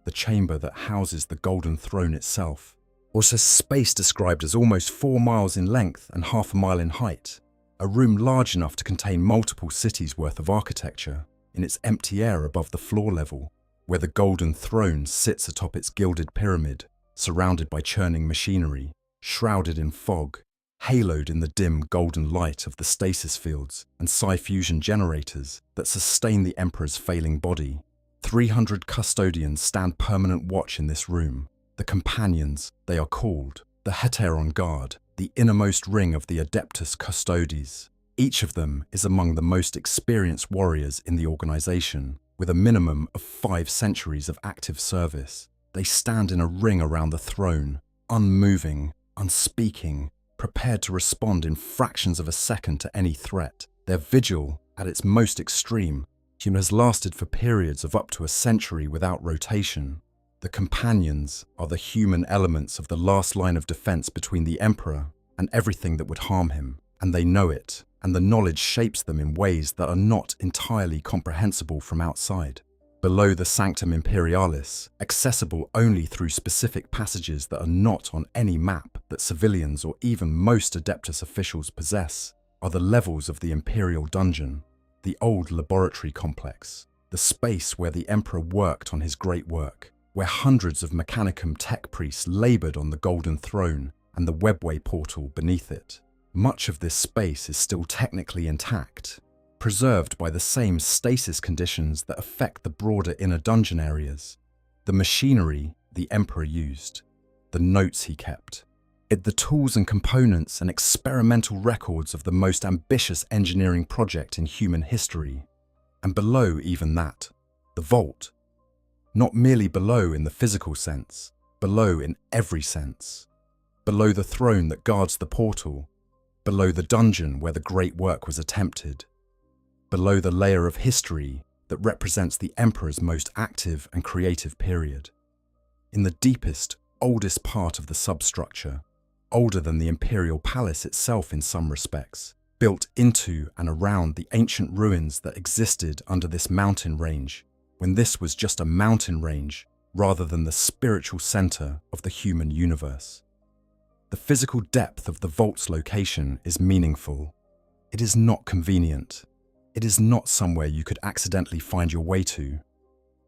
the chamber that houses the golden throne itself, was a space described as almost 4 miles in length and half a mile in height, a room large enough to contain multiple cities' worth of architecture in its empty air above the floor level, where the golden throne sits atop its gilded pyramid, surrounded by churning machinery, shrouded in fog, haloed in the dim golden light of the stasis fields and psi-fusion generators that sustain the Emperor's failing body. 300 custodians stand permanent watch in this room. The companions, they are called, the Heteron Guard, the innermost ring of the Adeptus Custodes. Each of them is among the most experienced warriors in the organization, with a minimum of 5 centuries of active service. They stand in a ring around the throne, unmoving, unspeaking, prepared to respond in fractions of a second to any threat. Their vigil, at its most extreme, has lasted for periods of up to a century without rotation. The companions are the human elements of the last line of defense between the Emperor and everything that would harm him, and they know it, and the knowledge shapes them in ways that are not entirely comprehensible from outside. Below the Sanctum Imperialis, accessible only through specific passages that are not on any map that civilians or even most Adeptus officials possess, are the levels of the Imperial dungeon, the old laboratory complex, the space where the Emperor worked on his great work, where hundreds of Mechanicum tech priests labored on the Golden Throne and the Webway portal beneath it. Much of this space is still technically intact, preserved by the same stasis conditions that affect the broader inner dungeon areas. The machinery the Emperor used, the notes he kept, the tools and components and experimental records of the most ambitious engineering project in human history. And below even that, the vault. Not merely below in the physical sense, below in every sense. Below the throne that guards the portal, below the dungeon where the great work was attempted, below the layer of history that represents the Emperor's most active and creative period. In the deepest, oldest part of the substructure, older than the Imperial Palace itself in some respects, built into and around the ancient ruins that existed under this mountain range, when this was just a mountain range rather than the spiritual center of the human universe. The physical depth of the vault's location is meaningful. It is not convenient. It is not somewhere you could accidentally find your way to.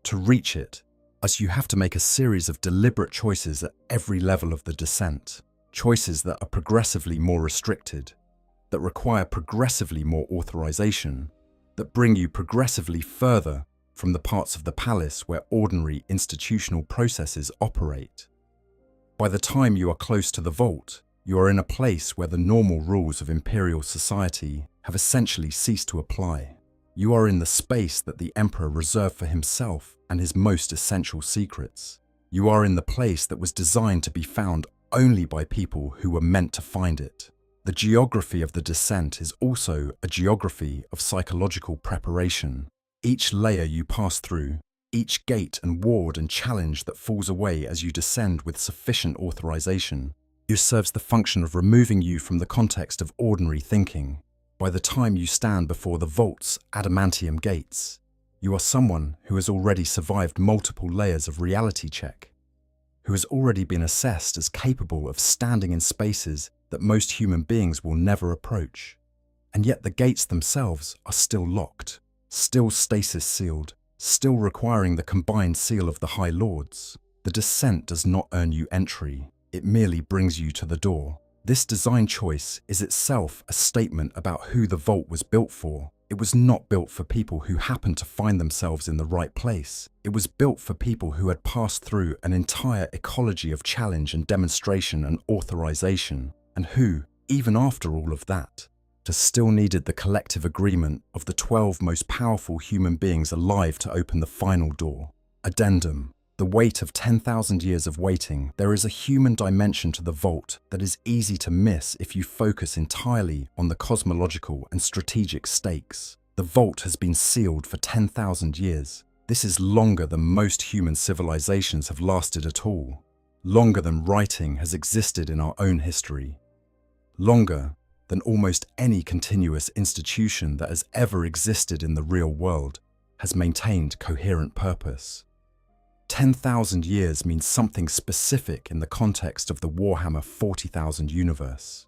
To reach it, as you have to make a series of deliberate choices at every level of the descent, choices that are progressively more restricted, that require progressively more authorization, that bring you progressively further from the parts of the palace where ordinary institutional processes operate. By the time you are close to the vault, you are in a place where the normal rules of Imperial society have essentially ceased to apply. You are in the space that the Emperor reserved for himself and his most essential secrets. You are in the place that was designed to be found only by people who were meant to find it. The geography of the descent is also a geography of psychological preparation. Each layer you pass through, each gate and ward and challenge that falls away as you descend with sufficient authorization, serves the function of removing you from the context of ordinary thinking. By the time you stand before the vault's adamantium gates, you are someone who has already survived multiple layers of reality check, who has already been assessed as capable of standing in spaces that most human beings will never approach. And yet the gates themselves are still locked, still stasis sealed, still requiring the combined seal of the High Lords. The descent does not earn you entry, it merely brings you to the door. This design choice is itself a statement about who the vault was built for. It was not built for people who happened to find themselves in the right place. It was built for people who had passed through an entire ecology of challenge and demonstration and authorization, and who, even after all of that, still needed the collective agreement of the 12 most powerful human beings alive to open the final door. Addendum. The weight of 10,000 years of waiting, there is a human dimension to the vault that is easy to miss if you focus entirely on the cosmological and strategic stakes. The vault has been sealed for 10,000 years. This is longer than most human civilizations have lasted at all. Longer than writing has existed in our own history. Longer than almost any continuous institution that has ever existed in the real world has maintained coherent purpose. 10,000 years means something specific in the context of the Warhammer 40,000 universe.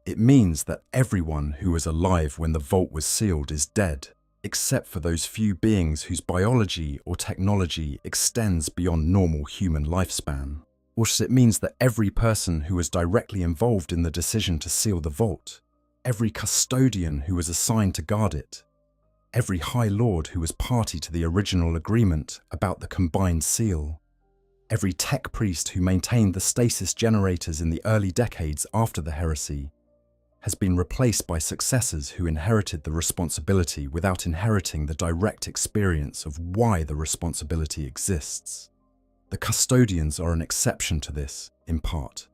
It means that everyone who was alive when the vault was sealed is dead, except for those few beings whose biology or technology extends beyond normal human lifespan. Or it means that every person who was directly involved in the decision to seal the vault, every custodian who was assigned to guard it, every High Lord who was party to the original agreement about the combined seal, every tech priest who maintained the stasis generators in the early decades after the heresy, has been replaced by successors who inherited the responsibility without inheriting the direct experience of why the responsibility exists. The custodians are an exception to this, in part.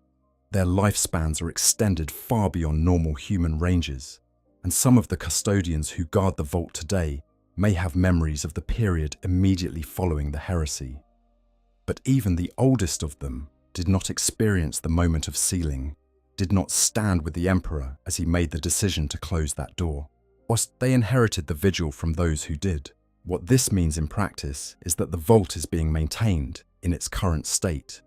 Their lifespans are extended far beyond normal human ranges, and some of the custodians who guard the vault today may have memories of the period immediately following the heresy. But even the oldest of them did not experience the moment of sealing, did not stand with the Emperor as he made the decision to close that door, whilst they inherited the vigil from those who did. What this means in practice is that the vault is being maintained in its current state,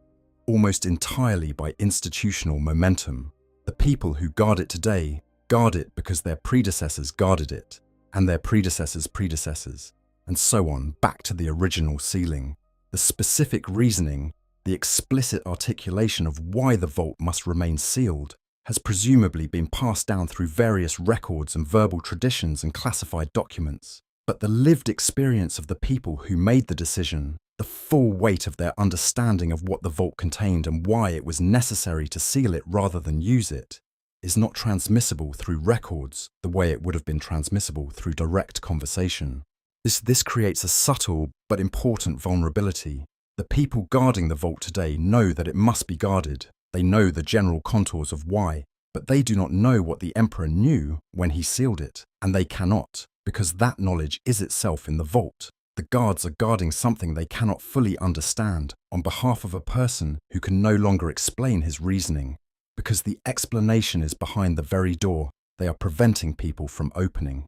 almost entirely by institutional momentum. The people who guard it today guard it because their predecessors guarded it, and their predecessors' predecessors, and so on, back to the original sealing. The specific reasoning, the explicit articulation of why the vault must remain sealed, has presumably been passed down through various records and verbal traditions and classified documents. But the lived experience of the people who made the decision, the full weight of their understanding of what the vault contained and why it was necessary to seal it rather than use it, is not transmissible through records the way it would have been transmissible through direct conversation. This creates a subtle but important vulnerability. The people guarding the vault today know that it must be guarded. They know the general contours of why, but they do not know what the Emperor knew when he sealed it, and they cannot, because that knowledge is itself in the vault. The guards are guarding something they cannot fully understand on behalf of a person who can no longer explain his reasoning. Because the explanation is behind the very door they are preventing people from opening.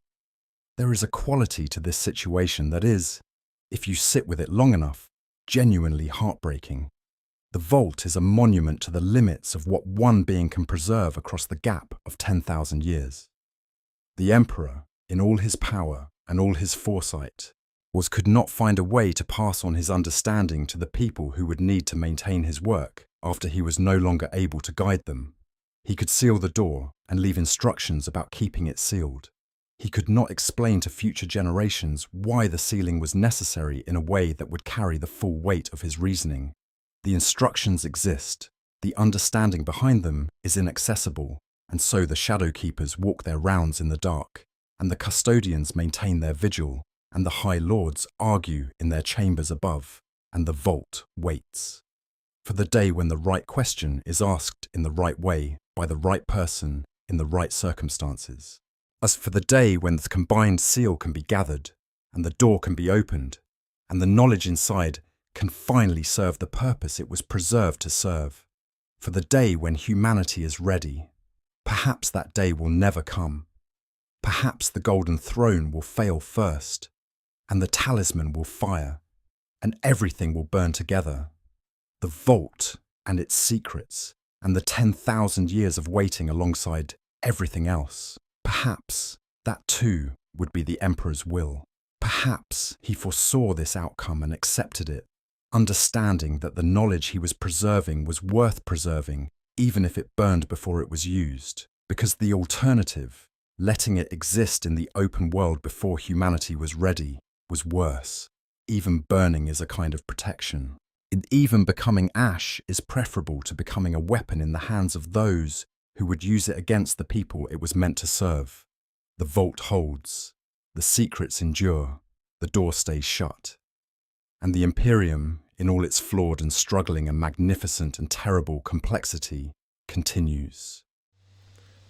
There is a quality to this situation that is, if you sit with it long enough, genuinely heartbreaking. The vault is a monument to the limits of what one being can preserve across the gap of 10,000 years. The Emperor, in all his power and all his foresight, could not find a way to pass on his understanding to the people who would need to maintain his work after he was no longer able to guide them. He could seal the door and leave instructions about keeping it sealed. He could not explain to future generations why the sealing was necessary in a way that would carry the full weight of his reasoning. The instructions exist, the understanding behind them is inaccessible, and so the shadow keepers walk their rounds in the dark, and the custodians maintain their vigil, and the High Lords argue in their chambers above, and the vault waits for the day when the right question is asked in the right way by the right person in the right circumstances. As for the day when the combined seal can be gathered, and the door can be opened, and the knowledge inside can finally serve the purpose it was preserved to serve. For the day when humanity is ready. Perhaps that day will never come. Perhaps the Golden Throne will fail first, and the Talisman will fire, and everything will burn together. The vault and its secrets, and the 10,000 years of waiting alongside everything else. Perhaps that too would be the Emperor's will. Perhaps he foresaw this outcome and accepted it, understanding that the knowledge he was preserving was worth preserving even if it burned before it was used, because the alternative, letting it exist in the open world before humanity was ready, was worse. Even burning is a kind of protection. And even becoming ash is preferable to becoming a weapon in the hands of those who would use it against the people it was meant to serve. The vault holds, the secrets endure, the door stays shut. And the Imperium, in all its flawed and struggling and magnificent and terrible complexity, continues.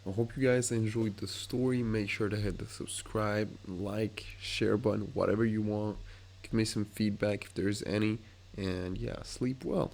I hope you guys enjoyed the story. Make sure to hit the subscribe, like, share button, whatever you want. Give me some feedback if there's any. And yeah, sleep well.